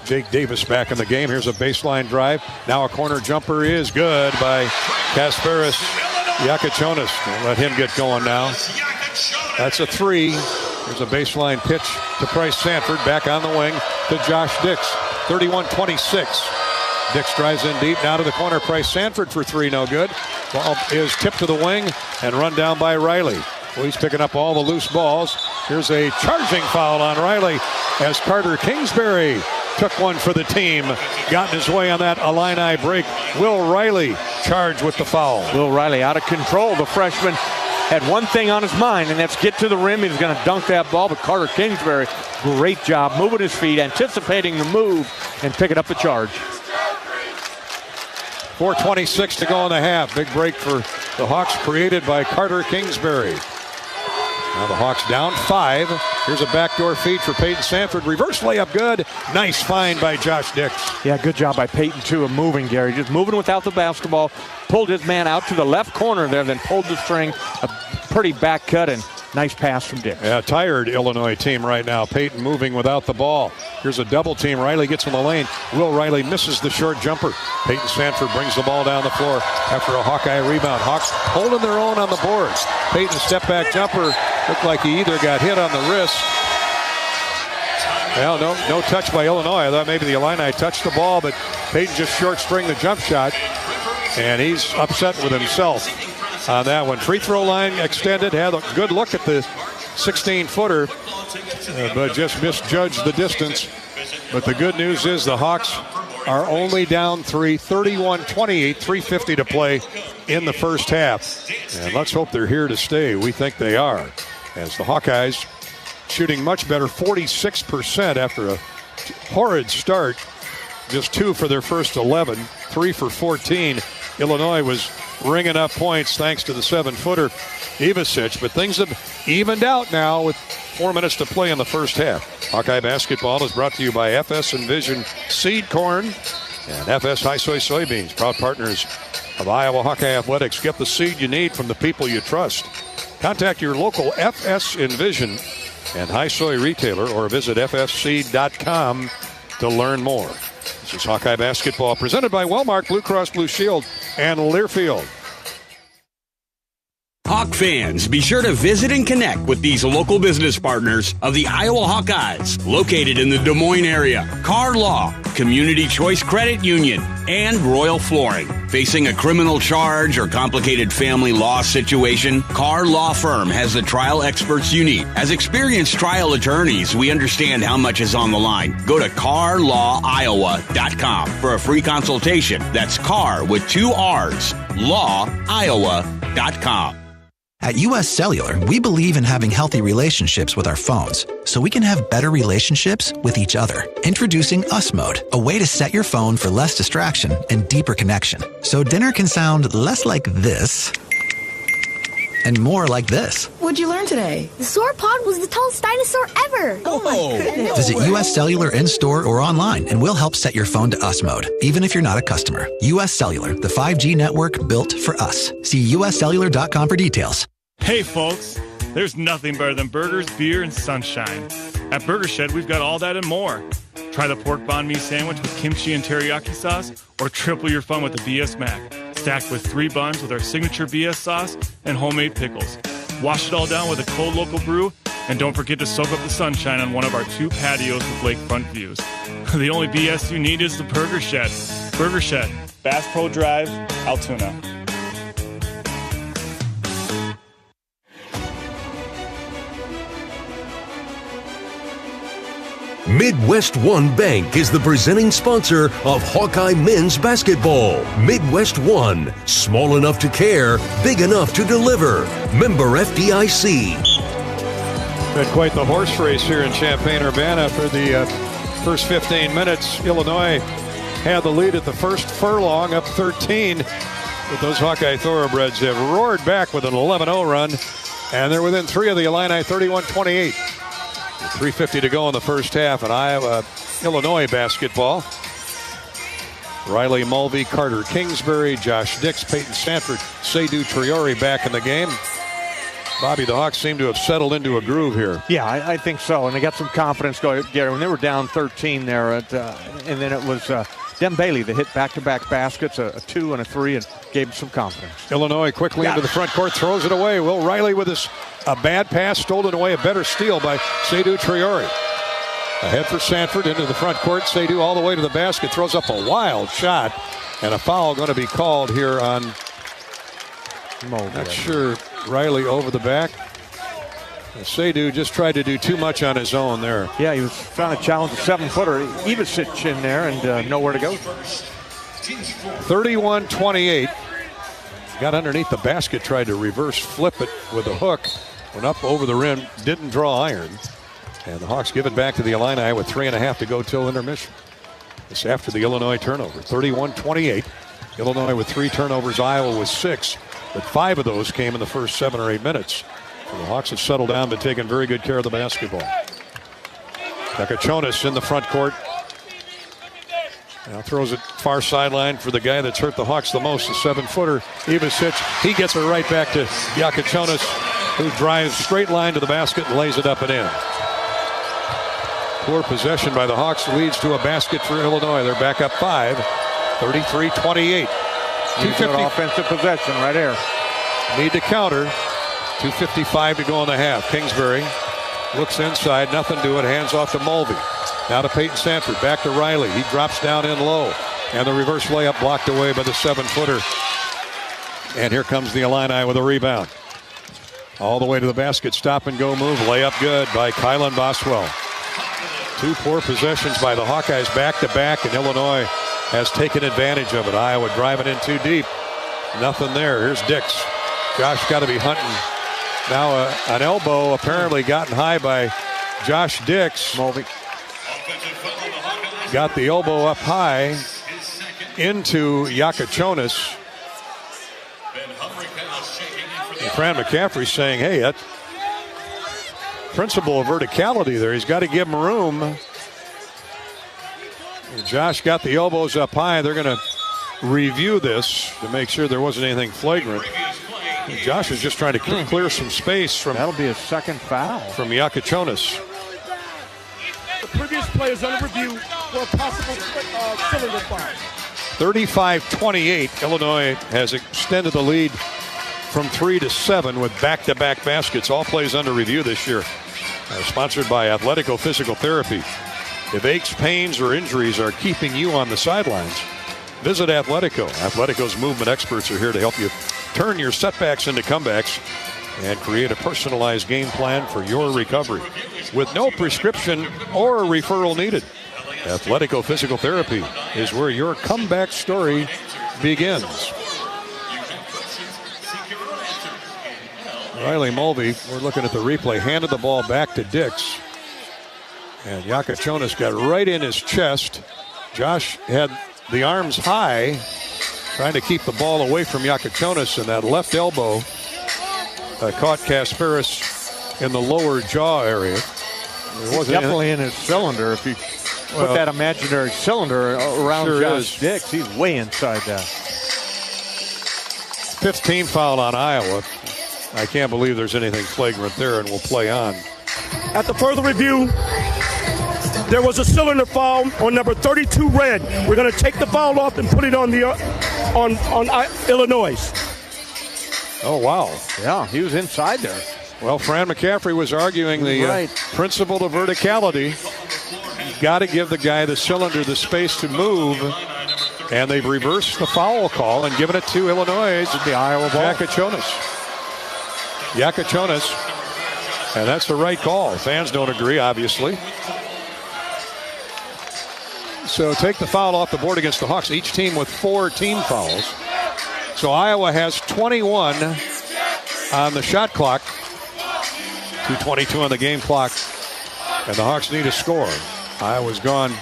Jake Davis back in the game. Here's a baseline drive. Now a corner jumper is good by Kasparis Yakachonis. Let him get going now. That's a 3. There's a baseline pitch to Price Sanford. Back on the wing to Josh Dix. 31-26. Dix drives in deep. Now to the corner. Price Sanford for 3. No good. Ball is tipped to the wing and run down by Riley. Well, he's picking up all the loose balls. Here's a charging foul on Riley as Carter Kingsbury took one for the team. Got in his way on that Illini break. Will Riley charged with the foul. Will Riley out of control. The freshman had one thing on his mind, and that's get to the rim. He's going to dunk that ball, but Carter Kingsbury, great job moving his feet, anticipating the move, and picking up the charge. 4:26 to go in the half. Big break for the Hawks created by Carter Kingsbury. Now the Hawks down 5. Here's a backdoor feed for Peyton Sanford. Reverse layup good. Nice find by Josh Dix. Yeah, good job by Peyton, too, of moving, Gary. Just moving without the basketball. Pulled his man out to the left corner there, then pulled the string. A pretty back cut and nice pass from Dix. Yeah, tired Illinois team right now. Peyton moving without the ball. Here's a double team. Riley gets in the lane. Will Riley misses the short jumper. Peyton Sanford brings the ball down the floor after a Hawkeye rebound. Hawks holding their own on the boards. Peyton step back jumper. Looked like he either got hit on the wrist. Well, no touch by Illinois. I thought maybe the Illini touched the ball, but Peyton just short string the jump shot. And he's upset with himself on that one. Free throw line extended. Had a good look at the 16-footer, but just misjudged the distance. But the good news is the Hawks are only down 3, 31-28, 3:50 to play in the first half. And let's hope they're here to stay. We think they are. As the Hawkeyes shooting much better, 46% after a horrid start. Just 2 for their first 11, 3 for 14. Illinois was ringing up points thanks to the 7-footer Ivasic, but things have evened out now with 4 minutes to play in the first half. Hawkeye basketball is brought to you by FS Envision Seed Corn and FS High Soy Soybeans, proud partners of Iowa Hawkeye Athletics. Get the seed you need from the people you trust. Contact your local FS Envision and High Soy retailer or visit fsseed.com to learn more. This is Hawkeye basketball presented by Wellmark Blue Cross Blue Shield and Learfield. Hawk fans, be sure to visit and connect with these local business partners of the Iowa Hawkeyes, located in the Des Moines area. Carr Law, Community Choice Credit Union, and Royal Flooring. Facing a criminal charge or complicated family law situation, Carr Law Firm has the trial experts you need. As experienced trial attorneys, we understand how much is on the line. Go to carlawiowa.com for a free consultation. That's Carr with 2 R's, lawiowa.com. At US Cellular, we believe in having healthy relationships with our phones, so we can have better relationships with each other. Introducing Us Mode, a way to set your phone for less distraction and deeper connection. So dinner can sound less like this and more like this. What'd you learn today? The sauropod was the tallest dinosaur ever. Oh my goodness. Visit US Cellular in-store or online, and we'll help set your phone to Us Mode, even if you're not a customer. US Cellular, the 5G network built for us. See uscellular.com for details. Hey folks, there's nothing better than burgers, beer, and sunshine. At Burger Shed, we've got all that and more. Try the pork banh mi sandwich with kimchi and teriyaki sauce, or triple your fun with the BS Mac, stacked with 3 buns with our signature BS sauce and homemade pickles. Wash it all down with a cold local brew And don't forget to soak up the sunshine on one of our 2 patios with lakefront views. The only BS you need is the Burger Shed. Burger Shed, Bass Pro Drive, Altoona. Midwest One Bank is the presenting sponsor of Hawkeye men's basketball. Midwest One, small enough to care, big enough to deliver. Member FDIC. Been quite the horse race here in Champaign-Urbana for the first 15 minutes. Illinois had the lead at the first furlong, up 13. But those Hawkeye Thoroughbreds have roared back with an 11-0 run, and they're within 3 of the Illini, 31-28. 3:50 to go in the first half in Illinois basketball. Riley Mulvey, Carter Kingsbury, Josh Dix, Peyton Sanford, Seydou Traore back in the game. Bobby, the Hawks seem to have settled into a groove here. Yeah, I think so. And they got some confidence going, Gary. When they were down 13 there, and then it was Dem Bailey that hit back-to-back baskets, a 2 and a 3, and gave them some confidence. Illinois quickly into the front court, throws it away. Will Riley with a bad pass, stolen away, a better steal by Seydou Traore. Ahead for Sanford into the front court. Seydou all the way to the basket, throws up a wild shot, and a foul going to be called here on, not sure, Riley over the back. Seydou just tried to do too much on his own there. Yeah, he was trying to challenge a 7-footer, Ivicic in there, and nowhere to go. 31-28. Got underneath the basket, tried to reverse flip it with a hook. Went up over the rim, didn't draw iron. And the Hawks give it back to the Illini with 3.5 to go till intermission. This after the Illinois turnover. 31-28. Illinois with 3 turnovers, Iowa with 6. But 5 of those came in the first 7 or 8 minutes. So the Hawks have settled down, but taken very good care of the basketball. Yakachonis in the front court. Now throws it far sideline for the guy that's hurt the Hawks the most, the 7-footer, Ivicic. He gets it right back to Yakachonis, who drives straight line to the basket and lays it up and in. Poor possession by the Hawks leads to a basket for Illinois. They're back up 5, 33-28. 250 offensive possession right here. Need to counter. 2:55 to go in the half. Kingsbury looks inside, nothing to it, hands off to Mulvey. Now to Peyton Sanford, back to Riley. He drops down in low, and the reverse layup blocked away by the 7-footer. And here comes the Illini with a rebound. All the way to the basket, stop and go move, layup good by Kylan Boswell. 2 poor possessions by the Hawkeyes back to back, and Illinois has taken advantage of it. Iowa driving in too deep. Nothing there. Here's Dix. Josh got to be hunting. Now an elbow apparently gotten high by Josh Dix. Mulvey got the elbow up high into Yakachonis. And Fran McCaffrey saying, hey, that principle of verticality there. He's got to give him room. And Josh got the elbows up high. They're going to review this to make sure there wasn't anything flagrant. And Josh is just trying to clear some space from. That'll be a second foul from Yakachonis. The previous play is under review for a possible cylinder foul. 35-28. Illinois has extended the lead from 3 to 7 with back-to-back baskets. All plays under review this year. Sponsored by Athletico Physical Therapy. If aches, pains, or injuries are keeping you on the sidelines, visit Athletico. Athletico's movement experts are here to help you turn your setbacks into comebacks and create a personalized game plan for your recovery with no prescription or referral needed. Athletico Physical Therapy is where your comeback story begins. Riley Mulvey, we're looking at the replay, handed the ball back to Dix. And Yakachonis got right in his chest. Josh had the arms high, trying to keep the ball away from Yakachonis, and that left elbow caught Kasparis in the lower jaw area. He's definitely in his cylinder. If you put that imaginary cylinder around Josh Dix, he's way inside that. 15 foul on Iowa. I can't believe there's anything flagrant there, and we'll play on. At the further review, there was a cylinder foul on number 32 red. We're going to take the foul off and put it on the on Illinois. Oh, wow. Yeah, he was inside there. Well, Fran McCaffrey was arguing the principle of verticality. You've got to give the guy the cylinder the space to move. And they've reversed the foul call and given it to Illinois. The Iowa ball. Yakachonis. And that's the right call. Fans don't agree, obviously. So take the foul off the board against the Hawks. Each team with 4 team fouls. So Iowa has 21 on the shot clock. 2:22 on the game clock. And the Hawks need a score. Iowa's gone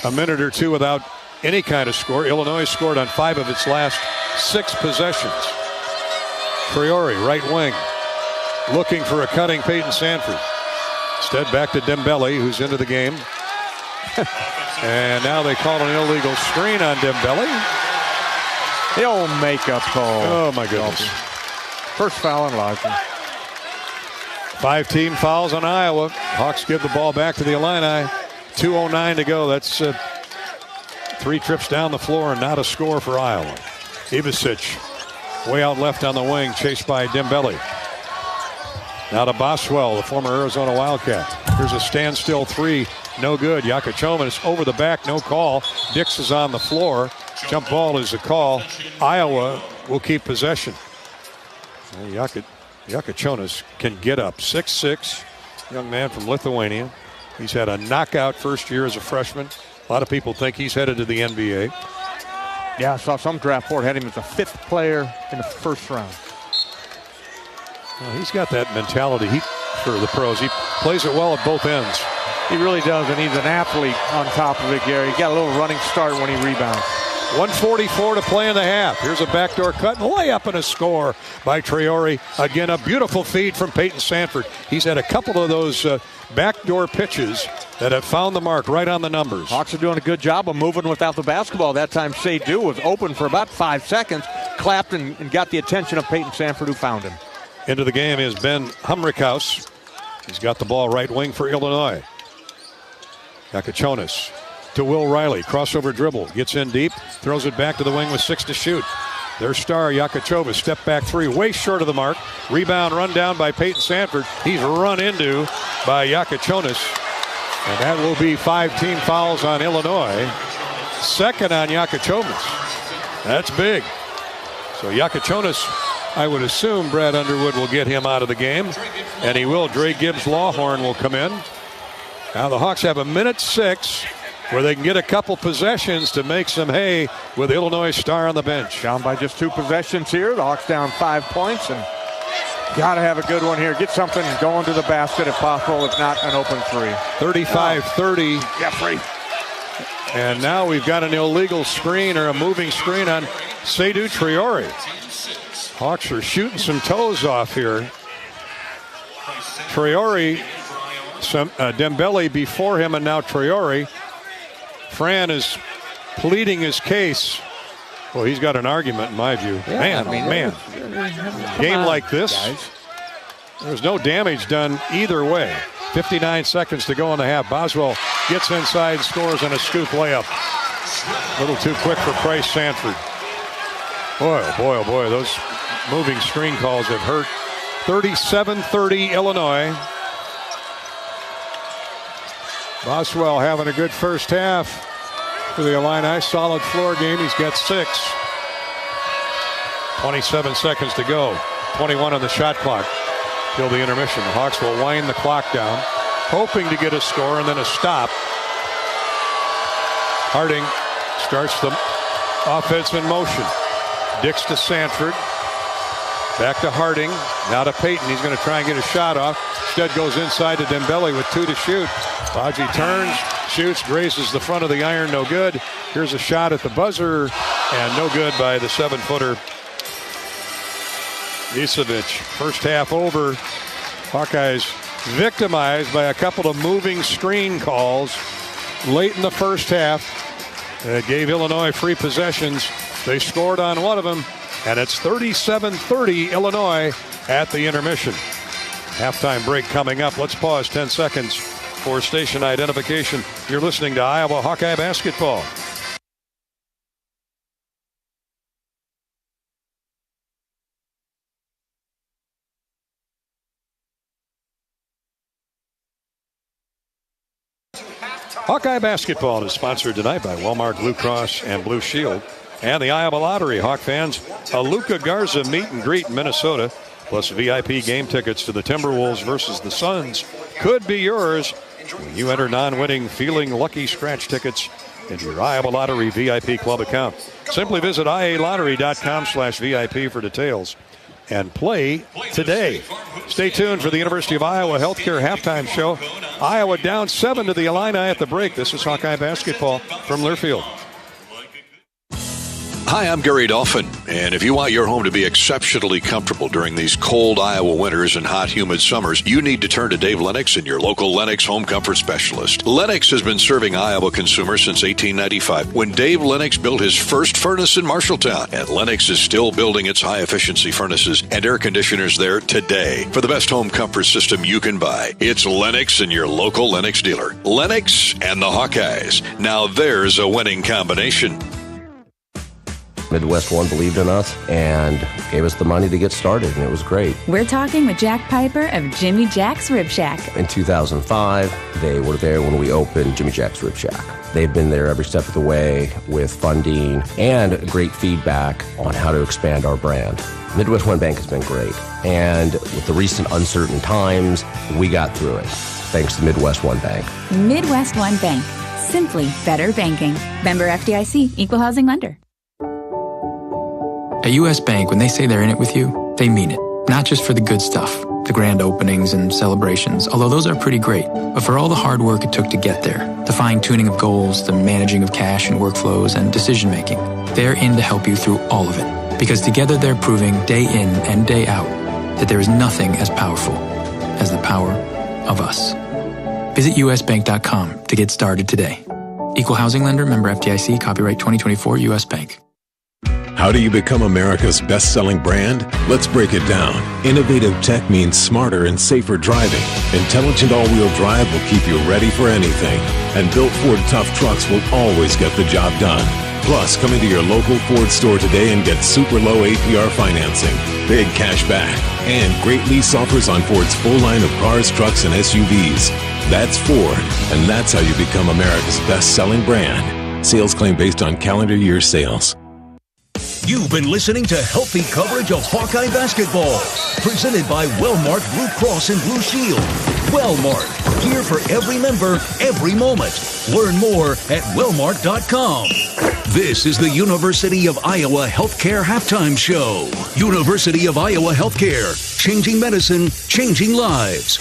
a minute or two without any kind of score. Illinois scored on 5 of its last 6 possessions. Traore, right wing, looking for a cutting Peyton Sanford. Instead, back to Dembele, who's into the game. And now they call an illegal screen on Dembele. The old makeup call. Oh, my goodness. First foul on Larson. 5 team fouls on Iowa. Hawks give the ball back to the Illini. 2:09 to go. That's 3 trips down the floor and not a score for Iowa. Ivicic way out left on the wing, chased by Dembele. Now to Boswell, the former Arizona Wildcat. Here's a standstill 3, no good. Yakachonis over the back, no call. Dix is on the floor. Jump ball is a call. Iowa will keep possession. Yakachonis can get up. 6'6", young man from Lithuania. He's had a knockout first year as a freshman. A lot of people think he's headed to the NBA. Yeah, I saw some draft board had him as the 5th player in the first round. Well, he's got that mentality for the pros. He plays it well at both ends. He really does, and he's an athlete on top of it, Gary. He got a little running start when he rebounds. 1:44 to play in the half. Here's a backdoor cut and layup and a score by Traore. Again, a beautiful feed from Peyton Sanford. He's had a couple of those backdoor pitches that have found the mark right on the numbers. Hawks are doing a good job of moving without the basketball. That time Shea Dew was open for about 5 seconds, clapped and got the attention of Peyton Sanford, who found him. Into the game is Ben Humrickhouse. He's got the ball right wing for Illinois. Yakachonis to Will Riley. Crossover dribble. Gets in deep. Throws it back to the wing with 6 to shoot. Their star, Yakachova, step back 3. Way short of the mark. Rebound run down by Peyton Sanford. He's run into by Yakachonis. And that will be 5 team fouls on Illinois. Second on Yakachonis. That's big. So Yakachonis, I would assume Brad Underwood will get him out of the game. And he will. Dre Gibbs-Lawhorn will come in. Now the Hawks have a minute 6 where they can get a couple possessions to make some hay with Illinois star on the bench. Down by just 2 possessions here. The Hawks down 5 points, and got to have a good one here. Get something going to the basket if possible, if not an open 3. 35-30. Yeah, free. And now we've got an illegal screen or a moving screen on Seydou Traore. Hawks are shooting some toes off here. Traore, Dembele before him, and now Traore. Fran is pleading his case. Well, he's got an argument in my view. Yeah, man. Game like this, there's no damage done either way. 59 seconds to go in the half. Boswell gets inside, scores on a scoop layup. A little too quick for Price Sanford. Boy, oh boy, oh boy, those moving screen calls have hurt. 37-30 Illinois. Boswell having a good first half for the Illini. Solid floor game. He's got 6. 27 seconds to go. 21 on the shot clock till the intermission. The Hawks will wind the clock down, hoping to get a score and then a stop. Harding starts the offense in motion. Dix to Sanford. Back to Harding. Now to Peyton. He's going to try and get a shot off. Instead goes inside to Dembele with 2 to shoot. Baji turns, shoots, grazes the front of the iron, no good. Here's a shot at the buzzer, and no good by the 7-footer. Ivicic. First half over. Hawkeyes victimized by a couple of moving screen calls late in the first half. It gave Illinois free possessions. They scored on one of them, and it's 37-30 Illinois at the intermission. Halftime break coming up. Let's pause 10 seconds for station identification. You're listening to Iowa Hawkeye Basketball. Hawkeye basketball is sponsored tonight by Walmart Blue Cross and Blue Shield and the Iowa Lottery. Hawk fans, a Luka Garza meet and greet in Minnesota, plus VIP game tickets to the Timberwolves versus the Suns could be yours when you enter non-winning Feeling Lucky scratch tickets into your Iowa Lottery VIP club account. Simply visit ialottery.com/VIP for details and play today. Stay tuned for the University of Iowa Healthcare halftime show. Iowa down 7 to the Illini at the break. This is Hawkeye basketball from Learfield. Hi, I'm Gary Dolphin, and if you want your home to be exceptionally comfortable during these cold Iowa winters and hot, humid summers, you need to turn to Dave Lennox and your local Lennox home comfort specialist. Lennox has been serving Iowa consumers since 1895, when Dave Lennox built his first furnace in Marshalltown, and Lennox is still building its high-efficiency furnaces and air conditioners there today. For the best home comfort system you can buy, it's Lennox and your local Lennox dealer. Lennox and the Hawkeyes. Now there's a winning combination. Midwest One believed in us and gave us the money to get started, and it was great. We're talking with Jack Piper of Jimmy Jack's Rib Shack. In 2005, they were there when we opened Jimmy Jack's Rib Shack. They've been there every step of the way with funding and great feedback on how to expand our brand. Midwest One Bank has been great, and with the recent uncertain times, we got through it, thanks to Midwest One Bank. Midwest One Bank. Simply better banking. Member FDIC, Equal Housing Lender. At U.S. Bank, when they say they're in it with you, they mean it. Not just for the good stuff, the grand openings and celebrations, although those are pretty great, but for all the hard work it took to get there, the fine-tuning of goals, the managing of cash and workflows, and decision-making. They're in to help you through all of it, because together they're proving day in and day out that there is nothing as powerful as the power of us. Visit usbank.com to get started today. Equal Housing Lender, member FDIC, copyright 2024, U.S. Bank. How do you become America's best-selling brand? Let's break it down. Innovative tech means smarter and safer driving. Intelligent all-wheel drive will keep you ready for anything. And built Ford tough trucks will always get the job done. Plus, come into your local Ford store today and get super low APR financing, big cash back, and great lease offers on Ford's full line of cars, trucks, and SUVs. That's Ford, and that's how you become America's best-selling brand. Sales claim based on calendar year sales. You've been listening to healthy coverage of Hawkeye basketball, presented by Wellmark Blue Cross and Blue Shield. Wellmark, gear for every member, every moment. Learn more at wellmark.com. This is the University of Iowa Healthcare Halftime Show. University of Iowa Healthcare, changing medicine, changing lives.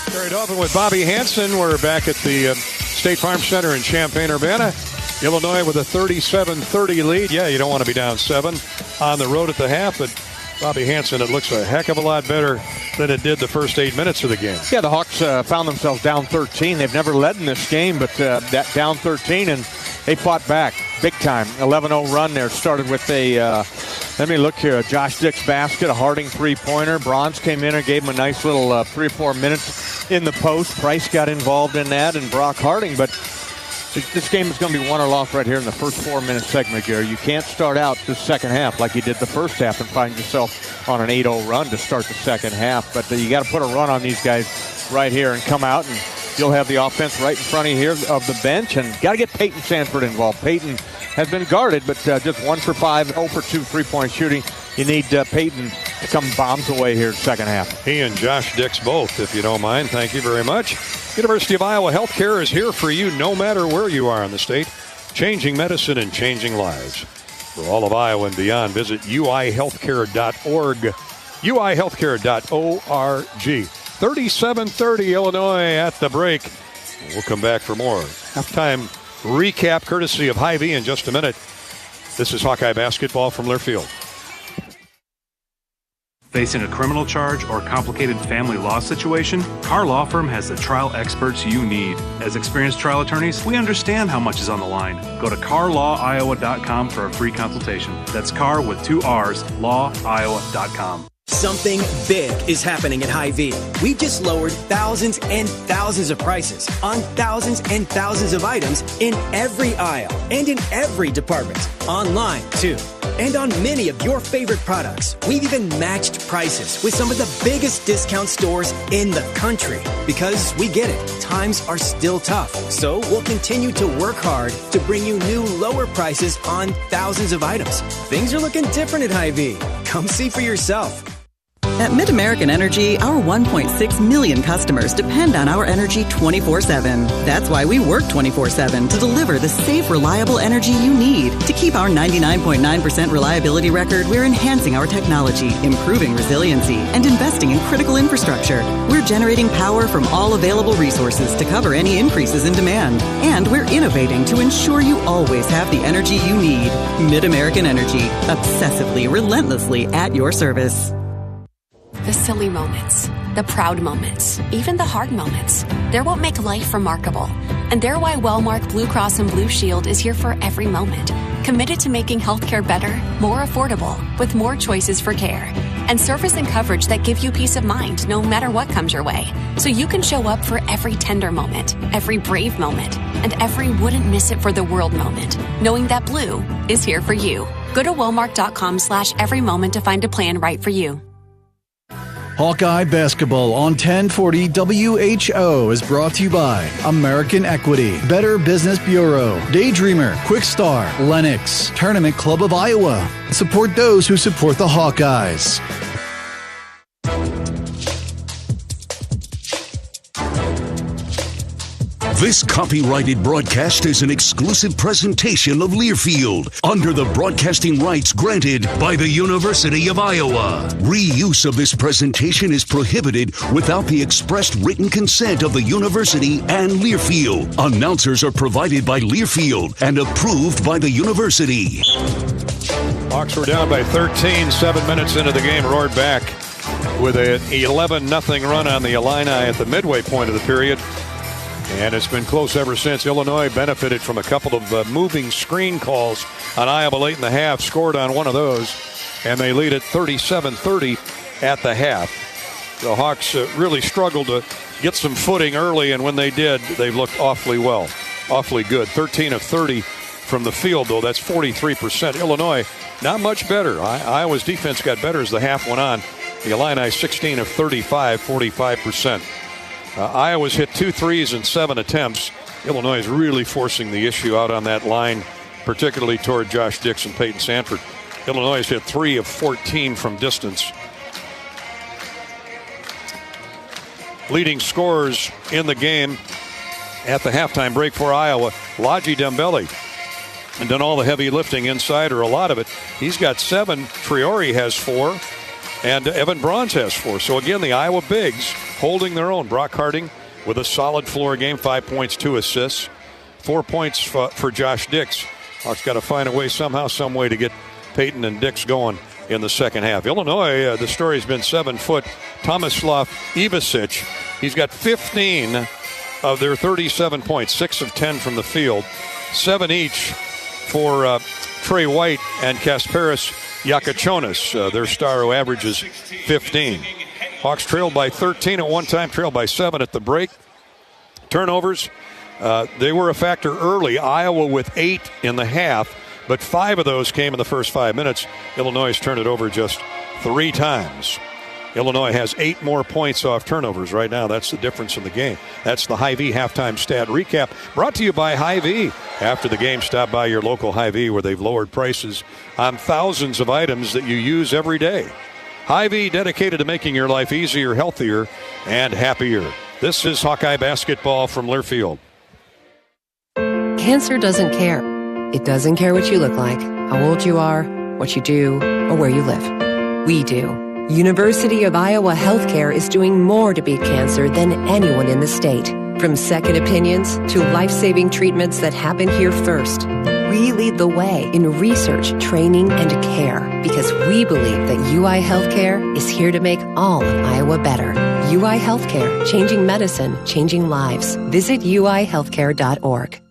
Carried open with Bobby Hansen. We're back at the State Farm Center in Champaign-Urbana. Illinois with a 37-30 lead. Yeah, you don't want to be down 7 on the road at the half, but Bobby Hansen, it looks a heck of a lot better than it did the first 8 minutes of the game. Yeah, the Hawks found themselves down 13. They've never led in this game, but that down 13, and they fought back big time. 11-0 run there. Started with a, let me look here, a Josh Dix basket, a Harding three-pointer. Bronze came in and gave him a nice little 3 or 4 minutes in the post. Price got involved in that, and Brock Harding, but this game is going to be won or lost right here in the first 4-minute segment, Gary. You can't start out the second half like you did the first half and find yourself on an 8-0 run to start the second half. But you got to put a run on these guys right here and come out, and you'll have the offense right in front of here of the bench. And got to get Peyton Sanford involved. Peyton has been guarded, but just 1 for 5, 0 for 2 3-point shooting. You need Peyton to come bombs away here in the second half. He and Josh Dix both, if you don't mind. Thank you very much. University of Iowa Healthcare is here for you no matter where you are in the state. Changing medicine and changing lives. For all of Iowa and beyond, visit uihealthcare.org. uihealthcare.org. 37-30 Illinois at the break. We'll come back for more halftime recap courtesy of Hy-Vee in just a minute. This is Hawkeye basketball from Learfield. Facing a criminal charge or complicated family law situation, Carr Law Firm has the trial experts you need. As experienced trial attorneys, we understand how much is on the line. Go to carlawiowa.com for a free consultation. That's Carr with 2 R's, lawiowa.com. Something big is happening at Hy-Vee. We've just lowered thousands and thousands of prices on thousands and thousands of items in every aisle and in every department. Online, too. And on many of your favorite products, we've even matched prices with some of the biggest discount stores in the country. Because we get it, times are still tough. So we'll continue to work hard to bring you new lower prices on thousands of items. Things are looking different at Hy-Vee. Come see for yourself. At MidAmerican Energy, our 1.6 million customers depend on our energy 24/7. That's why we work 24/7 to deliver the safe, reliable energy you need. To keep our 99.9% reliability record, we're enhancing our technology, improving resiliency, and investing in critical infrastructure. We're generating power from all available resources to cover any increases in demand. And we're innovating to ensure you always have the energy you need. MidAmerican Energy, obsessively, relentlessly at your service. The silly moments, the proud moments, even the hard moments. They're what make life remarkable. And they're why Wellmark Blue Cross and Blue Shield is here for every moment. Committed to making healthcare better, more affordable, with more choices for care. And service and coverage that give you peace of mind no matter what comes your way. So you can show up for every tender moment, every brave moment, and every wouldn't miss it for the world moment, knowing that Blue is here for you. Go to Wellmark.com/every moment to find a plan right for you. Hawkeye Basketball on 1040 WHO is brought to you by American Equity, Better Business Bureau, Daydreamer, Quick Star, Lennox, Tournament Club of Iowa. Support those who support the Hawkeyes. This copyrighted broadcast is an exclusive presentation of Learfield under the broadcasting rights granted by the University of Iowa. Reuse of this presentation is prohibited without the expressed written consent of the university and Learfield. Announcers are provided by Learfield and approved by the university. Hawks were down by 13, 7 minutes into the game, roared back with an 11-0 run on the Illini at the midway point of the period. And it's been close ever since. Illinois benefited from a couple of moving screen calls on Iowa late in the half, scored on one of those, and they lead at 37-30 at the half. The Hawks really struggled to get some footing early, and when they did, they've looked awfully well, awfully good. 13 of 30 from the field, though. That's 43%. Illinois, not much better. Iowa's defense got better as the half went on. The Illini, 16 of 35, 45%. Iowa's hit 2 threes in 7 attempts. Illinois is really forcing the issue out on that line, particularly toward Josh Dix and Peyton Sanford. Illinois has hit 3 of 14 from distance. Leading scorers in the game at the halftime break for Iowa, Laji Dembele, and done all the heavy lifting inside, or a lot of it. He's got 7. Triori has 4. And Evan Bronze has 4. So again, the Iowa bigs holding their own. Brock Harding with a solid floor game, 5 points, 2 assists. 4 points for Josh Dix. Hawks got to find a way somehow, some way to get Peyton and Dix going in the second half. Illinois, the story's been 7-foot Tomislav Ivasic. He's got 15 of their 37 points, 6 of 10 from the field, 7 each for Trey White and Kasparis Yakachonis, their star, who averages 15. Hawks trailed by 13 at one time, trailed by 7 at the break. Turnovers, they were a factor early. Iowa with 8 in the half, but 5 of those came in the first 5 minutes. Illinois has turned it over just 3 times. Illinois has 8 more points off turnovers right now. That's the difference in the game. That's the Hy-Vee halftime stat recap, brought to you by Hy-Vee. After the game, stop by your local Hy-Vee, where they've lowered prices on thousands of items that you use every day. Hy-Vee, dedicated to making your life easier, healthier, and happier. This is Hawkeye Basketball from Learfield. Cancer doesn't care. It doesn't care what you look like, how old you are, what you do, or where you live. We do. University of Iowa Healthcare is doing more to beat cancer than anyone in the state. From second opinions to life-saving treatments that happen here first. We lead the way in research, training, and care because we believe that UI Healthcare is here to make all of Iowa better. UI Healthcare, changing medicine, changing lives. Visit uihealthcare.org.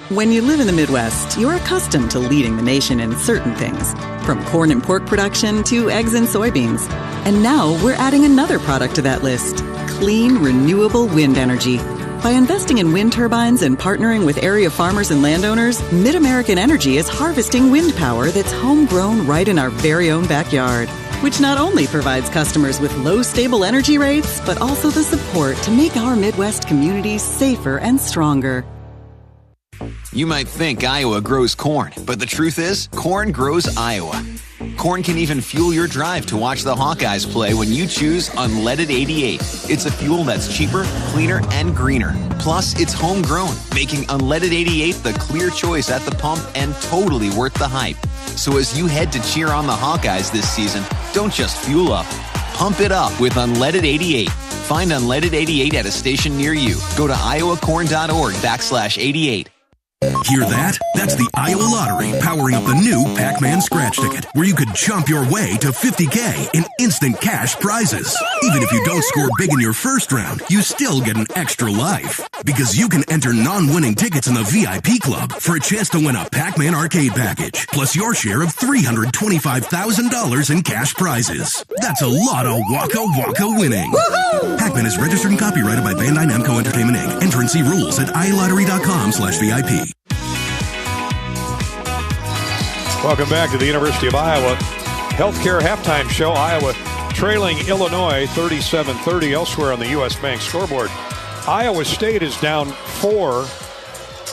When you live in the Midwest, you're accustomed to leading the nation in certain things, from corn and pork production to eggs and soybeans. And now we're adding another product to that list, clean, renewable wind energy. By investing in wind turbines and partnering with area farmers and landowners, Mid-American Energy is harvesting wind power that's homegrown right in our very own backyard, which not only provides customers with low, stable energy rates, but also the support to make our Midwest communities safer and stronger. You might think Iowa grows corn, but the truth is, corn grows Iowa. Corn can even fuel your drive to watch the Hawkeyes play when you choose Unleaded 88. It's a fuel that's cheaper, cleaner, and greener. Plus, it's homegrown, making Unleaded 88 the clear choice at the pump and totally worth the hype. So as you head to cheer on the Hawkeyes this season, don't just fuel up. Pump it up with Unleaded 88. Find Unleaded 88 at a station near you. Go to iowacorn.org/88. Hear that? That's the Iowa Lottery powering up the new Pac-Man scratch ticket, where you could jump your way to $50K in instant cash prizes. Even if you don't score big in your first round, you still get an extra life. Because you can enter non-winning tickets in the VIP club for a chance to win a Pac-Man arcade package, plus your share of $325,000 in cash prizes. That's a lot of waka waka winning. Woo-hoo! Pac-Man is registered and copyrighted by Bandai Namco Entertainment Inc. Enter and see rules at iLottery.com/VIP. Welcome back to the University of Iowa Healthcare Halftime Show. Iowa trailing Illinois 37-30 elsewhere on the U.S. Bank scoreboard. Iowa State is down 4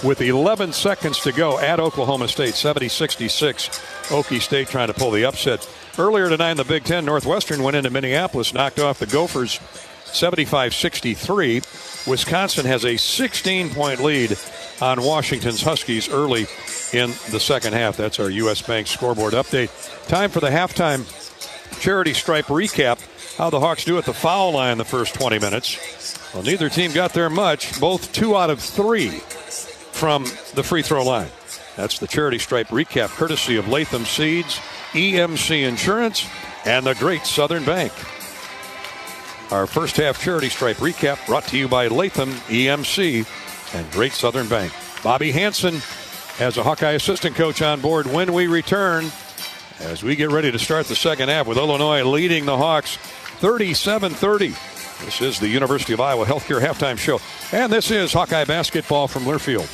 with 11 seconds to go at Oklahoma State, 70-66. Okie State trying to pull the upset. Earlier tonight in the Big Ten, Northwestern went into Minneapolis, knocked off the Gophers 75-63. Wisconsin has a 16-point lead on Washington's Huskies early in the second half. That's our U.S. Bank scoreboard update. Time for the halftime charity stripe recap. How the Hawks do at the foul line the first 20 minutes. Well, neither team got there much. Both 2 out of 3 from the free throw line. That's the charity stripe recap, courtesy of Latham Seeds, EMC Insurance, and the Great Southern Bank. Our first half charity stripe recap brought to you by Latham, EMC, and Great Southern Bank. Bobby Hansen as a Hawkeye assistant coach on board when we return, as we get ready to start the second half with Illinois leading the Hawks 37-30. This is the University of Iowa Healthcare Halftime Show, and this is Hawkeye basketball from Learfield.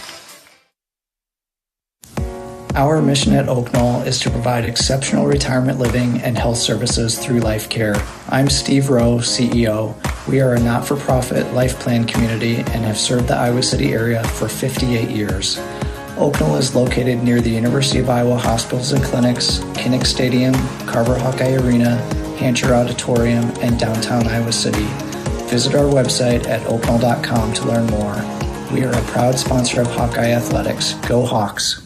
Our mission at Oak Knoll is to provide exceptional retirement living and health services through life care. I'm Steve Rowe, CEO. We are a not-for-profit life plan community and have served the Iowa City area for 58 years. Oak Knoll is located near the University of Iowa hospitals and clinics, Kinnick Stadium, Carver Hawkeye Arena, Hancher Auditorium, and downtown Iowa City. Visit our website at oakknoll.com to learn more. We are a proud sponsor of Hawkeye Athletics. Go Hawks!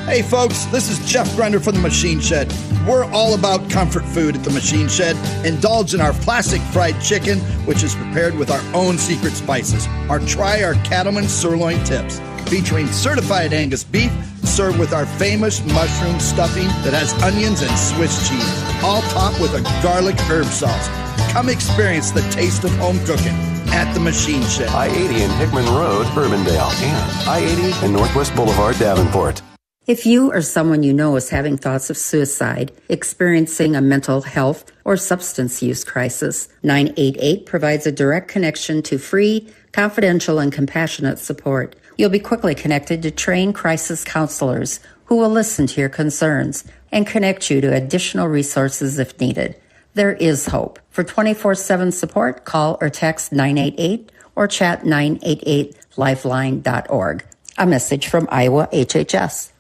Hey folks, this is Jeff Grunder from the Machine Shed. We're all about comfort food at the Machine Shed. Indulge in our classic fried chicken, which is prepared with our own secret spices. Or try our Cattleman sirloin tips, featuring certified Angus beef, served with our famous mushroom stuffing that has onions and Swiss cheese, all topped with a garlic herb sauce. Come experience the taste of home cooking at the Machine Shed. I-80 in Hickman Road, Urbandale, and I-80 and Northwest Boulevard, Davenport. If you or someone you know is having thoughts of suicide, experiencing a mental health or substance use crisis, 988 provides a direct connection to free, confidential, and compassionate support. You'll be quickly connected to trained crisis counselors who will listen to your concerns and connect you to additional resources if needed. There is hope. For 24/7 support, call or text 988 or chat 988lifeline.org. A message from Iowa HHS.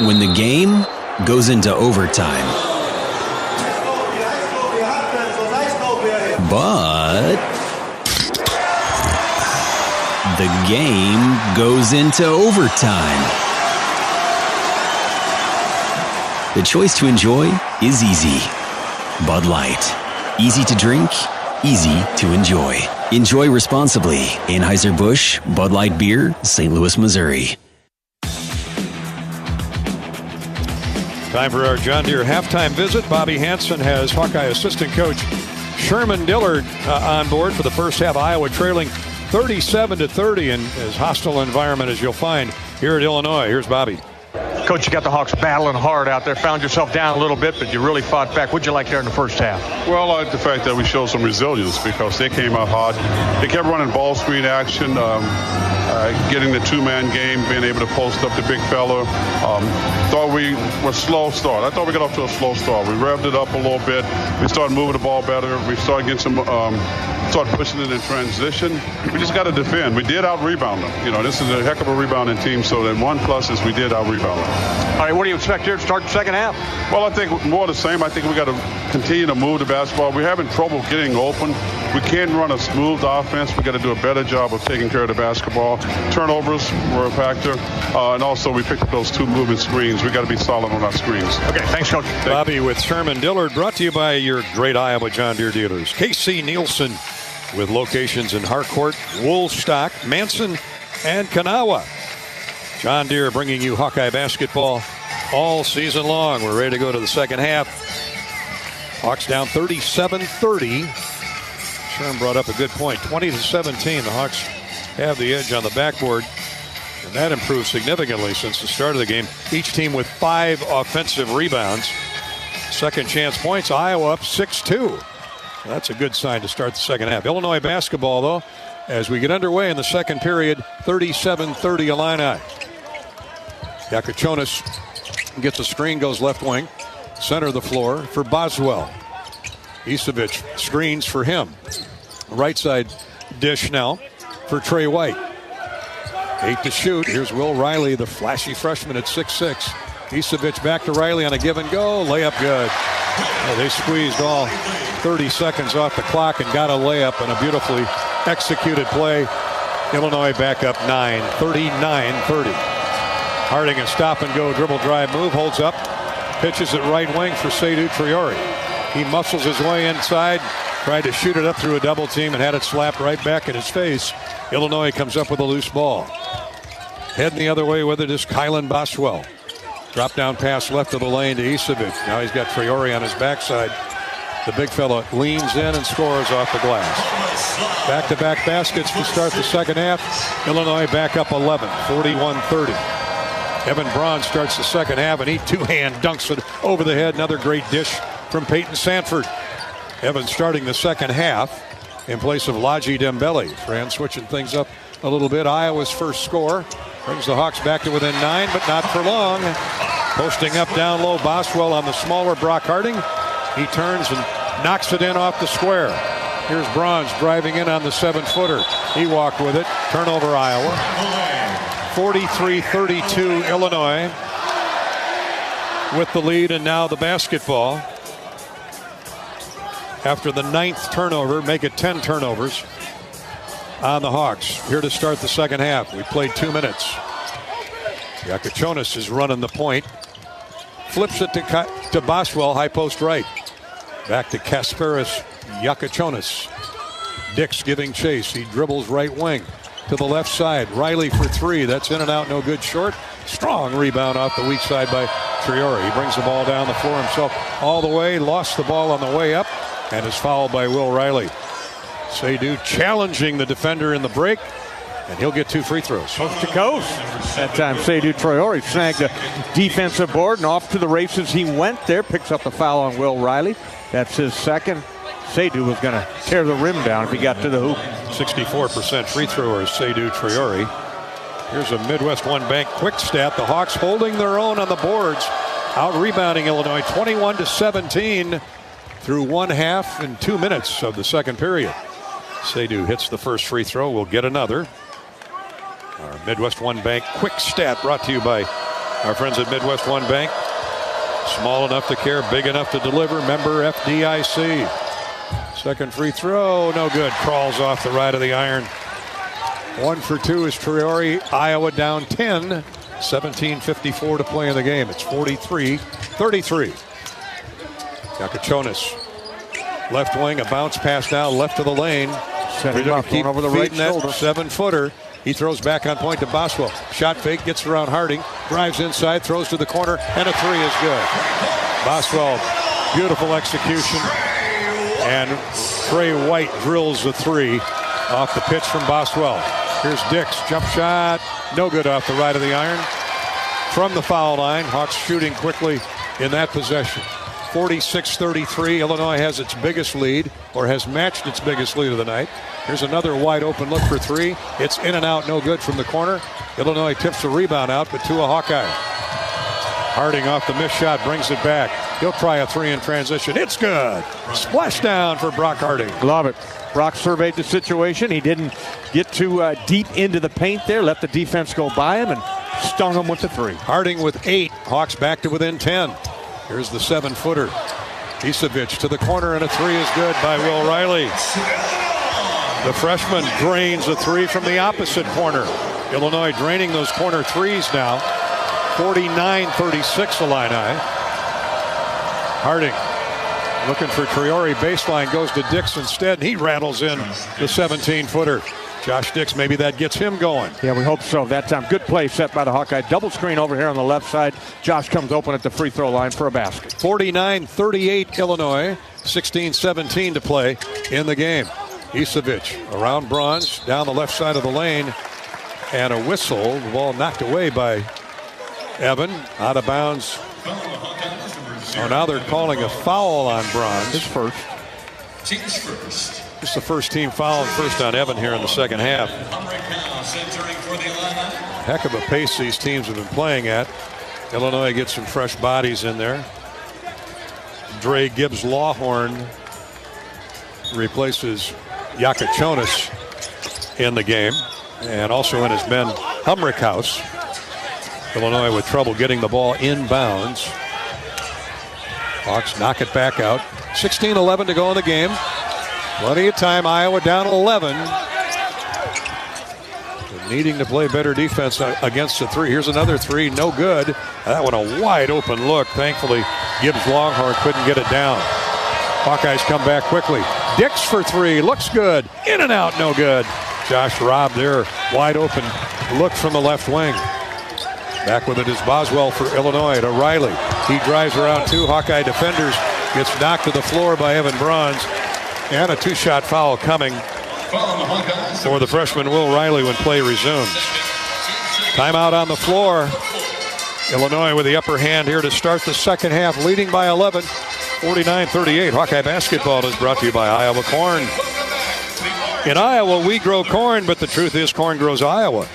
When the game goes into overtime, but the game goes into overtime. The choice to enjoy is easy. Bud Light. Easy to drink, easy to enjoy. Enjoy responsibly. Anheuser-Busch, Bud Light Beer, St. Louis, Missouri. Time for our John Deere halftime visit. Bobby Hansen has Hawkeye assistant coach Sherman Dillard on board for the first half. Iowa trailing 37-30 in as hostile environment as you'll find here at Illinois. Here's Bobby. Coach, you got the Hawks battling hard out there. Found yourself down a little bit, but you really fought back. What'd you like there in the first half? Well, I like the fact that we showed some resilience because they came out hard. They kept running ball screen action, getting the two-man game, being able to post up the big fella. Thought we were slow start. I thought we got off to a slow start. We revved it up a little bit. We started moving the ball better. We started getting some, started pushing it in transition. We just got to defend. We did out-rebound them. You know, this is a heck of a rebounding team, so then one plus is we did out-rebound them. All right, what do you expect here to start the second half? Well, I think more the same. I think we got to continue to move the basketball. We're having trouble getting open. We can't run a smooth offense. We got to do a better job of taking care of the basketball. Turnovers were a factor, and also we picked up those two moving screens. We got to be solid on our screens. Okay, thanks, Coach. Bobby with Sherman Dillard, brought to you by your great Iowa John Deere dealers. Casey Nielsen with locations in Harcourt, Woolstock, Manson, and Kanawha. John Deere bringing you Hawkeye basketball all season long. We're ready to go to the second half. Hawks down 37-30. Sherm brought up a good point. 20-17. The Hawks have the edge on the backboard. And that improved significantly since the start of the game. Each team with 5 offensive rebounds. Second chance points. Iowa up 6-2. That's a good sign to start the second half. Illinois basketball, though, as we get underway in the second period, 37-30 Illini. Yakachonis gets a screen, goes left wing. Center of the floor for Boswell. Isevich screens for him. Right side dish now for Trey White. 8 to shoot. Here's Will Riley, the flashy freshman at 6'6". Isevich back to Riley on a give and go. Layup good. They squeezed all 30 seconds off the clock and got a layup and a beautifully executed play. Illinois back up 9, 39-30. Harding a stop and go dribble drive move, holds up, pitches it right wing for Seydou Traore. He muscles his way inside, tried to shoot it up through a double team and had it slapped right back in his face. Illinois comes up with a loose ball. Heading the other way with it is Kylan Boswell. Drop down pass left of the lane to Isevich. Now he's got Traore on his backside. The big fella leans in and scores off the glass. Back-to-back baskets to start the second half. Illinois back up 11, 41-30. Evan Braun starts the second half and he two-hand dunks it over the head. Another great dish from Peyton Sanford. Evan starting the second half in place of Laji Dembele. Fran switching things up a little bit. Iowa's first score brings the Hawks back to within 9, but not for long. Posting up down low, Boswell on the smaller Brock Harding. He turns and knocks it in off the square. Here's Bronze driving in on the 7-footer. He walked with it. Turnover Iowa. 43-32 Illinois with the lead, and now the basketball. After the 9th turnover, make it 10 turnovers on the Hawks. Here to start the second half. We played 2 minutes. Yakachonis is running the point. Flips it to Boswell, high post right. Back to Kasparis Yakachonis. Dix giving chase. He dribbles right wing to the left side. Riley for 3. That's in and out, no good. Short. Strong rebound off the weak side by Traore. He brings the ball down the floor himself all the way. Lost the ball on the way up and is fouled by Will Riley. Seydou challenging the defender in the break, and he'll get 2 free throws. Coast to coast. That time Seydou Traore snagged a defensive board and off to the races he went there. Picks up the foul on Will Riley. That's his second. Seydou was going to tear the rim down if he got to the hoop. 64% free thrower is Seydou Traore. Here's a Midwest One Bank quick stat. The Hawks holding their own on the boards, out rebounding Illinois 21-17 through 1 half and 2 minutes of the second period. Seydou hits the first free throw. We'll get another. Our Midwest One Bank quick stat brought to you by our friends at Midwest One Bank. Small enough to care, big enough to deliver. Member FDIC. Second free throw, no good. Crawls off the right of the iron. 1 for 2 is Traore. Iowa down 10. 17:54 to play in the game. It's 43-33. Yakachonis. Left wing, a bounce pass now left of the lane. Set him up, going over the right shoulder. 7-footer. He throws back on point to Boswell. Shot fake, gets around Harding. Drives inside, throws to the corner, and a 3 is good. Boswell, beautiful execution. And Trey White drills the 3 off the pitch from Boswell. Here's Dix, jump shot. No good off the right of the iron. from the foul line. Hawks shooting quickly in that possession. 46-33. Illinois has its biggest lead, or has matched its biggest lead of the night. Here's another wide open look for three. It's in and out, no good from the corner. Illinois tips the rebound out, but to a Hawkeye. Harding off the missed shot, brings it back. He'll try a three in transition. It's good. Splash down for Brock Harding. Love it. Brock surveyed the situation. He didn't get too deep into the paint there. Let the defense go by him and stung him with the three. Harding with 8. Hawks back to within 10. Here's the 7-footer. Isevich to the corner, and a three is good by Will Riley. The freshman drains a three from the opposite corner. Illinois draining those corner threes now. 49-36 Illini. Harding looking for Traore. Baseline goes to Dix instead. He rattles in the 17-footer. Josh Dix, maybe that gets him going. Yeah, we hope so. That time, good play set by the Hawkeye. Double screen over here on the left side. Josh comes open at the free throw line for a basket. 49-38 Illinois. 16-17 to play in the game. Isevich around Bronze, down the left side of the lane. And a whistle. The ball knocked away by Evan. Out of bounds. Oh, now they're calling a foul on Bronze. His first. Team's first. It's the first team foul and first on Evan here in the second half. Heck of a pace these teams have been playing at. Illinois gets some fresh bodies in there. Dre Gibbs Lawhorn replaces Yakachonis in the game. And also in has been Humrickhouse. Illinois with trouble getting the ball inbounds. Hawks knock it back out. 16-11 to go in the game. Plenty of time. Iowa down 11. Needing to play better defense against the three. Here's another three. No good. That one a wide open look. Thankfully, Gibbs Longhorn couldn't get it down. Hawkeyes come back quickly. Dix for three. Looks good. In and out. No good. Josh robbed there. Wide open look from the left wing. Back with it is Boswell for Illinois to Riley. He drives around two Hawkeye defenders. Gets knocked to the floor by Evan Bronze. And a two-shot foul coming for the freshman Will Riley when play resumes. Timeout on the floor. Illinois with the upper hand here to start the second half, leading by 11. 49-38. Hawkeye basketball is brought to you by Iowa Corn. In Iowa, we grow corn, but the truth is corn grows Iowa.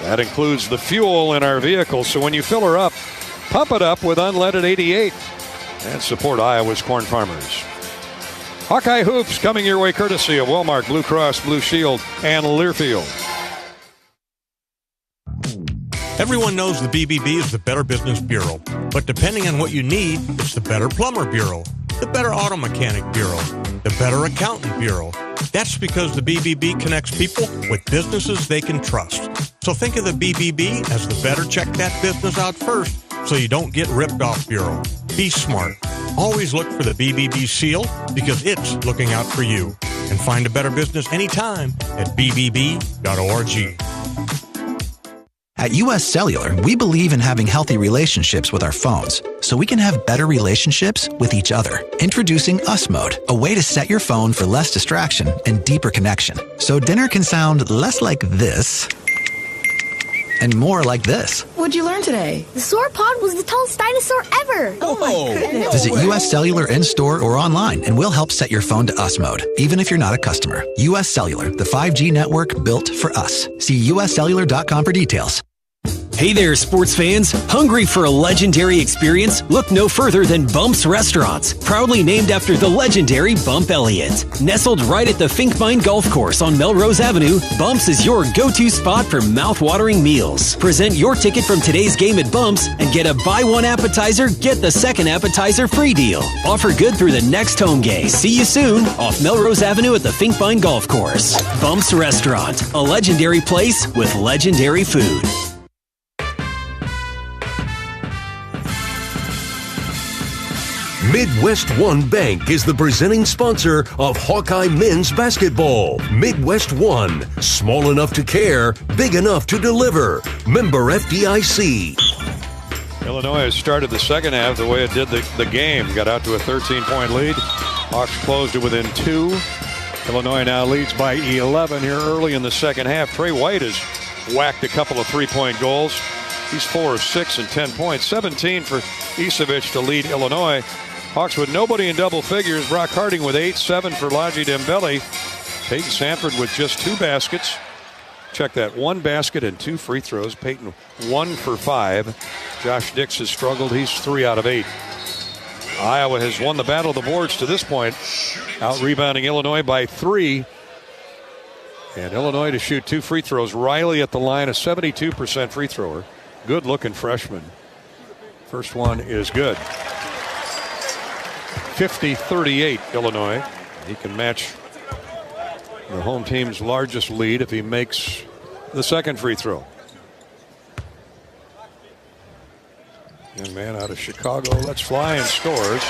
That includes the fuel in our vehicles. So when you fill her up, pump it up with unleaded 88 and support Iowa's corn farmers. Hawkeye Hoops coming your way courtesy of Walmart, Blue Cross, Blue Shield, and Learfield. Everyone knows the BBB is the Better Business Bureau, but depending on what you need, it's the Better Plumber Bureau, the Better Auto Mechanic Bureau, the Better Accountant Bureau. That's because the BBB connects people with businesses they can trust. So think of the BBB as the better check that business out first so you don't get ripped off bureau. Be smart. Always look for the BBB seal because it's looking out for you. And find a better business anytime at bbb.org. At U.S. Cellular, we believe in having healthy relationships with our phones, so we can have better relationships with each other. Introducing US Mode, a way to set your phone for less distraction and deeper connection. So dinner can sound less like this and more like this. What'd you learn today? The sauropod was the tallest dinosaur ever. Oh my goodness. Visit U.S. Cellular in-store or online, and we'll help set your phone to US Mode, even if you're not a customer. U.S. Cellular, the 5G network built for us. See uscellular.com for details. Hey there, sports fans. Hungry for a legendary experience? Look no further than Bumps Restaurants, proudly named after the legendary Bump Elliott. Nestled right at the Finkbine Golf Course on Melrose Avenue, Bumps is your go-to spot for mouth-watering meals. Present your ticket from today's game at Bumps and get a buy one appetizer, get the second appetizer free deal. Offer good through the next home game. See you soon off Melrose Avenue at the Finkbine Golf Course. Bumps Restaurant, a legendary place with legendary food. Midwest One Bank is the presenting sponsor of Hawkeye men's basketball. Midwest One, small enough to care, big enough to deliver. Member FDIC. Illinois has started the second half the way it did the game. Got out to a 13-point lead. Hawks closed it within 2. Illinois now leads by 11 here early in the second half. Trey White has whacked a couple of three-point goals. He's 4 of 6 and 10 points. 17 for Isevich to lead Illinois. Hawks with nobody in double figures. Brock Harding with 8, 7 for Laji Dembele. Peyton Sanford with just 2 baskets. Check that, 1 basket and 2 free throws. Peyton 1 for 5. Josh Dix has struggled. He's 3 out of 8. Iowa has won the battle of the boards to this point, out-rebounding Illinois by 3. And Illinois to shoot 2 free throws. Riley at the line, a 72% free thrower. Good-looking freshman. First one is good. 50-38 Illinois. He can match the home team's largest lead if he makes the second free throw. Young man out of Chicago lets fly and scores.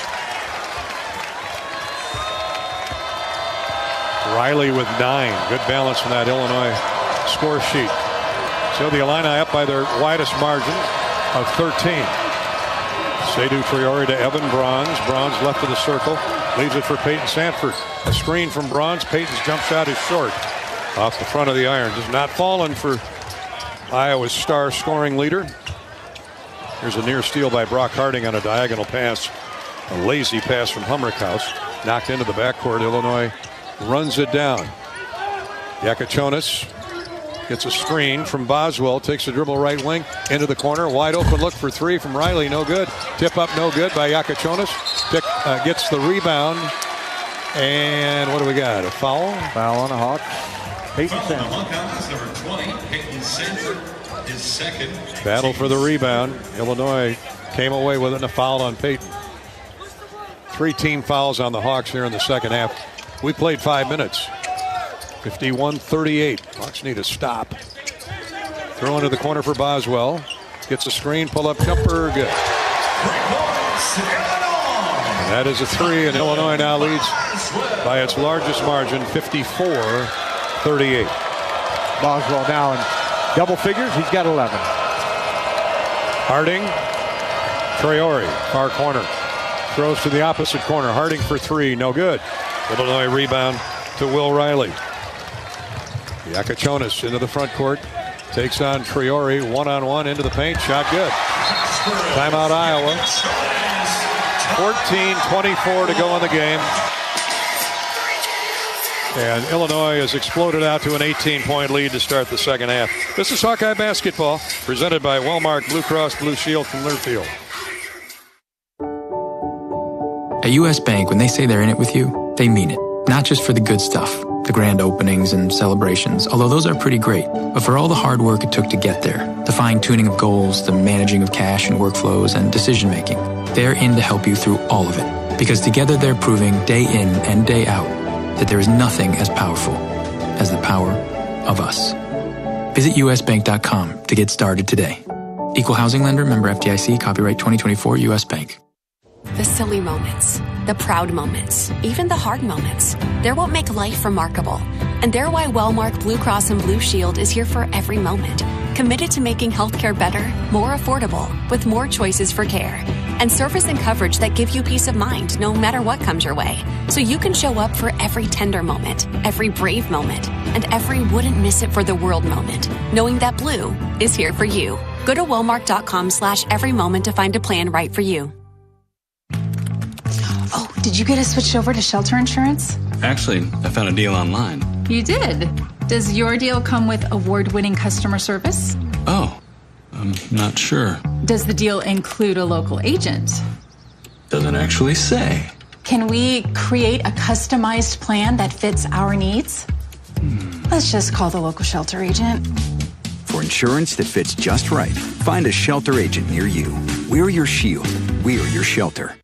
Riley with 9. Good balance in that Illinois score sheet. So the Illini up by their widest margin of 13. Seydou Traore to Evan Bronze. Bronze left of the circle. Leaves it for Peyton Sanford. A screen from Bronze. Peyton's jump shot is short. Off the front of the iron. Does not fallen for Iowa's star scoring leader. Here's a near steal by Brock Harding on a diagonal pass. A lazy pass from Humrickhouse. Knocked into the backcourt. Illinois runs it down. Yakachonis gets a screen from Boswell. Takes a dribble right wing into the corner. Wide open look for 3 from Riley. No good. Tip up no good by Yakachonis. Gets the rebound. And what do we got? A foul? Foul on a Hawk. Peyton Sanford. Number 20, Peyton Sanford. His second. Battle for the rebound. Illinois came away with it and a foul on Peyton. 3 team fouls on the Hawks here in the second half. We played 5 minutes. 51-38. Hawks need a stop. Throw into the corner for Boswell. Gets a screen, pull up jumper, good. And that is a 3, and Illinois now leads by its largest margin, 54-38. Boswell now in double figures. He's got 11. Harding, Traore, far corner. Throws to the opposite corner. Harding for 3, no good. Illinois rebound to Will Riley. Yakachonis into the front court. Takes on Traore, 1-on-1 into the paint. Shot good. Timeout Iowa. 14:24 to go in the game. And Illinois has exploded out to an 18-point lead to start the second half. This is Hawkeye basketball, presented by Wellmark Blue Cross Blue Shield from Learfield. At U.S. Bank, when they say they're in it with you, they mean it. Not just for the good stuff, the grand openings and celebrations, although those are pretty great, but for all the hard work it took to get there, the fine-tuning of goals, the managing of cash and workflows, and decision-making. They're in to help you through all of it, because together they're proving day in and day out that there is nothing as powerful as the power of us. Visit usbank.com to get started today. Equal housing lender, member FDIC, copyright 2024 U.S. Bank. The silly moments, the proud moments, even the hard moments. They're what make life remarkable. And they're why Wellmark Blue Cross and Blue Shield is here for every moment. Committed to making healthcare better, more affordable, with more choices for care. And service and coverage that give you peace of mind no matter what comes your way. So you can show up for every tender moment, every brave moment, and every wouldn't miss it for the world moment, knowing that Blue is here for you. Go to Wellmark.com/every moment to find a plan right for you. Oh, did you get us switched over to shelter insurance? Actually, I found a deal online. You did? Does your deal come with award-winning customer service? Oh, I'm not sure. Does the deal include a local agent? Doesn't actually say. Can we create a customized plan that fits our needs? Let's just call the local shelter agent. For insurance that fits just right, find a shelter agent near you. We're your shield. We're your shelter.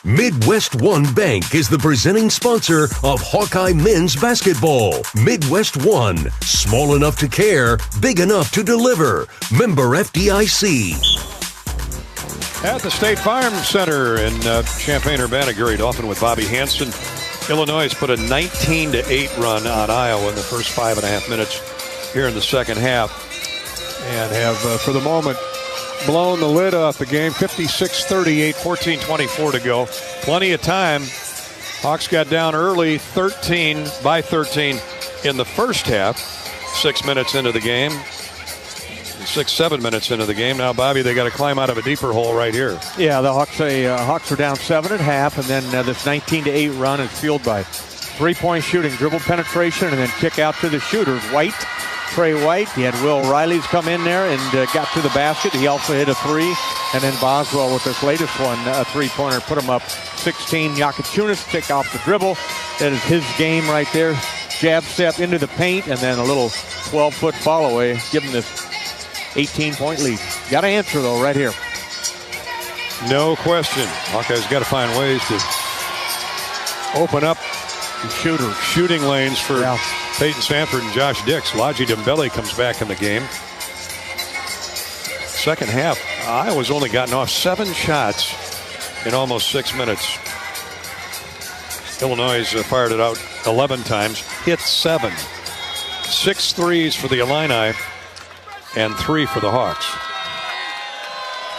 Midwest One Bank is the presenting sponsor of Hawkeye men's basketball. Midwest One, small enough to care, big enough to deliver. Member FDIC. At the State Farm Center in Champaign-Urbana, Gary Dolphin with Bobby Hansen. Illinois has put a 19-8 run on Iowa in the first 5.5 minutes here in the second half, and have, for the moment, blown the lid off the game. 56-38, 14:24 to go. Plenty of time. Hawks got down early, 13 by 13 in the first half. 6 minutes into the game. 6-7 minutes into the game. Now, Bobby, they got to climb out of a deeper hole right here. Yeah, the Hawks are down 7 at half, and then this 19-8 run is fueled by three-point shooting, dribble penetration, and then kick out to the shooters. Trey White. He had Will Riley's come in there and got to the basket. He also hit a three. And then Boswell with this latest one, a three-pointer, put him up 16. Yakachunas take off the dribble. That is his game right there. Jab step into the paint, and then a little 12-foot fall away, give him this 18-point lead. Got to answer, though, right here. No question. Hawkeyes got to find ways to open up shooting lanes for Peyton Sanford and Josh Dix. Laji Dembele comes back in the game. Second half, Iowa's only gotten off 7 shots in almost 6 minutes. Illinois has fired it out 11 times, hit 7. 6 threes for the Illini and 3 for the Hawks.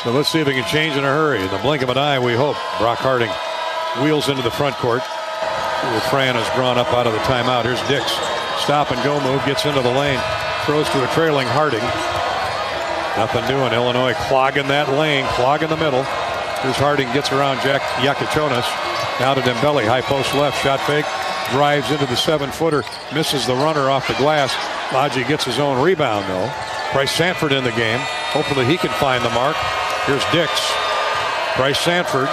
So let's see if it can change in a hurry. In the blink of an eye, we hope. Brock Harding wheels into the front court. Fran has drawn up out of the timeout. Here's Dix. Stop and go move. Gets into the lane. Throws to a trailing Harding. Nothing doing. Illinois clogging that lane. Clogging the middle. Here's Harding. Gets around Yakachonis. Now to Dembele. High post left. Shot fake. Drives into the 7-footer. Misses the runner off the glass. Laji gets his own rebound, though. Bryce Sanford in the game. Hopefully he can find the mark. Here's Dix. Bryce Sanford.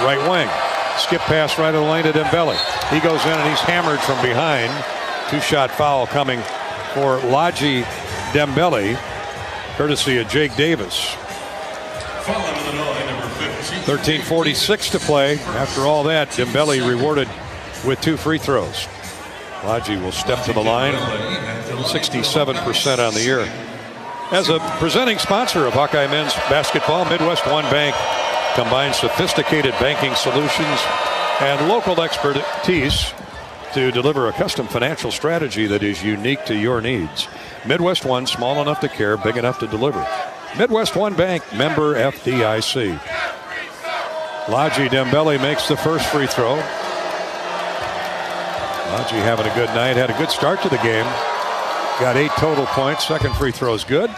Right wing. Skip pass right of the lane to Dembele. He goes in and he's hammered from behind. 2-shot foul coming for Laji Dembele, courtesy of Jake Davis. 13:46 to play. After all that, Dembele rewarded with 2 free throws. Laji will step to the line. 67% on the year. As a presenting sponsor of Hawkeye men's basketball, Midwest One Bank combines sophisticated banking solutions and local expertise to deliver a custom financial strategy that is unique to your needs. Midwest One, small enough to care, big enough to deliver. Midwest One Bank, member FDIC. Laji Dembele makes the first free throw. Laji having a good night, had a good start to the game. Got 8 total points. Second free throw is good.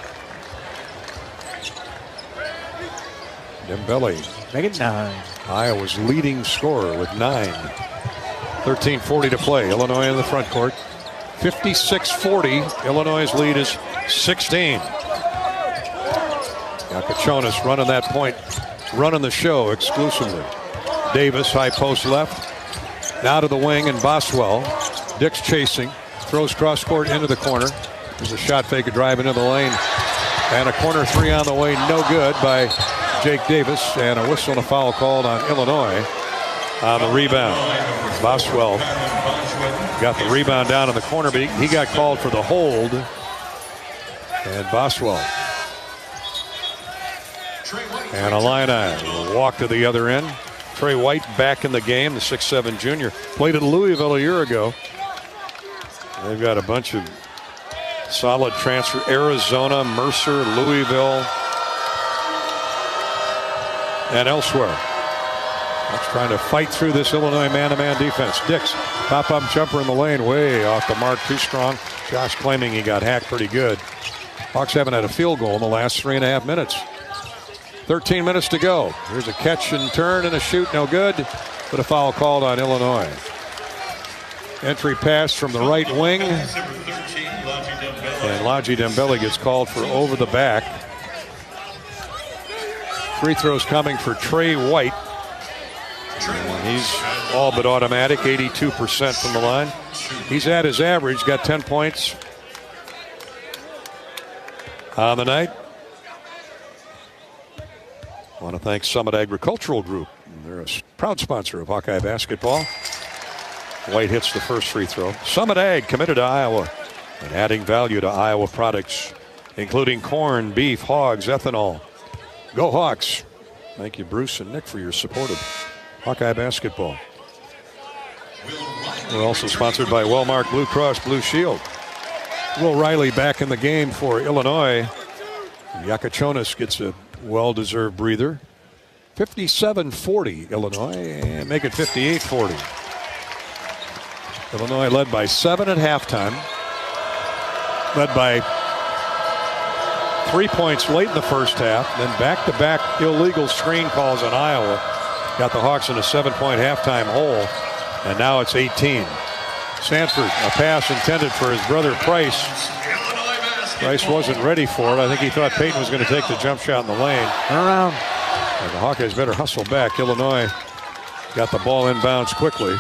Dembele. Make it 9. Iowa's leading scorer with 9. 13:40 to play. Illinois in the front court. 56-40. Illinois' lead is 16. Yakachonis running that point. Running the show exclusively. Davis, high post left. Now to the wing and Boswell. Dix chasing. Throws cross court into the corner. There's a shot fake, a drive into the lane. And a corner 3 on the way. No good by Jake Davis, and a whistle and a foul called on Illinois on the rebound. Boswell got the rebound down in the corner, but he got called for the hold. And Boswell and Illini will walk to the other end. Trey White back in the game, the 6'7 junior. Played at Louisville a year ago. They've got a bunch of solid transfer. Arizona, Mercer, Louisville, and elsewhere. That's trying to fight through this Illinois man-to-man defense. Dix, pop-up jumper in the lane, way off the mark, too strong. Josh claiming he got hacked pretty good. Hawks haven't had a field goal in the last 3.5 minutes. 13 minutes to go. Here's a catch and turn and a shoot, no good, but a foul called on Illinois. Entry pass from the right wing. And Laji Dembele gets called for over the back. Free throws coming for Trey White. And he's all but automatic, 82% from the line. He's at his average, got 10 points on the night. I want to thank Summit Agricultural Group. They're a proud sponsor of Hawkeye basketball. White hits the first free throw. Summit Ag, committed to Iowa and adding value to Iowa products, including corn, beef, hogs, ethanol. Go Hawks. Thank you, Bruce and Nick, for your support of Hawkeye basketball. We're also sponsored by Wellmark Blue Cross Blue Shield. Will Riley back in the game for Illinois. Yakachonis gets a well-deserved breather. 57-40 Illinois, and make it 58-40. Illinois led by 7 at halftime. Led by 3 points late in the first half. Then back-to-back illegal screen calls on Iowa. Got the Hawks in a 7-point halftime hole. And now it's 18. Sanford, a pass intended for his brother Price. Price wasn't ready for it. I think he thought Payton was going to take the jump shot in the lane. Turn around. And the Hawkeyes better hustle back. Illinois got the ball inbounds quickly.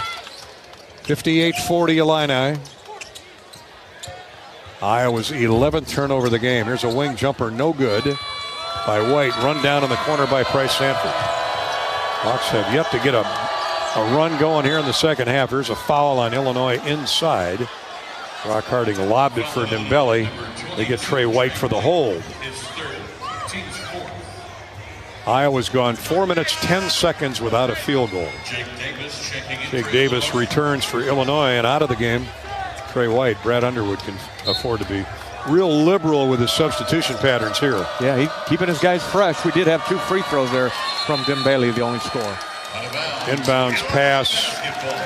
58-40 Illini. Iowa's 11th turnover of the game. Here's a wing jumper, no good by White. Run down in the corner by Price Sanford. Hawks have yet to get a run going here in the second half. Here's a foul on Illinois inside. Brock Harding lobbed it for Dembele. They get Trey White for the hold. Iowa's gone 4 minutes, 10 seconds without a field goal. Jake Davis returns for Illinois, and out of the game, Trey White. Brad Underwood can afford to be real liberal with his substitution patterns here. Yeah, he's keeping his guys fresh. We did have 2 free throws there from Dembele, the only score. Inbounds pass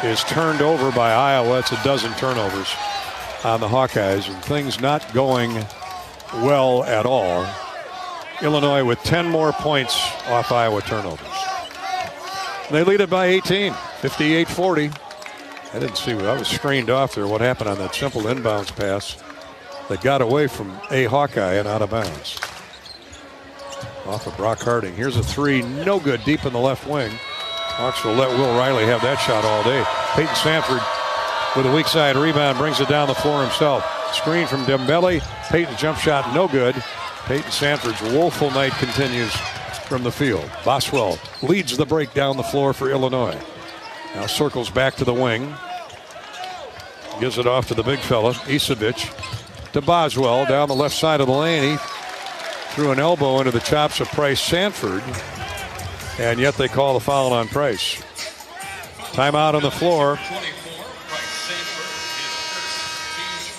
is turned over by Iowa. It's a dozen turnovers on the Hawkeyes, and things not going well at all. Illinois with 10 more points off Iowa turnovers. They lead it by 18, 58-40. I didn't see what I was screened off there. What happened on that simple inbounds pass that got away from a Hawkeye and out of bounds. Off of Brock Harding. Here's a 3, no good, deep in the left wing. Hawks will let Will Riley have that shot all day. Peyton Sanford with a weak side rebound brings it down the floor himself. Screen from Dembele. Peyton's jump shot no good. Peyton Sanford's woeful night continues from the field. Boswell leads the break down the floor for Illinois. Now circles back to the wing. Gives it off to the big fella, Isevich. To Boswell down the left side of the lane. He threw an elbow into the chops of Price Sanford. And yet they call the foul on Price. Timeout on the floor.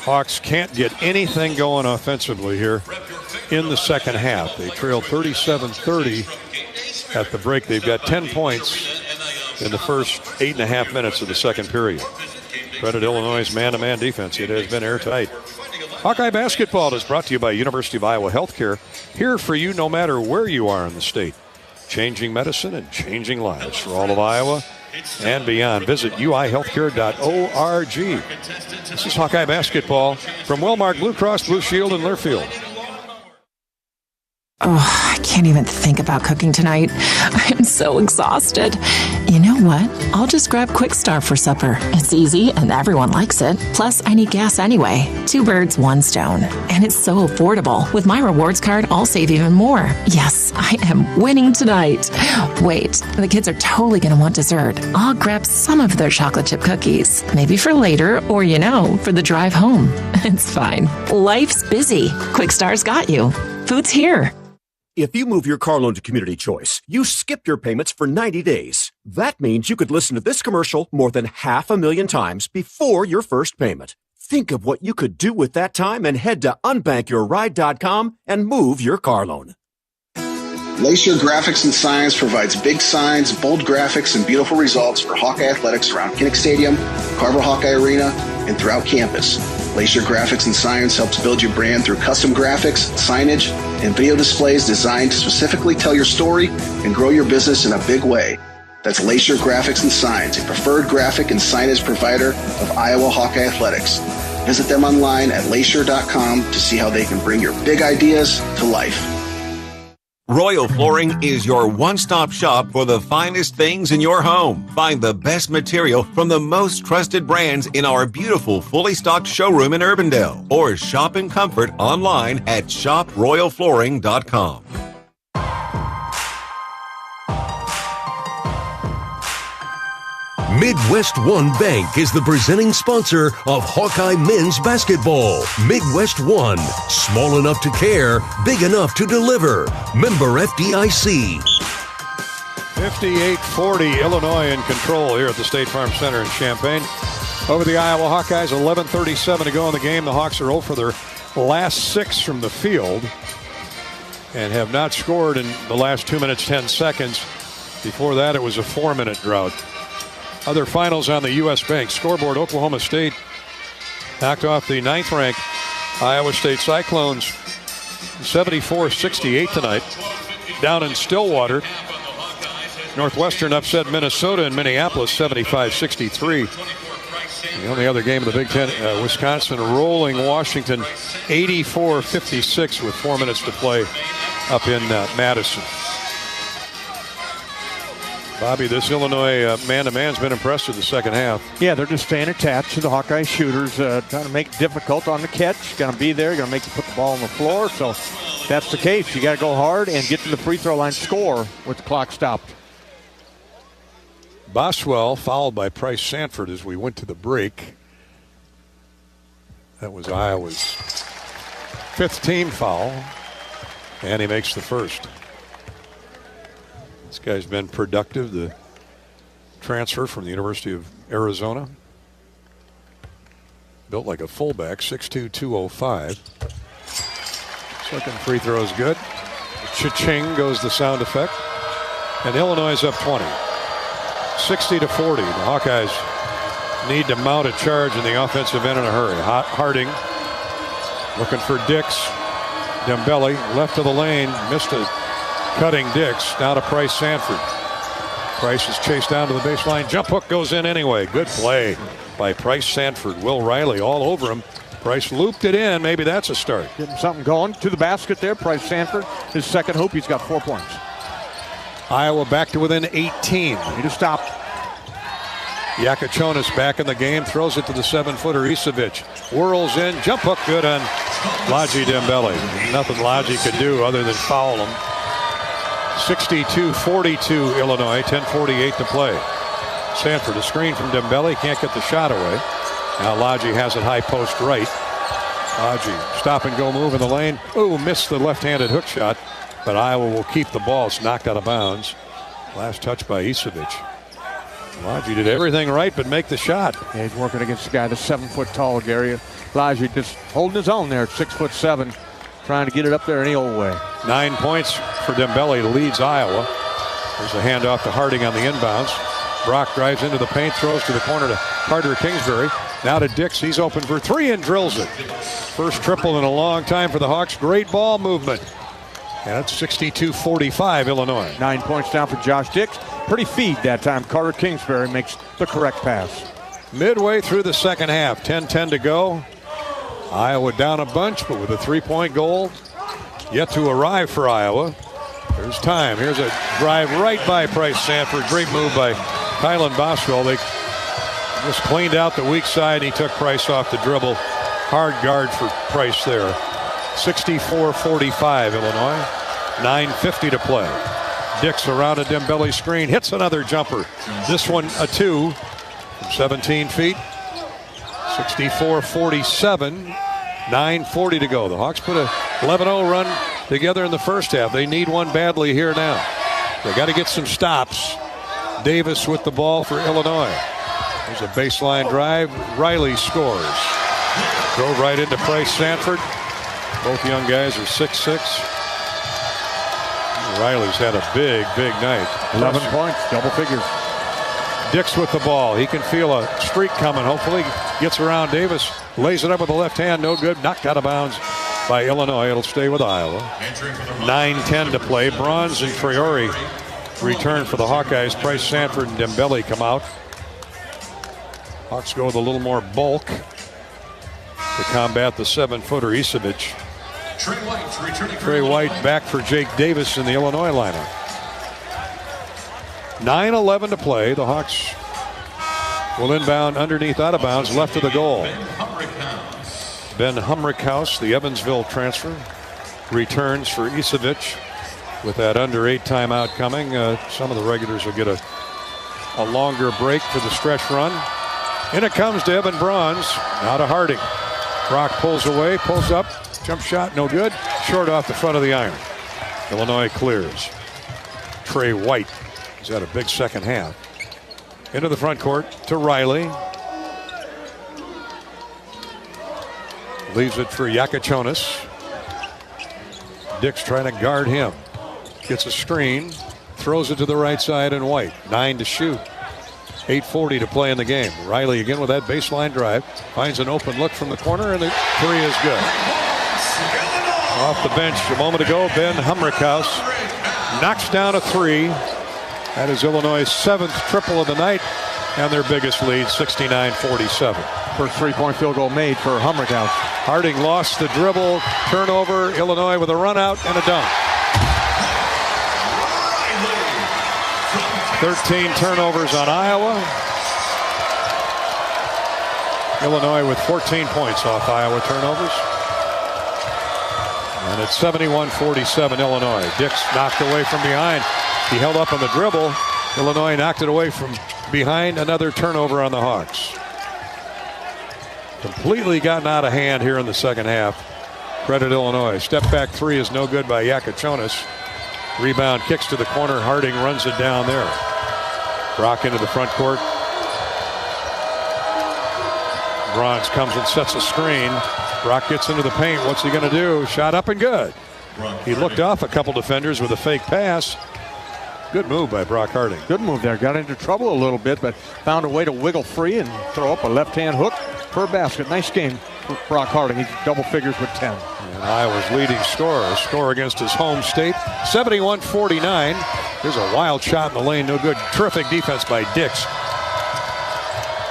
Hawks can't get anything going offensively here in the second half. They trail 37-30 at the break. They've got 10 points in the first 8.5 minutes of the second period. Credit Illinois' man-to-man defense. It has been airtight. Hawkeye basketball is brought to you by University of Iowa Healthcare. Here for you no matter where you are in the state. Changing medicine and changing lives for all of Iowa and beyond. Visit uihealthcare.org. This is Hawkeye basketball from Wellmark Blue Cross Blue Shield in Learfield. Oh, I can't even think about cooking tonight. I am so exhausted. You know what? I'll just grab Quick Start for supper. It's easy and everyone likes it. Plus, I need gas anyway. 2 birds, 1 stone. And it's so affordable. With my rewards card, I'll save even more. Yes, I am winning tonight. Wait, the kids are totally going to want dessert. I'll grab some of their chocolate chip cookies. Maybe for later or, for the drive home. It's fine. Life's busy. Quick Start's got you. Food's here. If you move your car loan to Community Choice, you skip your payments for 90 days. That means you could listen to this commercial more than 500,000 times before your first payment. Think of what you could do with that time and head to unbankyourride.com and move your car loan. Lacer Graphics and Signs provides big signs, bold graphics, and beautiful results for Hawkeye athletics around Kinnick Stadium, Carver Hawkeye Arena, and throughout campus. Lacer Graphics and Signs helps build your brand through custom graphics, signage, and video displays designed to specifically tell your story and grow your business in a big way. That's Lacer Graphics and Signs, a preferred graphic and signage provider of Iowa Hawkeye athletics. Visit them online at lacer.com to see how they can bring your big ideas to life. Royal Flooring is your one-stop shop for the finest things in your home. Find the best material from the most trusted brands in our beautiful, fully stocked showroom in Urbandale. Or shop in comfort online at shoproyalflooring.com. Midwest One Bank is the presenting sponsor of Hawkeye men's basketball. Midwest One, small enough to care, big enough to deliver. Member FDIC. 58-40, Illinois in control here at the State Farm Center in Champaign. Over the Iowa Hawkeyes, 11:37 to go in the game. The Hawks are 0 for their last 6 from the field and have not scored in the last 2 minutes, 10 seconds. Before that, it was a 4-minute drought. Other finals on the U.S. Bank scoreboard. Oklahoma State knocked off the 9th-ranked Iowa State Cyclones 74-68 tonight. Down in Stillwater, Northwestern upset Minnesota in Minneapolis 75-63. The only other game of the Big Ten, Wisconsin rolling Washington 84-56 with 4 minutes to play up in Madison. Bobby, this Illinois man-to-man's been impressive the second half. Yeah, they're just staying attached to the Hawkeye shooters, trying to make it difficult on the catch. Going to be there, going to make you put the ball on the floor. So if that's the case, you got to go hard and get to the free throw line, score with the clock stopped. Boswell fouled by Price Sanford as we went to the break. That was Iowa's 5th team foul, and he makes the first. This guy's been productive, the transfer from the University of Arizona. Built like a fullback, 6'2", 205. Second free throw is good. Cha-ching goes the sound effect. And Illinois is up 20. 60-40. The Hawkeyes need to mount a charge in the offensive end in a hurry. Harding looking for Dix. Dembele left of the lane, missed a cutting Dix. Now to Price Sanford. Price is chased down to the baseline. Jump hook goes in anyway. Good play by Price Sanford. Will Riley all over him. Price looped it in. Maybe that's a start. Getting something going to the basket there. Price Sanford, his second hoop. He's got 4 points. Iowa back to within 18. Need to stop. Yakachonis back in the game. Throws it to the 7-footer Isevic. Whirls in. Jump hook good on Laji Dembele. Nothing Laji could do other than foul him. 62-42 Illinois. 10:48 to play. Sanford, a screen from Dembele. Can't get the shot away. Now Laji has it high post right. Laji, stop and go move in the lane. Ooh, missed the left-handed hook shot. But Iowa will keep the ball. It's knocked out of bounds. Last touch by Isevic. Laji did everything right but make the shot. Yeah, he's working against a guy that's 7 foot tall, Gary. Laji just holding his own there at 6'7", trying to get it up there any old way. 9 points for Dembele, leads Iowa. There's a handoff to Harding on the inbounds. Brock drives into the paint, throws to the corner to Carter Kingsbury. Now to Dix, he's open for 3 and drills it. First triple in a long time for the Hawks. Great ball movement. And it's 62-45 Illinois. 9 points down for Josh Dix. Pretty feed that time. Carter Kingsbury makes the correct pass. Midway through the second half, 10-10 to go. Iowa down a bunch, but with a 3-point goal yet to arrive for Iowa. There's time. Here's a drive right by Price Sanford. Great move by Kylan Boswell. They just cleaned out the weak side. He took Price off the dribble. Hard guard for Price there. 64-45 Illinois. 9:50 to play. Dix around a Dembele screen. Hits another jumper. This one a 2 from 17 feet. 64-47. 9:40 to go. The Hawks put a 11-0 run together in the first half. They need one badly here now. They got to get some stops. Davis with the ball for Illinois. There's a baseline drive. Riley scores. Go right into Price Sanford. Both young guys are 6'6". Riley's had a big night. 11 points, double figures. Dix with the ball. He can feel a streak coming. Hopefully gets around Davis. Lays it up with the left hand. No good. Knocked out of bounds by Illinois. It'll stay with Iowa. 9:10 to play. Bronze and Traore return for the Hawkeyes. Price Sanford and Dembele come out. Hawks go with a little more bulk to combat the 7-footer Isevic. Trey White back for Jake Davis in the Illinois lineup. 9:11 to play. The Hawks will inbound underneath out of bounds left of the goal. Ben Humrickhouse, the Evansville transfer, returns for Isevic with that under 8 timeout coming. Some of the regulars will get a longer break for the stretch run. In it comes to Evan Bronze. Now to Harding. Brock pulls away, pulls up. Jump shot, no good. Short off the front of the iron. Illinois clears. Trey White. He's had a big second half. Into the front court to Riley. Leaves it for Yakachonis. Dix trying to guard him. Gets a screen. Throws it to the right side and White. 9 to shoot. 8:40 to play in the game. Riley again with that baseline drive. Finds an open look from the corner, and the three is good. Off the bench a moment ago, Ben Humrickhouse knocks down a three. That is Illinois' 7th triple of the night and their biggest lead, 69-47. First three-point field goal made for Humrickhouse. Harding lost the dribble, turnover, Illinois with a run out and a dunk. 13 turnovers on Iowa. Illinois with 14 points off Iowa turnovers. And it's 71-47 Illinois. Dix knocked away from behind. He held up on the dribble. Illinois knocked it away from behind. Another turnover on the Hawks. Completely gotten out of hand here in the second half. Credit Illinois. Step back three is no good by Yakachonis. Rebound kicks to the corner. Harding runs it down there. Brock into the front court. Bronze comes and sets a screen. Brock gets into the paint. What's he going to do? Shot up and good. He looked off a couple defenders with a fake pass. Good move by Brock Harding. Good move there. Got into trouble a little bit, but found a way to wiggle free and throw up a left-hand hook per basket. Nice game for Brock Harding. He's double figures with 10. And Iowa's leading scorer. A score against his home state. 71-49. Here's a wild shot in the lane. No good. Terrific defense by Dix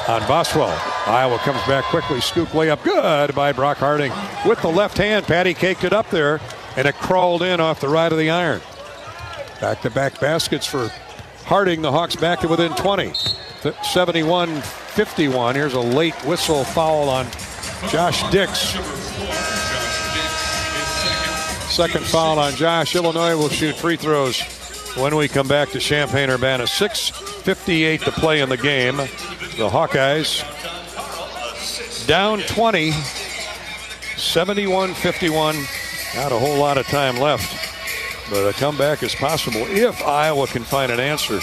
on Boswell. Iowa comes back quickly. Scoop layup. Good by Brock Harding. With the left hand, Patty caked it up there, and it crawled in off the right of the iron. Back-to-back baskets for Harding. The Hawks back to within 20. 71-51. Here's a late whistle foul on Josh Dix. Second foul on Josh. Illinois will shoot free throws when we come back to Champaign-Urbana. 6:58 to play in the game. The Hawkeyes down 20. 71-51. Not a whole lot of time left. But a comeback is possible if Iowa can find an answer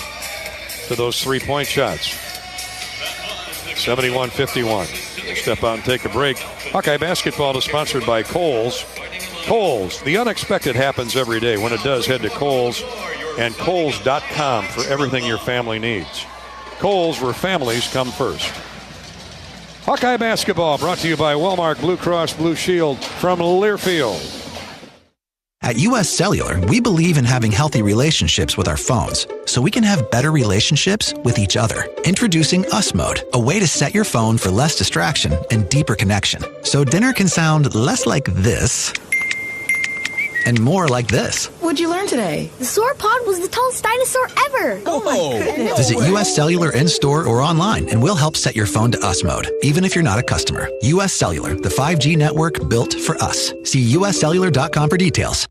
to those three-point shots. 71-51. We'll step out and take a break. Hawkeye basketball is sponsored by Kohl's. Kohl's. The unexpected happens every day. When it does, head to Kohl's and Kohl's.com for everything your family needs. Kohl's, where families come first. Hawkeye basketball brought to you by Wellmark Blue Cross Blue Shield from Learfield. At US Cellular, we believe in having healthy relationships with our phones, so we can have better relationships with each other. Introducing Us Mode, a way to set your phone for less distraction and deeper connection. So dinner can sound less like this and more like this. What'd you learn today? The sauropod was the tallest dinosaur ever. Oh my goodness. Visit US Cellular in-store or online, and we'll help set your phone to Us Mode, even if you're not a customer. US Cellular, the 5G network built for us. See uscellular.com for details.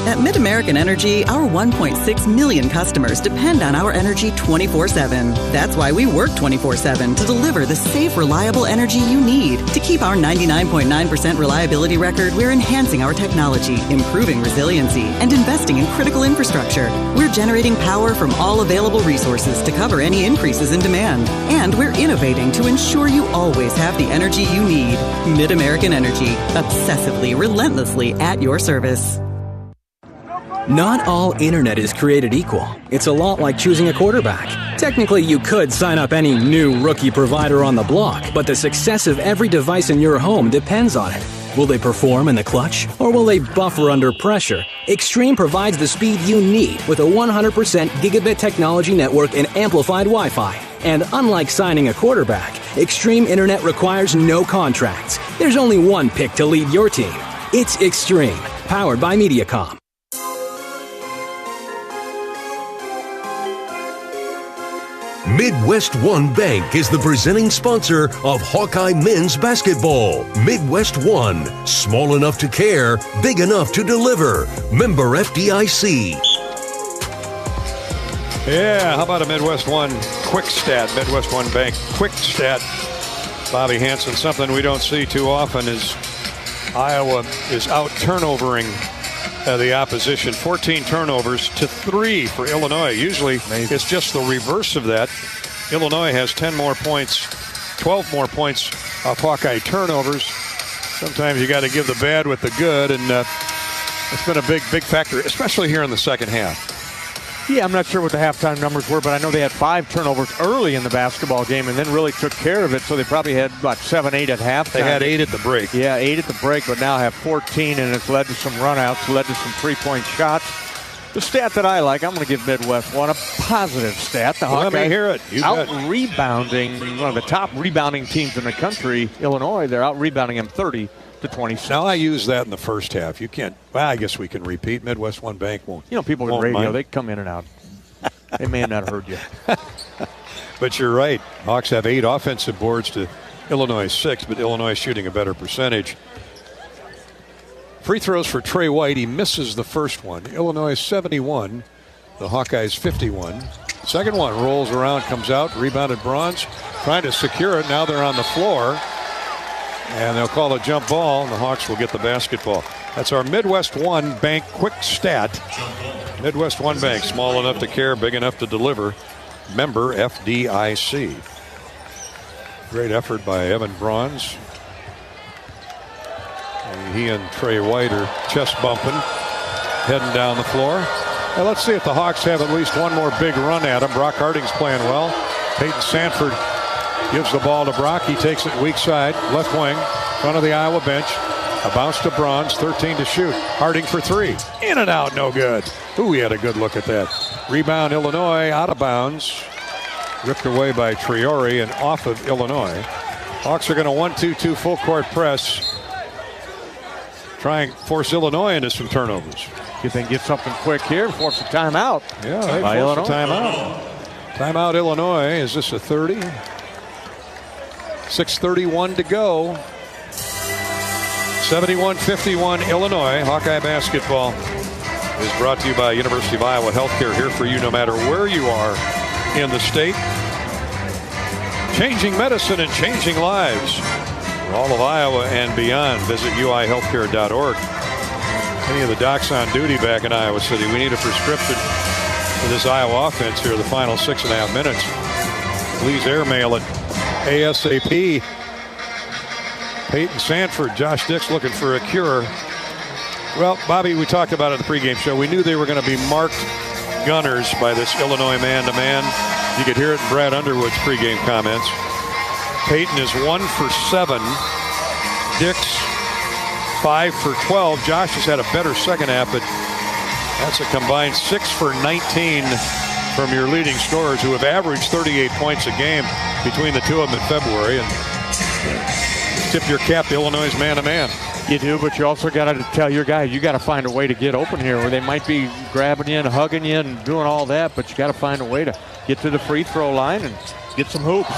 At MidAmerican Energy, our 1.6 million customers depend on our energy 24/7. That's why we work 24/7 to deliver the safe, reliable energy you need. To keep our 99.9% reliability record, we're enhancing our technology, improving resiliency, and investing in critical infrastructure. We're generating power from all available resources to cover any increases in demand. And we're innovating to ensure you always have the energy you need. MidAmerican Energy, obsessively, relentlessly at your service. Not all internet is created equal. It's a lot like choosing a quarterback. Technically, you could sign up any new rookie provider on the block, but the success of every device in your home depends on it. Will they perform in the clutch, or will they buffer under pressure? Extreme provides the speed you need with a 100% gigabit technology network and amplified Wi-Fi. And unlike signing a quarterback, Extreme Internet requires no contracts. There's only one pick to lead your team. It's Extreme, powered by Mediacom. Midwest One Bank is the presenting sponsor of Hawkeye men's basketball. Midwest One, small enough to care, big enough to deliver. Member FDIC. Yeah, how about a Midwest One quick stat? Midwest One Bank quick stat. Bobby Hansen, something we don't see too often is Iowa is out turnovering the opposition. 14 turnovers to 3 for Illinois. Usually it's just the reverse of that. Illinois has 10 more points, 12 more points off Hawkeye turnovers. Sometimes you got to give the bad with the good, and it's been a big factor, especially here in the second half. Yeah, I'm not sure what the halftime numbers were, but I know they had 5 turnovers early in the basketball game and then really took care of it. So they probably had about 7, 8 at halftime. They had 8 at the break. Yeah, 8 at the break, but now have 14, and it's led to some runouts, led to some three-point shots. The stat that I like, I'm going to give Midwest one a positive stat. The Let me Hawkeyes hear it. You bet. out-rebounding one of the top rebounding teams in the country, Illinois. They're out-rebounding them 30-26. Now, I use that in the first half. You can't, well, I guess we can repeat. Midwest One Bank won't. You know, people in won't radio, mind. they come in and out. They may have not heard you. But you're right. Hawks have 8 offensive boards to Illinois 6, but Illinois shooting a better percentage. Free throws for Trey White. He misses the first one. Illinois 71, the Hawkeyes 51. Second one rolls around, comes out, rebounded Bronze, trying to secure it. Now they're on the floor, and they'll call a jump ball, and the Hawks will get the basketball. That's our Midwest One Bank quick stat. Midwest One Bank, small enough to care, big enough to deliver. Member FDIC. Great effort by Evan Bronze. He and Trey White are chest bumping, heading down the floor. Now let's see if the Hawks have at least one more big run at him. Brock Harding's playing well. Peyton Sanford gives the ball to Brock. He takes it weak side, left wing, front of the Iowa bench. A bounce to Bronze, 13 to shoot. Harding for 3. In and out, no good. Ooh, we had a good look at that. Rebound, Illinois, out of bounds. Ripped away by Triori and off of Illinois. Hawks are going to 1-2-2 full court press. Try and force Illinois into some turnovers. You think get something quick here, force a timeout. Yeah, they force a timeout. Timeout, Illinois. Is this a 30? 6:31 to go. 71-51 Illinois. Hawkeye basketball is brought to you by University of Iowa Healthcare, here for you no matter where you are in the state. Changing medicine and changing lives. For all of Iowa and beyond, visit uihealthcare.org. Any of the docs on duty back in Iowa City, we need a prescription for this Iowa offense here, the final 6.5 minutes. Please airmail it ASAP. Peyton Sanford, Josh Dix looking for a cure. Well, Bobby, we talked about it at the pregame show. We knew they were going to be marked gunners by this Illinois man-to-man. You could hear it in Brad Underwood's pregame comments. Peyton is 1 for 7. Dix 5 for 12. Josh has had a better second half, but that's a combined 6 for 19 from your leading scorers, who have averaged 38 points a game between the two of them in February. And tip your cap to Illinois' man-to-man. You do, but you also got to tell your guys, you got to find a way to get open here, where they might be grabbing you and hugging you and doing all that, but you got to find a way to get to the free throw line and get some hoops.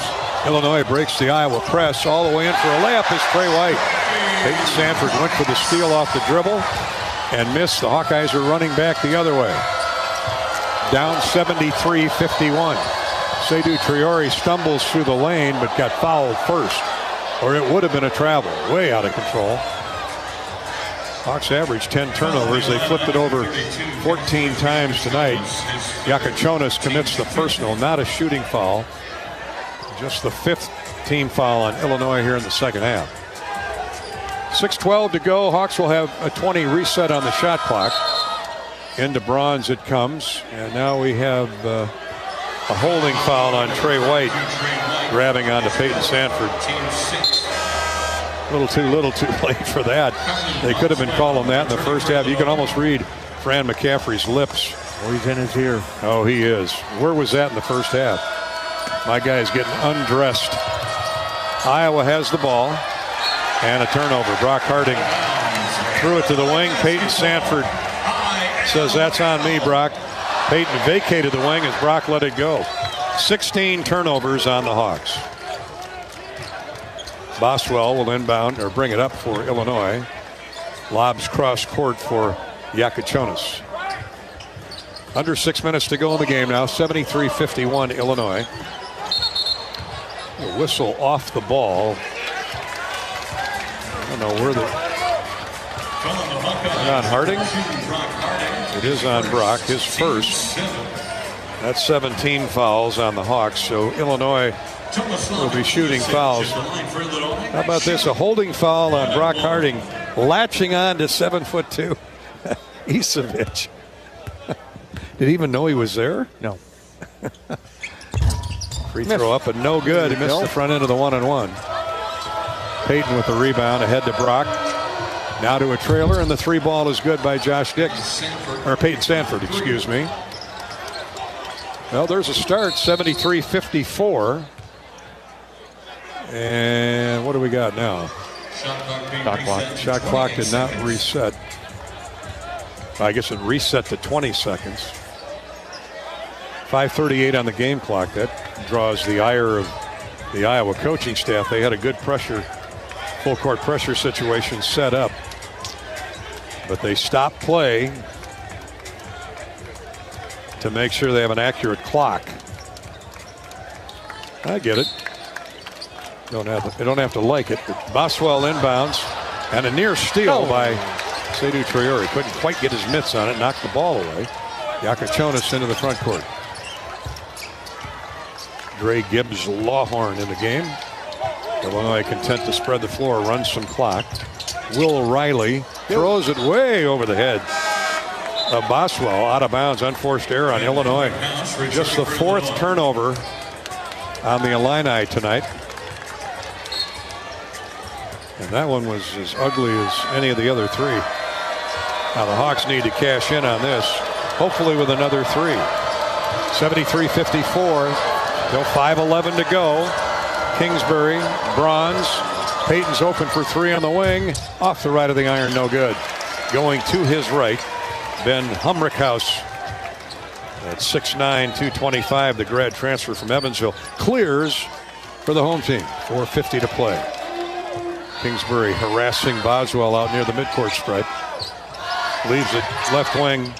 Illinois breaks the Iowa press all the way in for a layup. Is Trey White. Peyton Sanford went for the steal off the dribble and missed. The Hawkeyes are running back the other way. Down 73-51. Seydou Triori stumbles through the lane but got fouled first, or it would have been a travel. Way out of control. Hawks averaged 10 turnovers. They flipped it over 14 times tonight. Yakachonis commits the personal, not a shooting foul. Just the 5th team foul on Illinois here in the second half. 6:12 to go. Hawks will have a 20 reset on the shot clock. Into Bronze it comes. And now we have a holding foul on Trey White, grabbing onto Peyton Sanford. A little too late for that. They could have been calling that in the first half. You can almost read Fran McCaffrey's lips. Oh, he's in his ear. Oh, he is. Where was that in the first half? My guy's getting undressed. Iowa has the ball. And a turnover. Brock Harding threw it to the wing. Peyton Sanford says, "That's on me, Brock." Peyton vacated the wing as Brock let it go. 16 turnovers on the Hawks. Boswell will inbound or bring it up for Illinois. Lobs cross court for Yakachonis. Under 6 minutes to go in the game now. 73-51 Illinois. A whistle off the ball. I don't know where on Harding. It is on Brock, his first. That's 17 fouls on the Hawks, so Illinois will be shooting fouls. How about this? A holding foul on Brock Harding, latching on to 7'2" Isevich. Did he even know he was there? No. Free throw up, but no good. He missed the front end of the 1-and-1. Peyton with the rebound ahead to Brock. Now to a trailer, and the 3 ball is good by Josh Dick. Or Peyton Sanford, excuse me. Well, there's a start, 73-54. And what do we got now? Shot clock did not reset. I guess it reset to 20 seconds. 5:38 on the game clock. That draws the ire of the Iowa coaching staff. They had a good full court pressure situation set up. But they stopped play to make sure they have an accurate clock. I get it. They don't have to like it. But Boswell inbounds, and a near steal by Seydou Traore. Couldn't quite get his mitts on it, knocked the ball away. Yakachonis into the front court. Dre Gibbs Lawhorn in the game. Illinois content to spread the floor, run some clock. Will Riley throws it way over the head of Boswell, out of bounds, unforced error on Illinois. Just the 4th turnover on the Illini tonight. And that one was as ugly as any of the other 3. Now the Hawks need to cash in on this, hopefully with another 3. 73-54, still 5:11 to go. Kingsbury, Bronze. Peyton's open for 3 on the wing. Off the right of the iron, no good. Going to his right, Ben Humrickhouse. At 6'9", 225, the grad transfer from Evansville. Clears for the home team. 4:50 to play. Kingsbury harassing Boswell out near the midcourt stripe. Leaves it left wing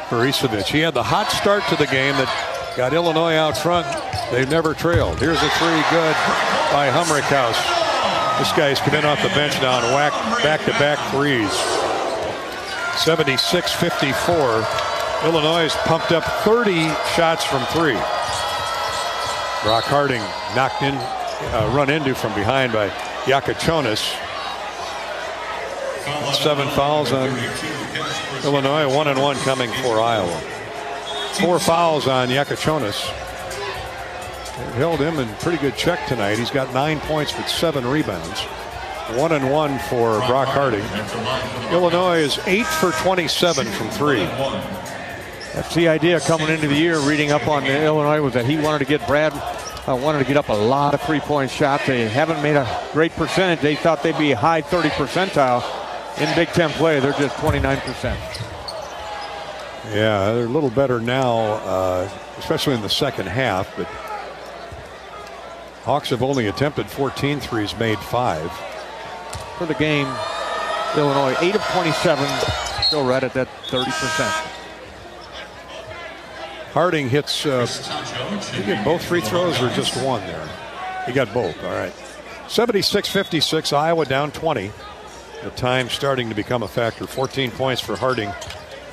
for Isevich. He had the hot start to the game that got Illinois out front. They've never trailed. Here's a 3, good by Humrickhouse. This guy's come in off the bench now and whacked back-to-back threes. 76-54. Illinois has pumped up 30 shots from 3. Brock Harding knocked in, run into from behind by Yakachonis. 7 fouls on Illinois, 1-and-1 coming for Iowa. 4 fouls on Yakachonis. They held him in pretty good check tonight. He's got 9 points but 7 rebounds. 1-and-1 for Brock Harding. Illinois is 8 for 27 from 3. That's the idea coming into the year. Reading up on Illinois was that he wanted to get wanted to get up a lot of 3-point shots. They haven't made a great percentage. They thought they'd be high 30 percentile in Big Ten play. They're just 29%. Yeah, they're a little better now, especially in the second half. But Hawks have only attempted 14 threes, made 5. For the game, Illinois 8 of 27, still right at that 30%. Harding hits, did he get both free throws or just one there? He got both, all right. 76-56, Iowa down 20. The time starting to become a factor. 14 points for Harding.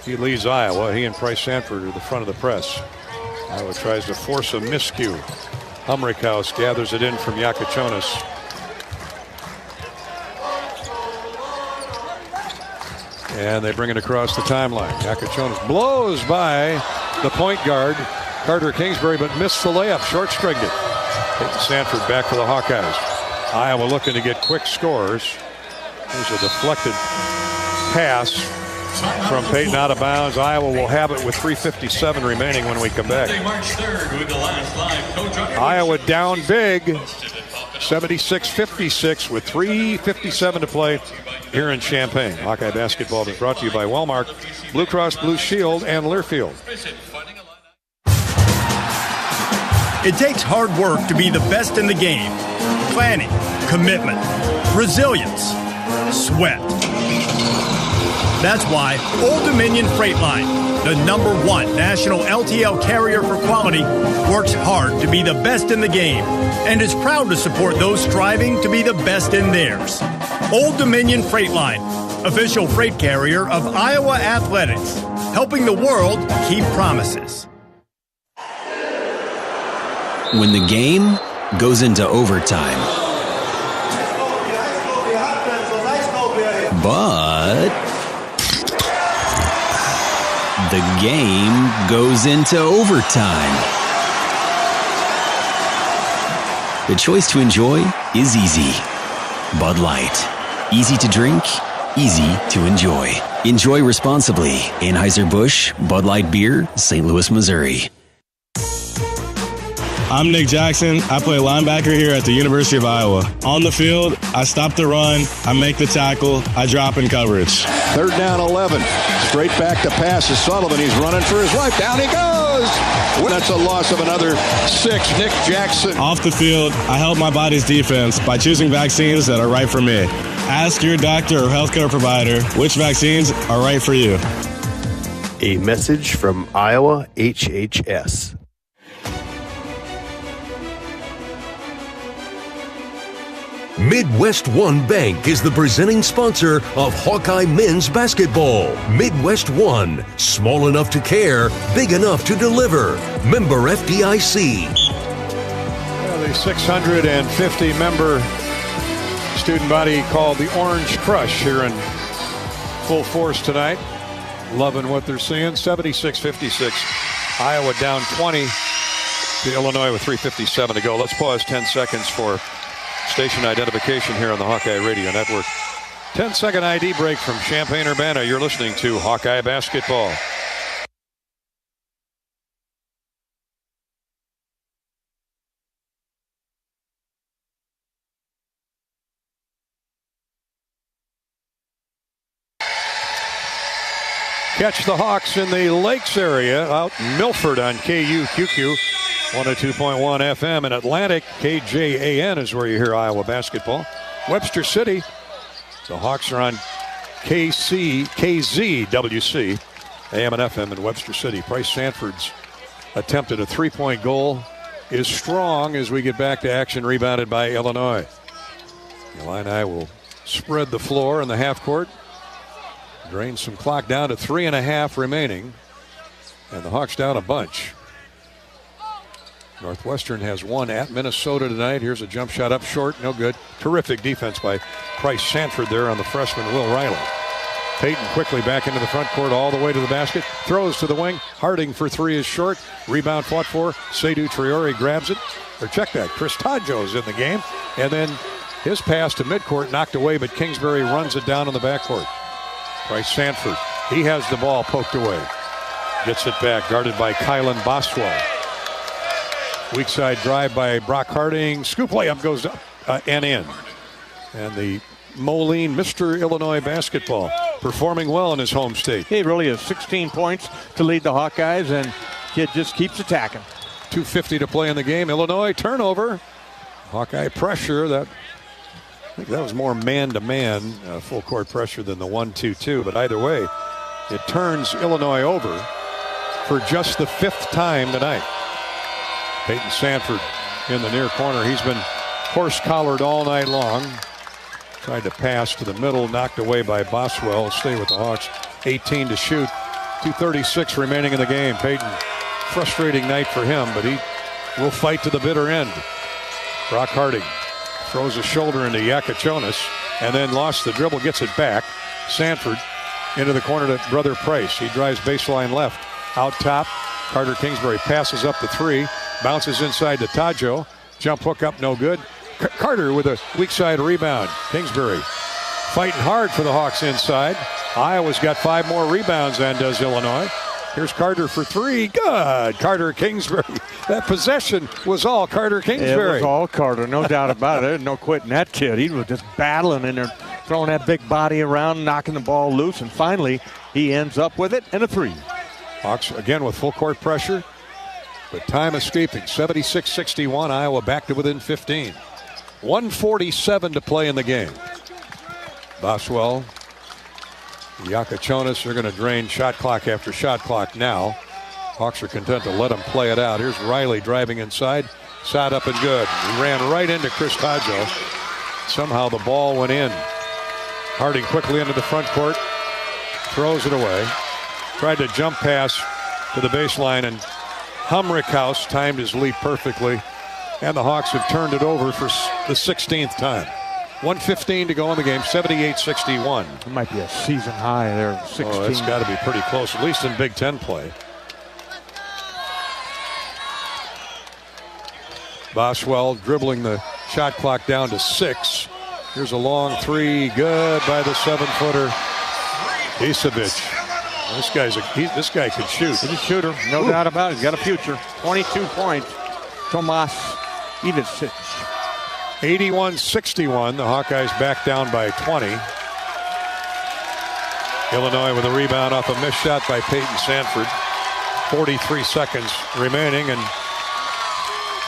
He leads Iowa. He and Price Sanford are the front of the press. Iowa tries to force a miscue. Humrickhouse gathers it in from Yakachonis. And they bring it across the timeline. Yakachonis blows by the point guard, Carter Kingsbury, but missed the layup. Short-stringed it. Peyton Sanford back for the Hawkeyes. Iowa looking to get quick scores. There's a deflected pass from Peyton out of bounds. Iowa will have it with 3:57 remaining when we come back. Iowa down big, 76-56 with 3:57 to play here in Champaign. Hawkeye basketball is brought to you by Wellmark, Blue Cross Blue Shield, and Learfield. It takes hard work to be the best in the game. Planning, commitment, resilience, sweat. That's why Old Dominion Freight Line, the #1 national LTL carrier for quality, works hard to be the best in the game and is proud to support those striving to be the best in theirs. Old Dominion Freight Line, official freight carrier of Iowa Athletics, helping the world keep promises. When the game goes into overtime. But the game goes into overtime. The choice to enjoy is easy. Bud Light. Easy to drink, easy to enjoy. Enjoy responsibly. Anheuser-Busch, Bud Light Beer, St. Louis, Missouri. I'm Nick Jackson. I play linebacker here at the University of Iowa. On the field, I stop the run, I make the tackle, I drop in coverage. 3rd down, 11. Straight back to pass is Sullivan. He's running for his life. Down he goes. That's a loss of another 6. Nick Jackson. Off the field, I help my body's defense by choosing vaccines that are right for me. Ask your doctor or healthcare provider which vaccines are right for you. A message from Iowa HHS. Midwest One Bank is the presenting sponsor of Hawkeye men's basketball. Midwest One, small enough to care, big enough to deliver. Member FDIC. The 650-member student body called the Orange Crush here in full force tonight. Loving what they're seeing. 76-56. Iowa down 20 to Illinois with 3:57 to go. Let's pause 10 seconds for station identification here on the Hawkeye Radio Network. 10-second ID break from Champaign-Urbana. You're listening to Hawkeye Basketball. Catch the Hawks in the Lakes area out in Milford on KUQQ. 102.1 FM in Atlantic. KJAN is where you hear Iowa basketball. Webster City, the Hawks are on KZWC, AM and FM in Webster City. Bryce Sanford's attempt at a three-point goal is strong as we get back to action, rebounded by Illinois. The Illini will spread the floor in the half court. Drain some clock down to 3.5 remaining. And the Hawks down a bunch. Northwestern has one at Minnesota tonight. Here's a jump shot up short. No good. Terrific defense by Bryce Sanford there on the freshman Will Riley. Payton quickly back into the front court all the way to the basket. Throws to the wing. Harding for 3 is short. Rebound fought for. Seydou Traore grabs it. Or check that. Chris Tadjo's in the game. And then his pass to midcourt knocked away, but Kingsbury runs it down in the backcourt. Bryce Sanford. He has the ball poked away. Gets it back. Guarded by Kylan Boswell. Weak side drive by Brock Harding. Scoop layup goes up and in. And the Moline, Mr. Illinois basketball, performing well in his home state. He really has 16 points to lead the Hawkeyes, and kid just keeps attacking. 2:50 to play in the game. Illinois turnover. Hawkeye pressure. I think that was more man-to-man, full court pressure than the 1-2-2. But either way, it turns Illinois over for just the 5th time tonight. Payton Sanford in the near corner. He's been horse-collared all night long. Tried to pass to the middle, knocked away by Boswell. Stay with the Hawks. 18 to shoot. 2:36 remaining in the game. Payton, frustrating night for him, but he will fight to the bitter end. Brock Harding throws a shoulder into Yakachonis and then lost the dribble, gets it back. Sanford into the corner to Brother Price. He drives baseline left. Out top, Carter Kingsbury passes up the 3. Bounces inside to Tadjo. Jump hook up, no good. Carter with a weak side rebound. Kingsbury fighting hard for the Hawks inside. Iowa's got 5 more rebounds than does Illinois. Here's Carter for 3. Good. Carter Kingsbury. That possession was all Carter Kingsbury. It was all Carter, no doubt about it. There's no quitting that kid. He was just battling in there, throwing that big body around, knocking the ball loose, and finally he ends up with it and a 3. Hawks again with full court pressure. But time escaping. 76-61. Iowa back to within 15. 1:47 to play in the game. Boswell, Yakachonis are going to drain shot clock after shot clock now. Hawks are content to let them play it out. Here's Riley driving inside. Shot up and good. He ran right into Chris Tadjo. Somehow the ball went in. Harding quickly into the front court. Throws it away. Tried to jump pass to the baseline, and Humrickhouse timed his leap perfectly. And the Hawks have turned it over for the 16th time. 1:15 to go in the game, 78-61. It might be a season high there, 16. Oh, it's got to be pretty close, at least in Big Ten play. Boswell dribbling the shot clock down to 6. Here's a long three, good by the 7-footer. Isavic. This guy could shoot. He's a shooter, no doubt about it. He's got a future. 22 points. Tomas Ivic. 81-61. The Hawkeyes back down by 20. Illinois with a rebound off a missed shot by Peyton Sanford. 43 seconds remaining, and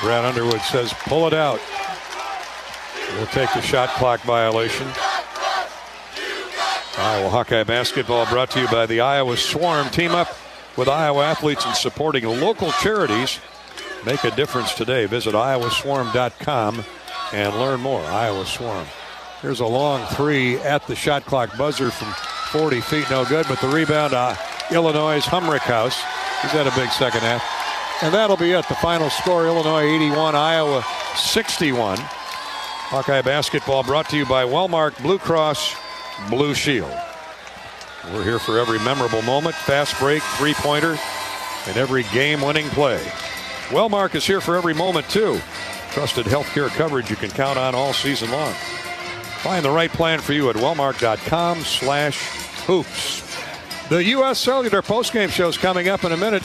Brad Underwood says, pull it out. We'll take the shot clock violation. Iowa Hawkeye basketball brought to you by the Iowa Swarm. Team up with Iowa athletes and supporting local charities. Make a difference today. Visit iowaswarm.com and learn more. Iowa Swarm. Here's a long three at the shot clock buzzer from 40 feet. No good, but the rebound, Illinois' Humrickhouse. He's had a big second half. And that'll be it. The final score, Illinois 81, Iowa 61. Hawkeye basketball brought to you by Wellmark Blue Cross Blue Shield. We're here for every memorable moment, fast break, three-pointer, and every game-winning play. Wellmark is here for every moment, too. Trusted healthcare coverage you can count on all season long. Find the right plan for you at wellmark.com/hoops. The U.S. Cellular postgame show is coming up in a minute.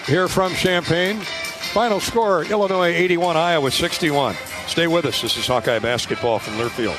Here from Champaign. Final score, Illinois 81, Iowa 61. Stay with us. This is Hawkeye basketball from Learfield.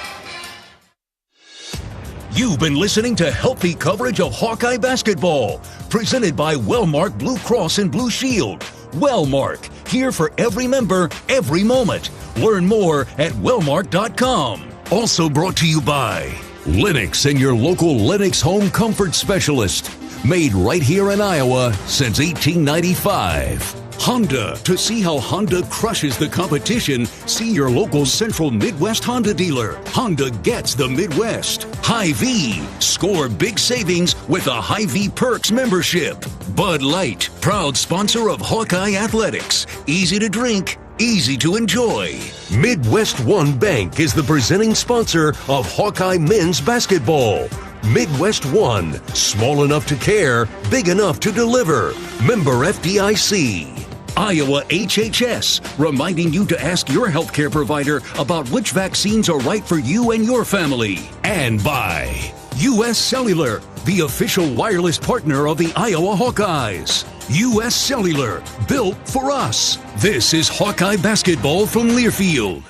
You've been listening to healthy coverage of Hawkeye basketball, presented by Wellmark Blue Cross and Blue Shield. Wellmark, here for every member, every moment. Learn more at wellmark.com. Also brought to you by Lennox and your local Lennox home comfort specialist. Made right here in Iowa since 1895. Honda. To see how Honda crushes the competition, see your local Central Midwest Honda dealer. Honda gets the Midwest. Hy-Vee. Score big savings with a Hy-Vee Perks membership. Bud Light. Proud sponsor of Hawkeye Athletics. Easy to drink, easy to enjoy. Midwest One Bank is the presenting sponsor of Hawkeye men's basketball. Midwest One. Small enough to care, big enough to deliver. Member FDIC. Iowa HHS, reminding you to ask your healthcare provider about which vaccines are right for you and your family. And by U.S. Cellular, the official wireless partner of the Iowa Hawkeyes. U.S. Cellular, built for us. This is Hawkeye basketball from Learfield.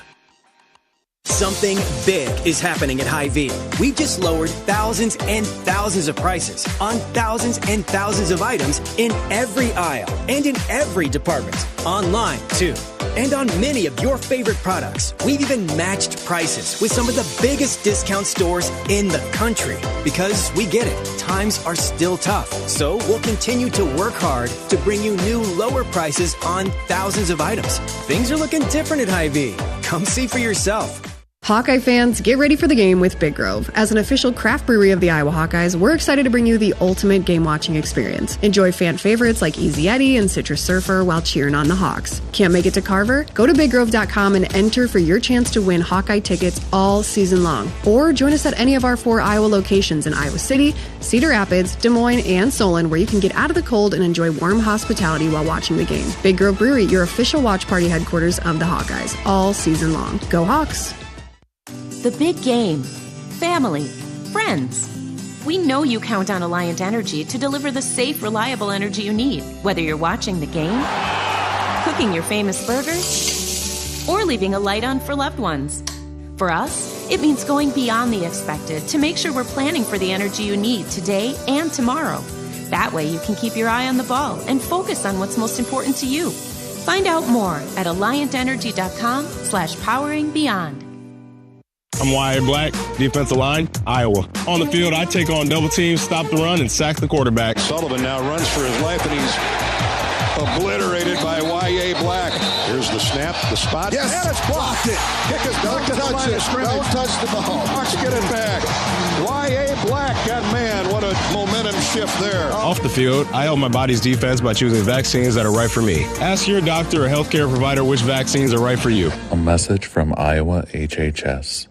Something big is happening at Hy-Vee. We've just lowered thousands and thousands of prices on thousands and thousands of items in every aisle and in every department. Online, too. And on many of your favorite products. We've even matched prices with some of the biggest discount stores in the country. Because we get it, times are still tough. So we'll continue to work hard to bring you new lower prices on thousands of items. Things are looking different at Hy-Vee. Come see for yourself. Hawkeye fans, get ready for the game with Big Grove. As an official craft brewery of the Iowa Hawkeyes, we're excited to bring you the ultimate game-watching experience. Enjoy fan favorites like Easy Eddie and Citrus Surfer while cheering on the Hawks. Can't make it to Carver? Go to BigGrove.com and enter for your chance to win Hawkeye tickets all season long. Or join us at any of our 4 Iowa locations in Iowa City, Cedar Rapids, Des Moines, and Solon, where you can get out of the cold and enjoy warm hospitality while watching the game. Big Grove Brewery, your official watch party headquarters of the Hawkeyes, all season long. Go Hawks! The big game. Family. Friends. We know you count on Alliant Energy to deliver the safe, reliable energy you need, whether you're watching the game, cooking your famous burgers, or leaving a light on for loved ones. For us, it means going beyond the expected to make sure we're planning for the energy you need today and tomorrow. That way you can keep your eye on the ball and focus on what's most important to you. Find out more at alliantenergy.com/poweringbeyond. I'm Wyatt Black, defensive line, Iowa. On the field, I take on double teams, stop the run, and sack the quarterback. Sullivan now runs for his life, and he's obliterated by Y.A. Black. Here's the snap, the spot. Yes, and it's blocked it. Kick is blocked to the line of scrimmage. Don't touch the ball. Hawks get it back. Y.A. Black, that man, what a momentum shift there. Off the field, I help my body's defense by choosing vaccines that are right for me. Ask your doctor or healthcare provider which vaccines are right for you. A message from Iowa HHS.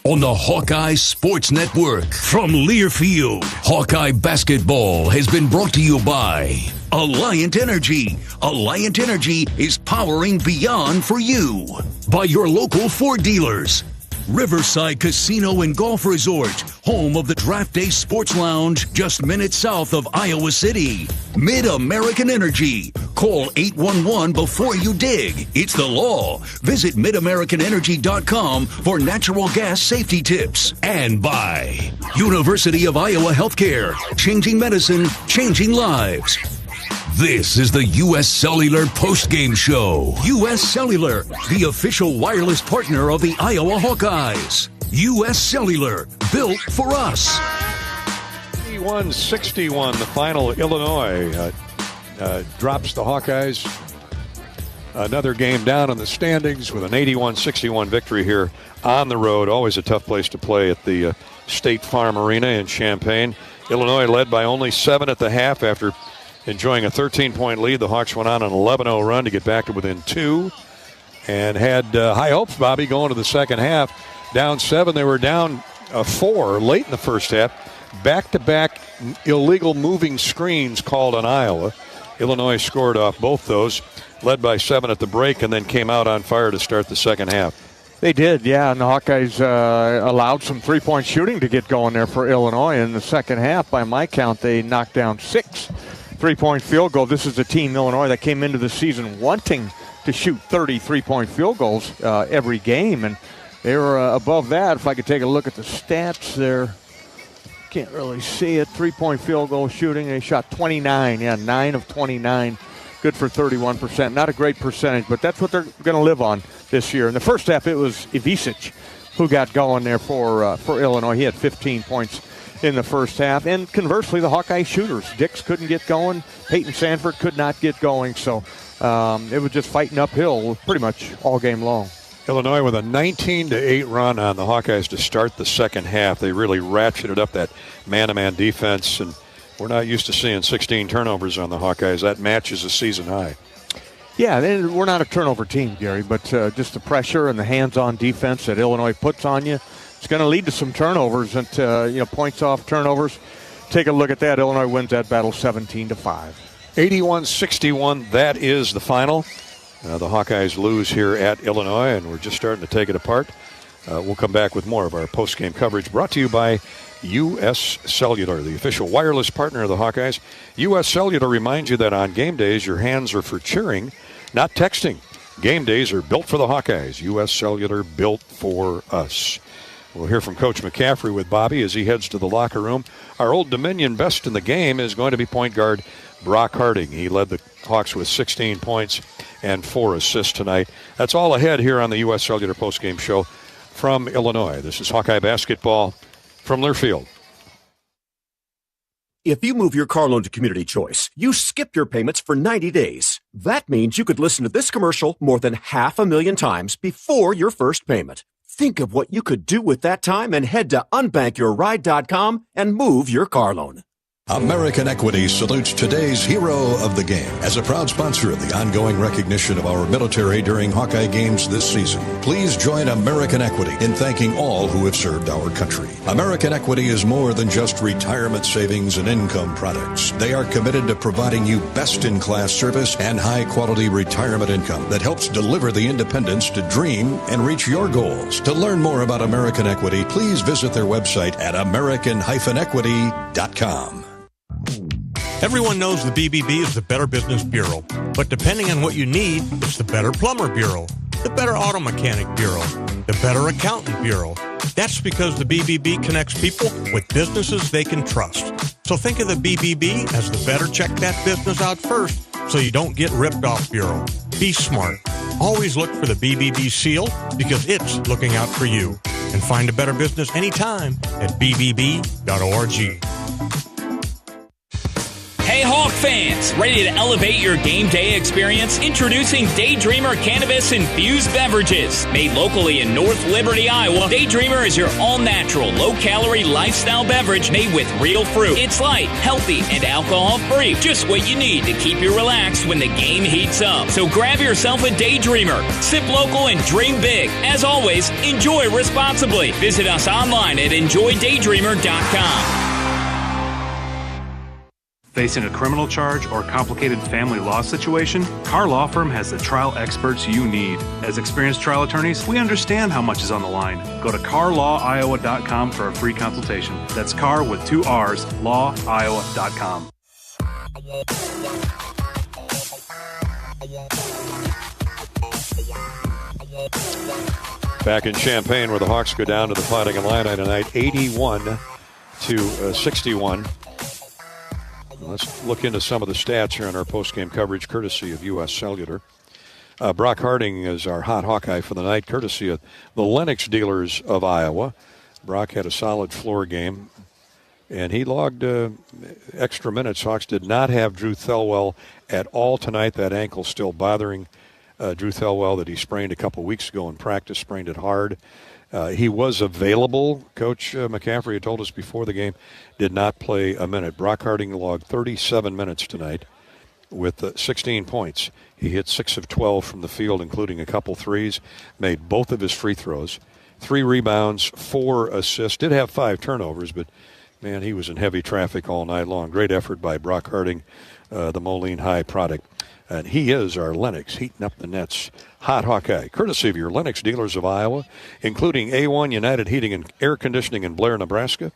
on the Hawkeye Sports Network. From Learfield, Hawkeye basketball has been brought to you by Alliant Energy. Alliant Energy is powering beyond for you. By your local Ford dealers. Riverside Casino and Golf Resort, home of the Draft Day Sports Lounge, just minutes south of Iowa City. Mid-American Energy. Call 811 before you dig. It's the law. Visit midamericanenergy.com for natural gas safety tips. And by University of Iowa Healthcare, changing medicine, changing lives. This is the U.S. Cellular postgame show. U.S. Cellular, the official wireless partner of the Iowa Hawkeyes. U.S. Cellular, built for us. 81-61, the final. Illinois drops the Hawkeyes another game down in the standings with an 81-61 victory here on the road. Always a tough place to play at the State Farm Arena in Champaign. Illinois led by only 7 at the half after enjoying a 13-point lead. The Hawks went on an 11-0 run to get back to within 2 and had high hopes, Bobby, going to the second half. Down 7, they were down 4 late in the first half. Back-to-back illegal moving screens called on Iowa. Illinois scored off both those, led by 7 at the break, and then came out on fire to start the second half. They did, yeah, and the Hawkeyes allowed some three-point shooting to get going there for Illinois. In the second half, by my count, they knocked down 6 three-point field goal. This is a team, Illinois, that came into the season wanting to shoot 30 three-point field goals every game, and they were above that. If I could take a look at the stats there, can't really see it. Three-point field goal shooting, they shot 29, 9 of 29, good for 31%. Not a great percentage, but that's what they're going to live on this year. In the first half, it was Ivisic who got going there for Illinois. He had 15 points in the first half. And conversely, the Hawkeye shooters. Dix couldn't get going. Peyton Sanford could not get going. So it was just fighting uphill pretty much all game long. Illinois with a 19-8 run on the Hawkeyes to start the second half. They really ratcheted up that man-to-man defense, and we're not used to seeing 16 turnovers on the Hawkeyes. That matches a season high. Yeah, we're not a turnover team, Gary, but just the pressure and the hands-on defense that Illinois puts on you, it's going to lead to some turnovers and points off turnovers. Take a look at that. Illinois wins that battle 17-5. 81-61, that is the final. The Hawkeyes lose here at Illinois, and we're just starting to take it apart. We'll come back with more of our post-game coverage brought to you by U.S. Cellular, the official wireless partner of the Hawkeyes. U.S. Cellular reminds you that on game days, your hands are for cheering, not texting. Game days are built for the Hawkeyes. U.S. Cellular, built for us. We'll hear from Coach McCaffrey with Bobby as he heads to the locker room. Our Old Dominion best in the game is going to be point guard Brock Harding. He led the Hawks with 16 points and 4 assists tonight. That's all ahead here on the U.S. Cellular postgame show from Illinois. This is Hawkeye basketball from Learfield. If you move your car loan to Community Choice, you skip your payments for 90 days. That means you could listen to this commercial more than 500,000 times before your first payment. Think of what you could do with that time and head to unbankyourride.com and move your car loan. American Equity salutes today's hero of the game as a proud sponsor of the ongoing recognition of our military during Hawkeye games this season. Please join American Equity in thanking all who have served our country. American Equity is more than just retirement savings and income products. They are committed to providing you best-in-class service and high-quality retirement income that helps deliver the independence to dream and reach your goals. To learn more about American Equity, please visit their website at american-equity.com. Everyone knows the BBB is the Better Business Bureau, but depending on what you need, it's the Better Plumber Bureau, the Better Auto Mechanic Bureau, the Better Accountant Bureau. That's because the BBB connects people with businesses they can trust. So think of the BBB as the better check that business out first so you don't get ripped off bureau. Be smart. Always look for the BBB seal because it's looking out for you. And find a better business anytime at bbb.org. Hey Hawk fans, ready to elevate your game day experience? Introducing Daydreamer Cannabis-infused beverages. Made locally in North Liberty, Iowa, Daydreamer is your all-natural, low-calorie lifestyle beverage made with real fruit. It's light, healthy, and alcohol-free. Just what you need to keep you relaxed when the game heats up. So grab yourself a Daydreamer. Sip local and dream big. As always, enjoy responsibly. Visit us online at enjoydaydreamer.com. Facing a criminal charge or complicated family law situation, Carr Law Firm has the trial experts you need. As experienced trial attorneys, we understand how much is on the line. Go to carlawiowa.com for a free consultation. That's Carr with 2 R's, lawiowa.com. Back in Champaign, where the Hawks go down to the Fighting Illini tonight, 81-61. Let's look into some of the stats here on our post-game coverage, courtesy of U.S. Cellular. Brock Harding is our hot Hawkeye for the night, courtesy of the Lennox dealers of Iowa. Brock had a solid floor game, and he logged extra minutes. Hawks did not have Drew Thelwell at all tonight. That ankle still bothering Drew Thelwell that he sprained a couple weeks ago in practice, sprained it hard. He was available. Coach McCaffrey had told us before the game, did not play a minute. Brock Harding logged 37 minutes tonight with 16 points. He hit 6 of 12 from the field, including a couple threes, made both of his free throws, 3 rebounds, 4 assists, did have 5 turnovers, but, man, he was in heavy traffic all night long. Great effort by Brock Harding, the Moline High product. And he is our Lennox, heating up the nets. Hot Hawkeye, courtesy of your Lennox dealers of Iowa, including A1 United Heating and Air Conditioning in Blair, Nebraska.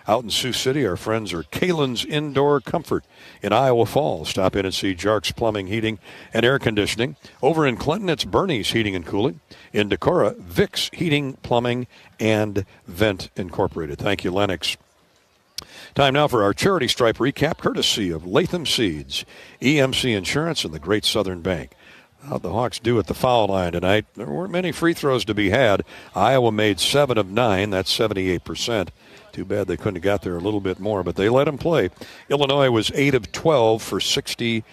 Out in Sioux City, our friends are Kalen's Indoor Comfort in Iowa Falls. Stop in and see Jark's Plumbing, Heating, and Air Conditioning. Over in Clinton, it's Bernie's Heating and Cooling. In Decorah, Vic's Heating, Plumbing, and Vent Incorporated. Thank you, Lennox. Time now for our charity stripe recap, courtesy of Latham Seeds, EMC Insurance, and the Great Southern Bank. How'd the Hawks do at the foul line tonight? There weren't many free throws to be had. Iowa made 7 of 9. That's 78%. Too bad they couldn't have got there a little bit more, but they let them play. Illinois was 8 of 12 for 67%.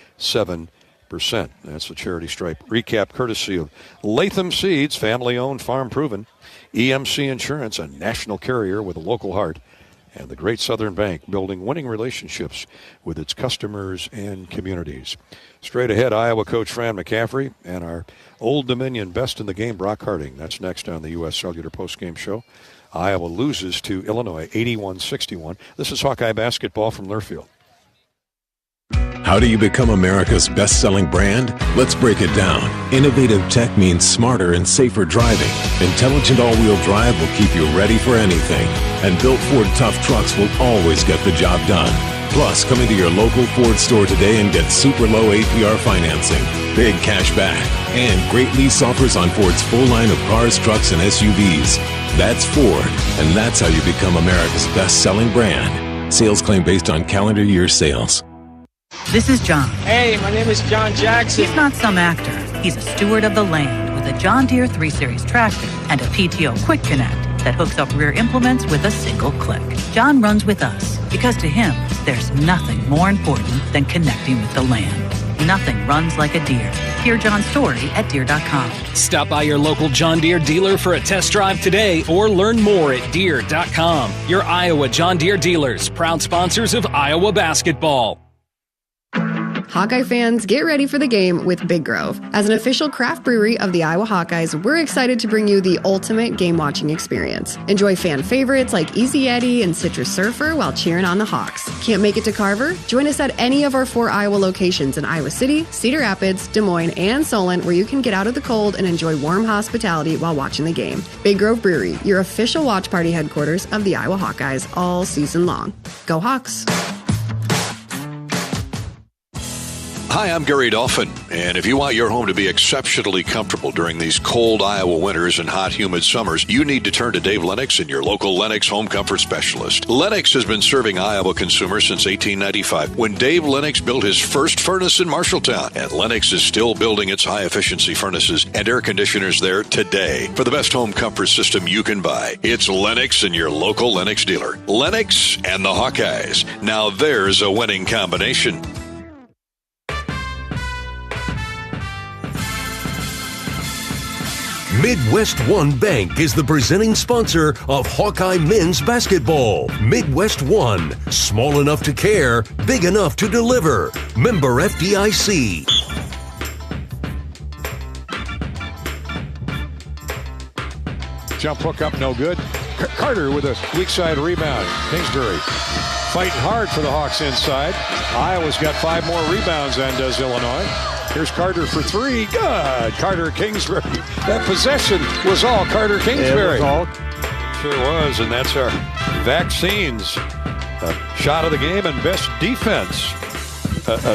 That's the charity stripe recap, courtesy of Latham Seeds, family-owned, farm-proven, EMC Insurance, a national carrier with a local heart, and the Great Southern Bank, building winning relationships with its customers and communities. Straight ahead, Iowa coach Fran McCaffrey and our Old Dominion best in the game, Brock Harding. That's next on the U.S. Cellular postgame show. Iowa loses to Illinois 81-61. This is Hawkeye basketball from Learfield. How do you become America's best-selling brand? Let's break it down. Innovative tech means smarter and safer driving. Intelligent all-wheel drive will keep you ready for anything. And built Ford Tough Trucks will always get the job done. Plus, come into your local Ford store today and get super low APR financing, big cash back, and great lease offers on Ford's full line of cars, trucks, and SUVs. That's Ford, and that's how you become America's best-selling brand. Sales claim based on calendar year sales. This is John. Hey, my name is John Jackson. He's not some actor. He's a steward of the land with a John Deere 3 Series tractor and a PTO Quick Connect that hooks up rear implements with a single click. John runs with us because to him, there's nothing more important than connecting with the land. Nothing runs like a Deere. Hear John's story at Deere.com. Stop by your local John Deere dealer for a test drive today or learn more at Deere.com. Your Iowa John Deere dealers, proud sponsors of Iowa basketball. Hawkeye fans, get ready for the game with Big Grove. As an official craft brewery of the Iowa Hawkeyes, we're excited to bring you the ultimate game-watching experience. Enjoy fan favorites like Easy Eddie and Citrus Surfer while cheering on the Hawks. Can't make it to Carver? Join us at any of our 4 Iowa locations in Iowa City, Cedar Rapids, Des Moines, and Solon, where you can get out of the cold and enjoy warm hospitality while watching the game. Big Grove Brewery, your official watch party headquarters of the Iowa Hawkeyes all season long. Go Hawks! Hi, I'm Gary Dolphin, and if you want your home to be exceptionally comfortable during these cold Iowa winters and hot, humid summers, you need to turn to Dave Lennox and your local Lennox home comfort specialist. Lennox has been serving Iowa consumers since 1895, when Dave Lennox built his first furnace in Marshalltown, and Lennox is still building its high-efficiency furnaces and air conditioners there today. For the best home comfort system you can buy, it's Lennox and your local Lennox dealer. Lennox and the Hawkeyes. Now there's a winning combination. Midwest One Bank is the presenting sponsor of Hawkeye men's basketball. Midwest One, small enough to care, big enough to deliver. Member FDIC. Jump hook up, no good. Carter with a weak side rebound. Kingsbury fighting hard for the Hawks inside. Iowa's got 5 more rebounds than does Illinois. Here's Carter for 3. Good. Carter Kingsbury. That possession was all Carter Kingsbury. It was all. Sure was, and that's our vaccines. Shot of the game and best defense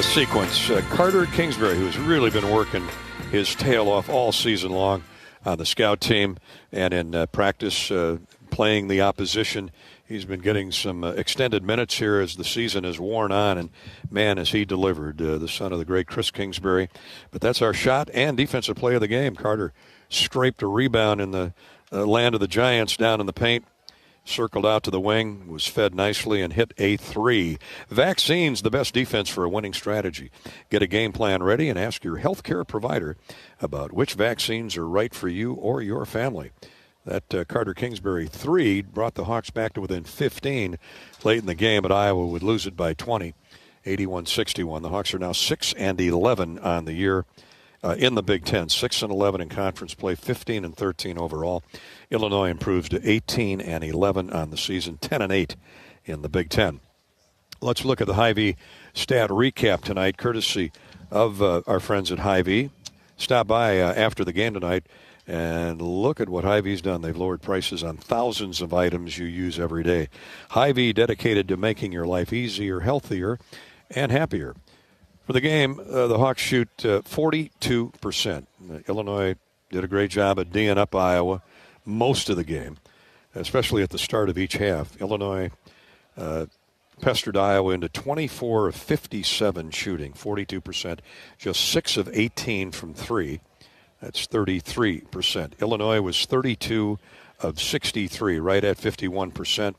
sequence. Carter Kingsbury, who's really been working his tail off all season long on the scout team and in practice playing the opposition. He's been getting some extended minutes here as the season has worn on, and man, has he delivered, the son of the great Chris Kingsbury. But that's our shot and defensive play of the game. Carter scraped a rebound in the land of the Giants down in the paint, circled out to the wing, was fed nicely, and hit a 3. Vaccines, the best defense for a winning strategy. Get a game plan ready and ask your healthcare provider about which vaccines are right for you or your family. That Carter Kingsbury 3 brought the Hawks back to within 15 late in the game, but Iowa would lose it by 20, 81-61. The Hawks are now 6-11 on the year in the Big Ten, 6-11 in conference play, 15-13 overall. Illinois improves to 18-11 on the season, 10-8 in the Big Ten. Let's look at the Hy-Vee stat recap tonight, courtesy of our friends at Hy-Vee. Stop by after the game tonight and look at what Hy-Vee's done. They've lowered prices on thousands of items you use every day. Hy-Vee, dedicated to making your life easier, healthier, and happier. For the game, the Hawks shoot 42%. Illinois did a great job at D'ing up Iowa most of the game, especially at the start of each half. Illinois pestered Iowa into 24 of 57 shooting, 42%, just 6 of 18 from 3. That's 33%. Illinois was 32 of 63, right at 51%.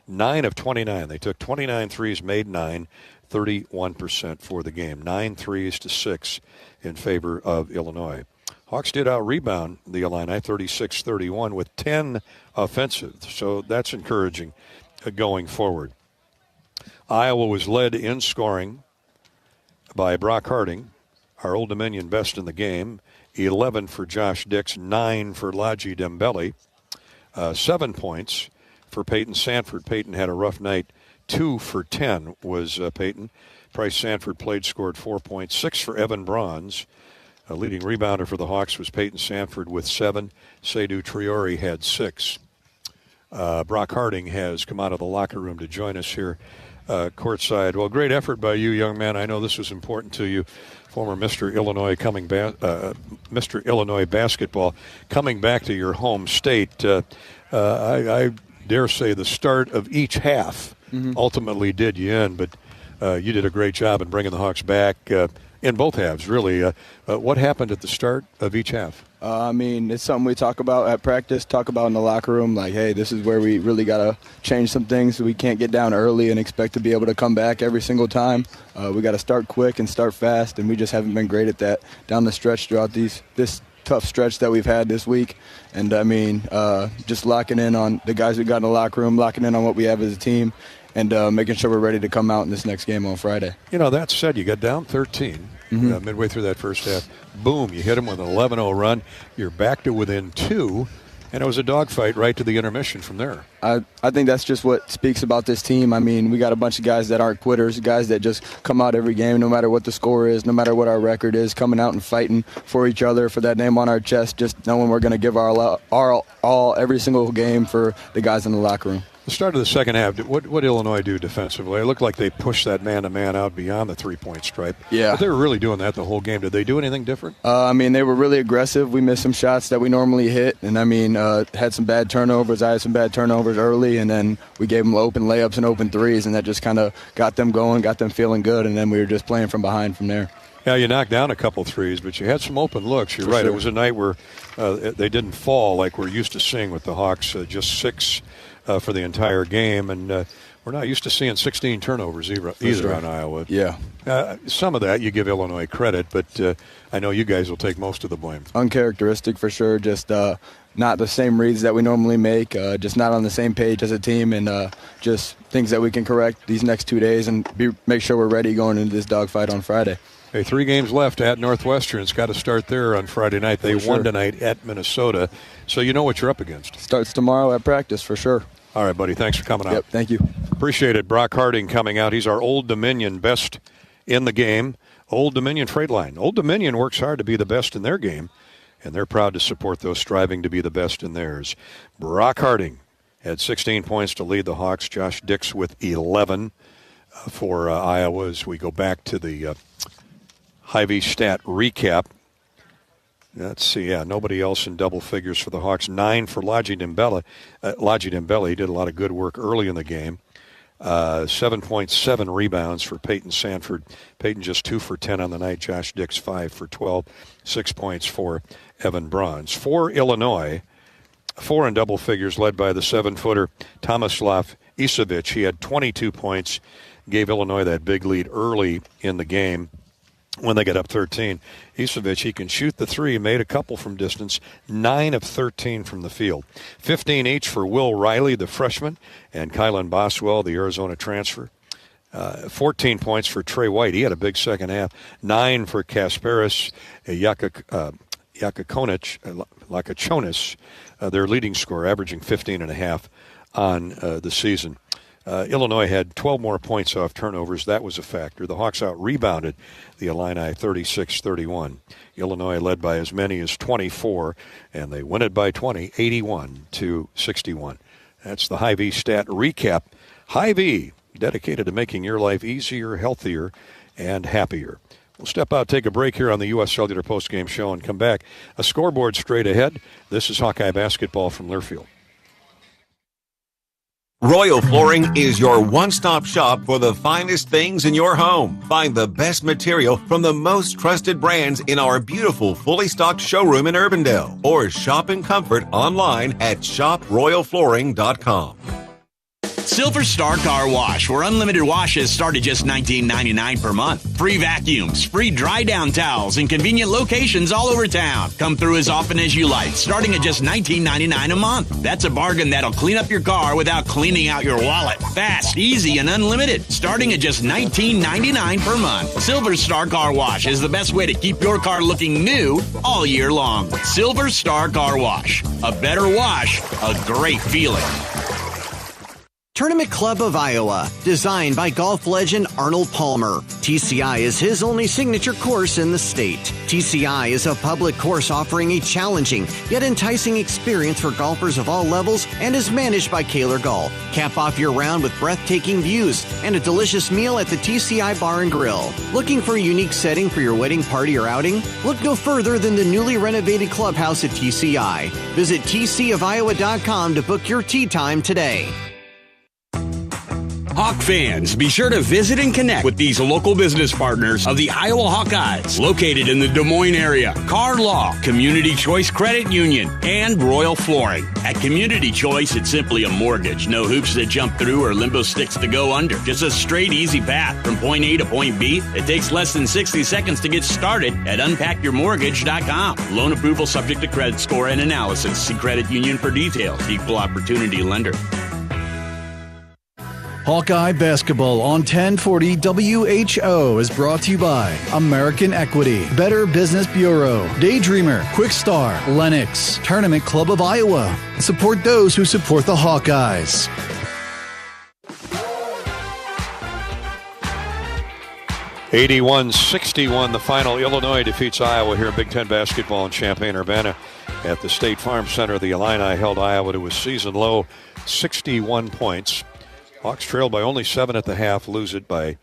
9 of 29. They took 29 threes, made 9, 31% for the game. 9 threes to 6 in favor of Illinois. Hawks did out-rebound the Illini, 36-31, with 10 offensive. So that's encouraging going forward. Iowa was led in scoring by Brock Harding, our Old Dominion best in the game. 11 for Josh Dix, 9 for Ladji Dembele, 7 points for Peyton Sanford. Peyton had a rough night. 2 for 10 was Peyton. Price Sanford scored 4 points. 6 for Evan Bronze. A leading rebounder for the Hawks was Peyton Sanford with 7. Seydou Traoré had 6. Brock Harding has come out of the locker room to join us here courtside. Well, great effort by you, young man. I know this was important to you. Former Mr. Illinois Mr. Illinois basketball coming back to your home state. I dare say the start of each half ultimately did you in, but you did a great job in bringing the Hawks back in both halves, really. What happened at the start of each half? I mean, it's something we talk about at practice, talk about in the locker room, like, hey, this is where we really got to change some things. We can't get down early and expect to be able to come back every single time. We got to start quick and start fast, and we just haven't been great at that down the stretch throughout this tough stretch that we've had this week. And, I mean, just locking in on the guys we got in the locker room, locking in on what we have as a team, and making sure we're ready to come out in this next game on Friday. You know, that said, you got down 13 midway through that first half. Boom, you hit them with an 11-0 run. You're back to within 2, and it was a dogfight right to the intermission from there. I think that's just what speaks about this team. I mean, we got a bunch of guys that aren't quitters, guys that just come out every game, no matter what the score is, no matter what our record is, coming out and fighting for each other, for that name on our chest, just knowing we're going to give our all every single game for the guys in the locker room. The start of the second half, what did Illinois do defensively? It looked like they pushed that man-to-man out beyond the three-point stripe. Yeah. But they were really doing that the whole game. Did they do anything different? I mean, they were really aggressive. We missed some shots that we normally hit. And, I mean, had some bad turnovers. I had some bad turnovers early. And then we gave them open layups and open threes. And that just kind of got them going, got them feeling good. And then we were just playing from behind from there. Yeah, you knocked down a couple threes, but you had some open looks. You're right. Sure. It was a night where they didn't fall like we're used to seeing with the Hawks. Just 6 for the entire game. And we're not used to seeing 16 turnovers either on Iowa. Yeah. Some of that you give Illinois credit, but I know you guys will take most of the blame. Uncharacteristic for sure. Just not the same reads that we normally make, just not on the same page as a team, and just things that we can correct these next 2 days and make sure we're ready going into this dogfight on Friday. Hey, 3 games left at Northwestern. It's got to start there on Friday night. They won tonight at Minnesota, so you know what you're up against. Starts tomorrow at practice for sure. All right, buddy. Thanks for coming out. Yep, thank you. Appreciate it. Brock Harding coming out. He's our Old Dominion best in the game. Old Dominion Freight Line. Old Dominion works hard to be the best in their game, and they're proud to support those striving to be the best in theirs. Brock Harding had 16 points to lead the Hawks. Josh Dix with 11 for Iowa as we go back to the Hawkeyes stat recap. Let's see, nobody else in double figures for the Hawks. 9 for Laji Dembele. Laji Dembele did a lot of good work early in the game. 7.7 rebounds for Peyton Sanford. Peyton just 2 for 10 on the night. Josh Dix 5 for 12. 6 points for Evan Bronze. For Illinois, 4 in double figures led by the 7-footer Tomislav Isavic. He had 22 points, gave Illinois that big lead early in the game. When they get up 13, Isavic, he can shoot the 3, made a couple from distance, 9 of 13 from the field. 15 each for Will Riley, the freshman, and Kylan Boswell, the Arizona transfer. 14 points for Trey White. He had a big second half. 9 for Kasparis Lakachonis, their leading scorer, averaging 15.5 on the season. Illinois had 12 more points off turnovers. That was a factor. The Hawks out-rebounded the Illini 36-31. Illinois led by as many as 24, and they win it by 20, 81-61. That's the Hy-Vee stat recap. Hy-Vee, dedicated to making your life easier, healthier, and happier. We'll step out, take a break here on the U.S. Cellular postgame show, and come back. A scoreboard straight ahead. This is Hawkeye basketball from Learfield. Royal Flooring is your one-stop shop for the finest things in your home. Find the best material from the most trusted brands in our beautiful, fully stocked showroom in Urbandale. Or shop in comfort online at shoproyalflooring.com. Silver Star Car Wash, where unlimited washes start at just $19.99 per month. Free vacuums, free dry down towels, and convenient locations all over town. Come through as often as you like, starting at just $19.99 a month. That's a bargain that'll clean up your car without cleaning out your wallet. Fast, easy, and unlimited, starting at just $19.99 per month. Silver Star Car Wash is the best way to keep your car looking new all year long. Silver Star Car Wash. A better wash, a great feeling. Tournament Club of Iowa, designed by golf legend Arnold Palmer. TCI is his only signature course in the state. TCI is a public course offering a challenging yet enticing experience for golfers of all levels and is managed by Kaler Golf. Cap off your round with breathtaking views and a delicious meal at the TCI Bar and Grill. Looking for a unique setting for your wedding party or outing? Look no further than the newly renovated clubhouse at TCI. Visit tcofiowa.com to book your tee time today. Hawk fans, be sure to visit and connect with these local business partners of the Iowa Hawkeyes, located in the Des Moines area. Car Law, Community Choice Credit Union, and Royal Flooring. At Community Choice, it's simply a mortgage. No hoops to jump through or limbo sticks to go under. Just a straight, easy path from point A to point B. It takes less than 60 seconds to get started at unpackyourmortgage.com. Loan approval subject to credit score and analysis. See Credit Union for details. Equal opportunity lender. Hawkeye Basketball on 1040 WHO is brought to you by American Equity, Better Business Bureau, Daydreamer, Quick Star, Lennox, Tournament Club of Iowa. Support those who support the Hawkeyes. (81-61) the final. Illinois defeats Iowa here in Big Ten basketball in Champaign-Urbana at the State Farm Center. The Illini held Iowa to a season low 61 points. Hawks trailed by only 7 at the half, lose it by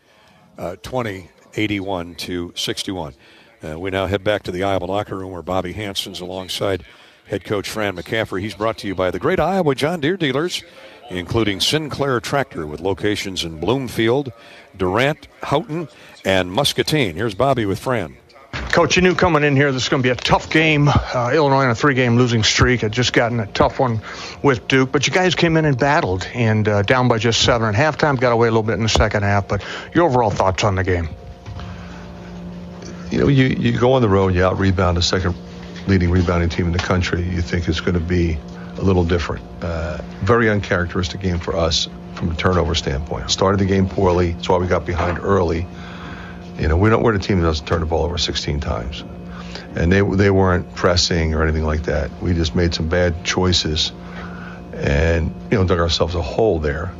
20, 81-61. We now head back to the Iowa locker room where Bobby Hansen's alongside head coach Fran McCaffrey. He's brought to you by the great Iowa John Deere dealers, including Sinclair Tractor with locations in Bloomfield, Durant, Houghton, and Muscatine. Here's Bobby with Fran. Coach, you knew coming in here this is going to be a tough game. Illinois on a 3-game losing streak had just gotten a tough one with Duke, but you guys came in and battled, and down by just 7 at halftime, got away a little bit in the second half. But your overall thoughts on the game? You know, you go on the road, you out-rebound the second leading rebounding team in the country. You think it's going to be a little different. Very uncharacteristic game for us from a turnover standpoint. Started the game poorly. That's why we got behind early. You know, we're the team that doesn't turn the ball over 16 times. And they weren't pressing or anything like that. We just made some bad choices and, you know, dug ourselves a hole there.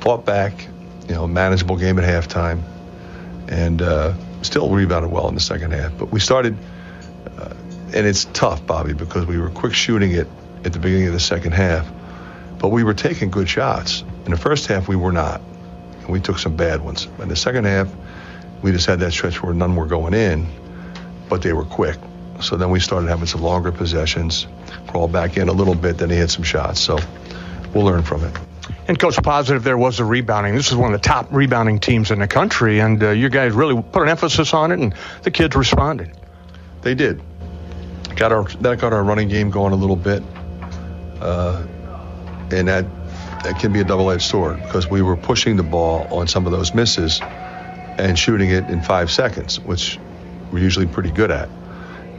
Fought back, you know, manageable game at halftime, and still rebounded well in the second half. But we started, and it's tough, Bobby, because we were quick shooting it at the beginning of the second half, but we were taking good shots. In the first half, we were not. And we took some bad ones. In the second half, we just had that stretch where none were going in, but they were quick. So then we started having some longer possessions, crawl back in a little bit, then they hit some shots. So we'll learn from it. And Coach, positive there was the rebounding. This is one of the top rebounding teams in the country, and you guys really put an emphasis on it, and the kids responded. They did. That got our running game going a little bit, and that can be a double-edged sword because we were pushing the ball on some of those misses and shooting it in 5 seconds, which we're usually pretty good at.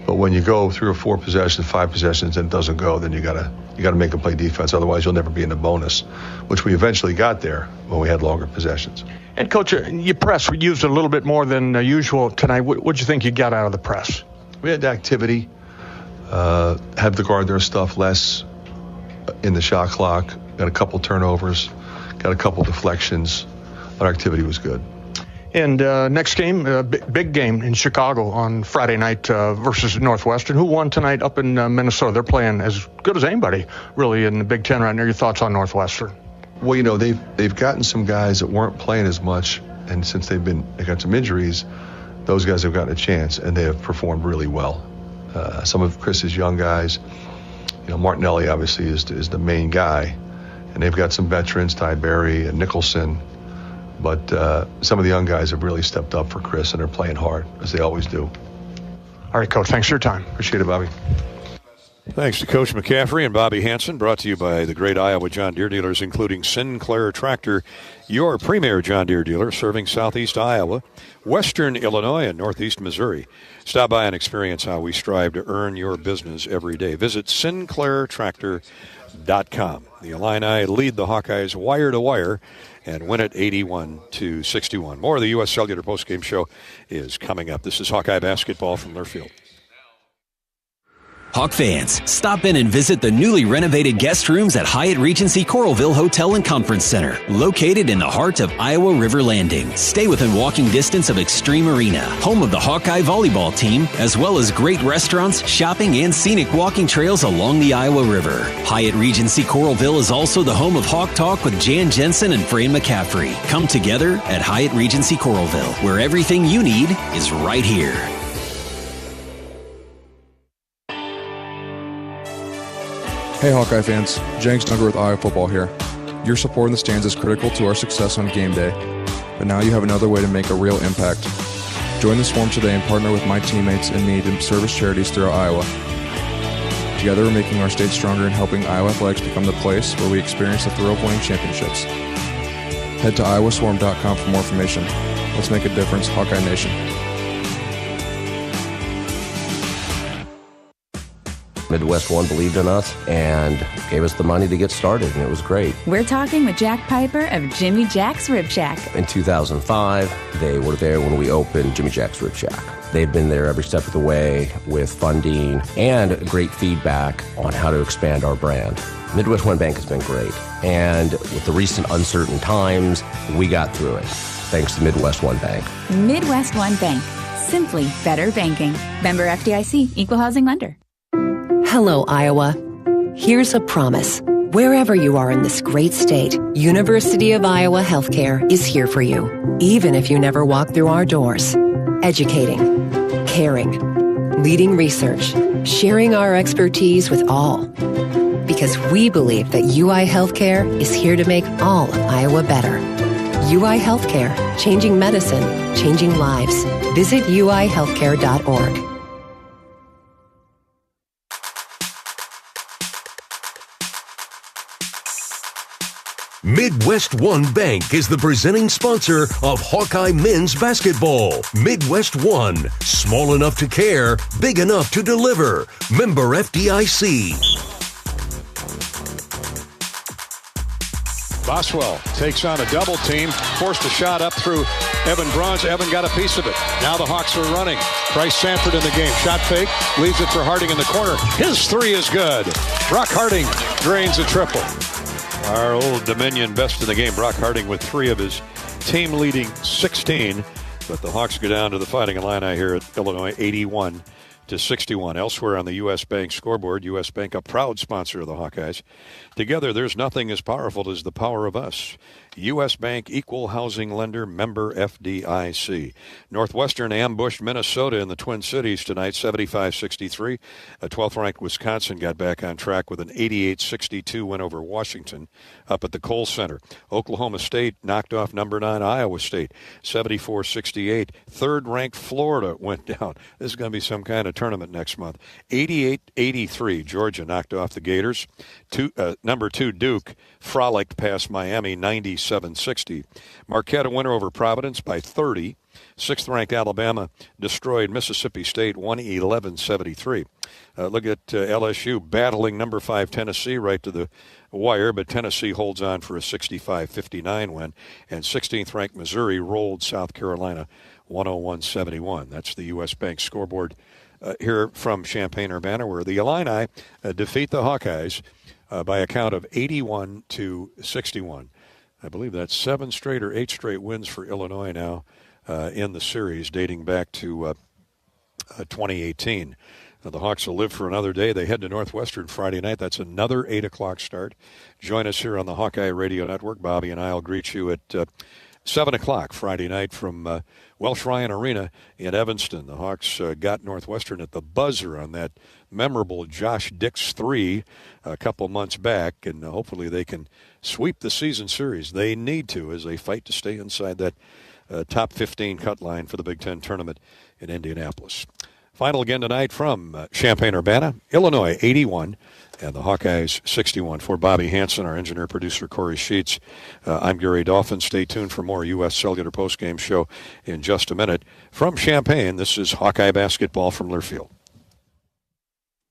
But when you go 3 or 4 possessions, 5 possessions, and it doesn't go, then you gotta make a play defense. Otherwise, you'll never be in the bonus, which we eventually got there when we had longer possessions. And Coach, you press used a little bit more than usual tonight. What'd you think you got out of the press? We had activity, have to guard their stuff less in the shot clock. Got a couple turnovers, got a couple deflections. Our activity was good. And next game, big game in Chicago on Friday night versus Northwestern. Who won tonight up in Minnesota? They're playing as good as anybody, really, in the Big Ten right now. Your thoughts on Northwestern? Well, you know, they've gotten some guys that weren't playing as much, and since they got some injuries, those guys have gotten a chance, and they have performed really well. Some of Chris's young guys, you know, Martinelli obviously is the main guy, and they've got some veterans, Ty Berry and Nicholson. But some of the young guys have really stepped up for Chris, and they're playing hard, as they always do. All right, Coach, thanks for your time. Appreciate it, Bobby. Thanks to Coach McCaffrey and Bobby Hansen, brought to you by the great Iowa John Deere dealers, including Sinclair Tractor, your premier John Deere dealer, serving southeast Iowa, western Illinois, and northeast Missouri. Stop by and experience how we strive to earn your business every day. Visit SinclairTractor.com. The Illini lead the Hawkeyes wire to wire and win it 81-61. More of the U.S. Cellular postgame show is coming up. This is Hawkeye basketball from Learfield. Hawk fans, stop in and visit the newly renovated guest rooms at Hyatt Regency Coralville Hotel and Conference Center, located in the heart of Iowa River Landing. Stay within walking distance of Extreme Arena, home of the Hawkeye volleyball team, as well as great restaurants, shopping, and scenic walking trails along the Iowa River. Hyatt Regency Coralville is also the home of Hawk Talk with Jan Jensen and Fran McCaffrey. Come together at Hyatt Regency Coralville, where everything you need is right here. Hey Hawkeye fans, Jenks Duggar with Iowa Football here. Your support in the stands is critical to our success on game day, but now you have another way to make a real impact. Join the Swarm today and partner with my teammates and me to service charities throughout Iowa. Together we're making our state stronger and helping Iowa athletics become the place where we experience the thrill of winning championships. Head to iowaswarm.com for more information. Let's make a difference, Hawkeye Nation. Midwest One believed in us and gave us the money to get started, and it was great. We're talking with Jack Piper of Jimmy Jack's Rib Shack. In 2005, they were there when we opened Jimmy Jack's Rib Shack. They've been there every step of the way with funding and great feedback on how to expand our brand. Midwest One Bank has been great, and with the recent uncertain times, we got through it, thanks to Midwest One Bank. Midwest One Bank. Simply better banking. Member FDIC, Equal Housing Lender. Hello, Iowa. Here's a promise. Wherever you are in this great state, University of Iowa Healthcare is here for you, even if you never walk through our doors. Educating, caring, leading research, sharing our expertise with all. Because we believe that UI Healthcare is here to make all of Iowa better. UI Healthcare, changing medicine, changing lives. Visit uihealthcare.org. Midwest One Bank is the presenting sponsor of Hawkeye men's basketball. Midwest One, small enough to care, big enough to deliver. Member FDIC. Boswell takes on a double team, forced a shot up through Evan Bronze. Evan got a piece of it. Now the Hawks are running. Bryce Sanford in the game. Shot fake, leaves it for Harding in the corner. His three is good. Brock Harding drains a triple. Our old Dominion best in the game, Brock Harding, with 3 of his team-leading 16. But the Hawks go down to the Fighting Illini here at Illinois, 81-61. Elsewhere on the U.S. Bank scoreboard, U.S. Bank, a proud sponsor of the Hawkeyes. Together, there's nothing as powerful as the power of us. U.S. Bank, equal housing lender, member FDIC. Northwestern ambushed Minnesota in the Twin Cities tonight, 75-63. A 12th-ranked Wisconsin got back on track with an 88-62 win over Washington up at the Kohl Center. Oklahoma State knocked off number 9 Iowa State, 74-68. Third-ranked Florida went down. This is going to be some kind of tournament next month. 88-83. Georgia knocked off the Gators. Number 2 Duke frolicked past Miami, 97-60. Marquette a winner over Providence by 30. 6th-ranked Alabama destroyed Mississippi State, 111-73. Look at LSU battling number 5 Tennessee right to the wire, but Tennessee holds on for a 65-59 win. And 16th-ranked Missouri rolled South Carolina, 101-71. That's the U.S. Bank scoreboard here from Champaign-Urbana, where the Illini defeat the Hawkeyes by a count of 81-61. I believe that's 7 straight or 8 straight wins for Illinois now in the series, dating back to 2018. The Hawks will live for another day. They head to Northwestern Friday night. That's another 8 o'clock start. Join us here on the Hawkeye Radio Network. Bobby and I will greet you at 7 o'clock Friday night from Welsh Ryan Arena in Evanston. The Hawks got Northwestern at the buzzer on that memorable Josh Dix 3 a couple months back, and hopefully they can sweep the season series. They need to as they fight to stay inside that top 15 cut line for the Big Ten tournament in Indianapolis. Final again tonight from Champaign-Urbana, Illinois, 81, and the Hawkeyes 61. For Bobby Hansen, our engineer, producer, Corey Sheets, I'm Gary Dolphin. Stay tuned for more U.S. Cellular postgame show in just a minute. From Champaign, this is Hawkeye basketball from Learfield.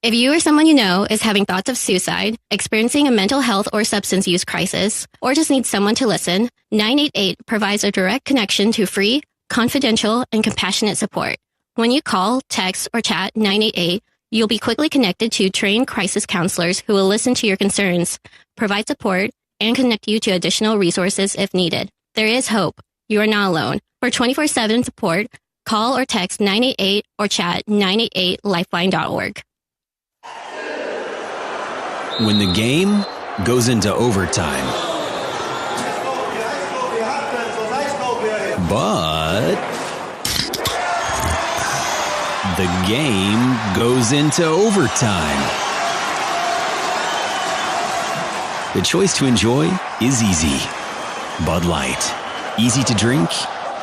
If you or someone you know is having thoughts of suicide, experiencing a mental health or substance use crisis, or just needs someone to listen, 988 provides a direct connection to free, confidential, and compassionate support. When you call, text, or chat 988, you'll be quickly connected to trained crisis counselors who will listen to your concerns, provide support, and connect you to additional resources if needed. There is hope. You are not alone. For 24/7 support, call or text 988 or chat 988lifeline.org. When the game goes into overtime, but the game goes into overtime. The choice to enjoy is easy. Bud Light. Easy to drink,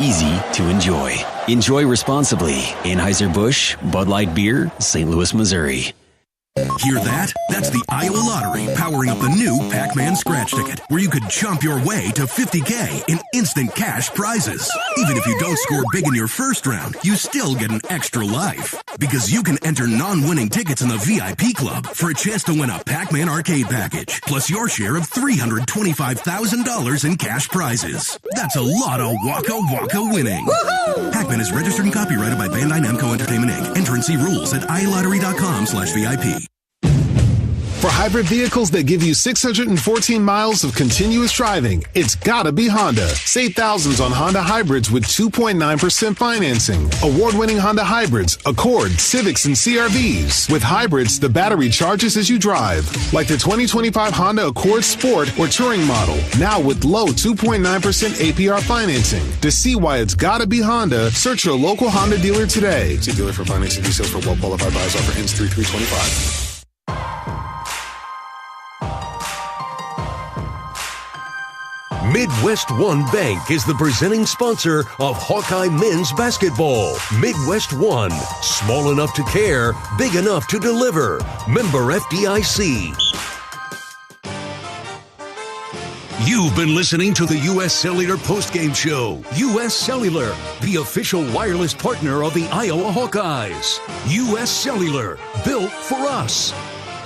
easy to enjoy. Enjoy responsibly. Anheuser-Busch, Bud Light Beer, St. Louis, Missouri. Hear that? That's the Iowa Lottery powering up the new Pac-Man scratch ticket, where you could jump your way to $50K in instant cash prizes. Even if you don't score big in your first round, you still get an extra life. Because you can enter non-winning tickets in the VIP club for a chance to win a Pac-Man arcade package, plus your share of $325,000 in cash prizes. That's a lot of Waka Waka winning. Woo-hoo! Pac-Man is registered and copyrighted by Bandai Namco Entertainment Inc. Enter and see rules at iLottery.com/VIP. For hybrid vehicles that give you 614 miles of continuous driving, it's gotta be Honda. Save thousands on Honda hybrids with 2.9% financing. Award-winning Honda hybrids, Accord, Civics, and CR-Vs. With hybrids, the battery charges as you drive. Like the 2025 Honda Accord Sport or Touring model. Now with low 2.9% APR financing. To see why it's gotta be Honda, search your local Honda dealer today. See dealer for financing details for well-qualified buyers. Offer ends 3/3/25. Midwest One Bank is the presenting sponsor of Hawkeye men's basketball. Midwest One, small enough to care, big enough to deliver. Member FDIC. You've been listening to the U.S. Cellular postgame show. U.S. Cellular, the official wireless partner of the Iowa Hawkeyes. U.S. Cellular, built for us.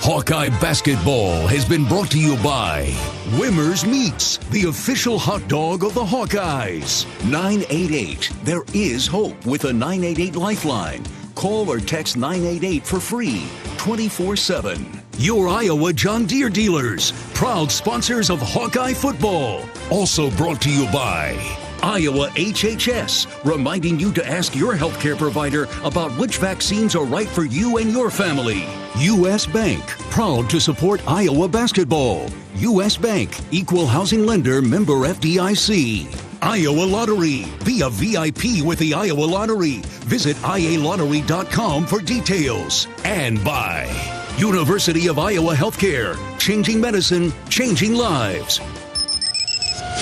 Hawkeye Basketball has been brought to you by Wimmer's Meats, the official hot dog of the Hawkeyes. 988. There is hope with a 988 lifeline. Call or text 988 for free, 24/7. Your Iowa John Deere dealers, proud sponsors of Hawkeye football. Also brought to you by Iowa HHS, reminding you to ask your healthcare provider about which vaccines are right for you and your family. U.S. Bank, proud to support Iowa basketball. U.S. Bank, equal housing lender, member FDIC. Iowa Lottery, be a VIP with the Iowa Lottery. Visit ialottery.com for details. And by University of Iowa Healthcare, changing medicine, changing lives.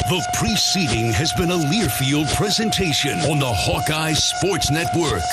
The preceding has been a Learfield presentation on the Hawkeye Sports Network.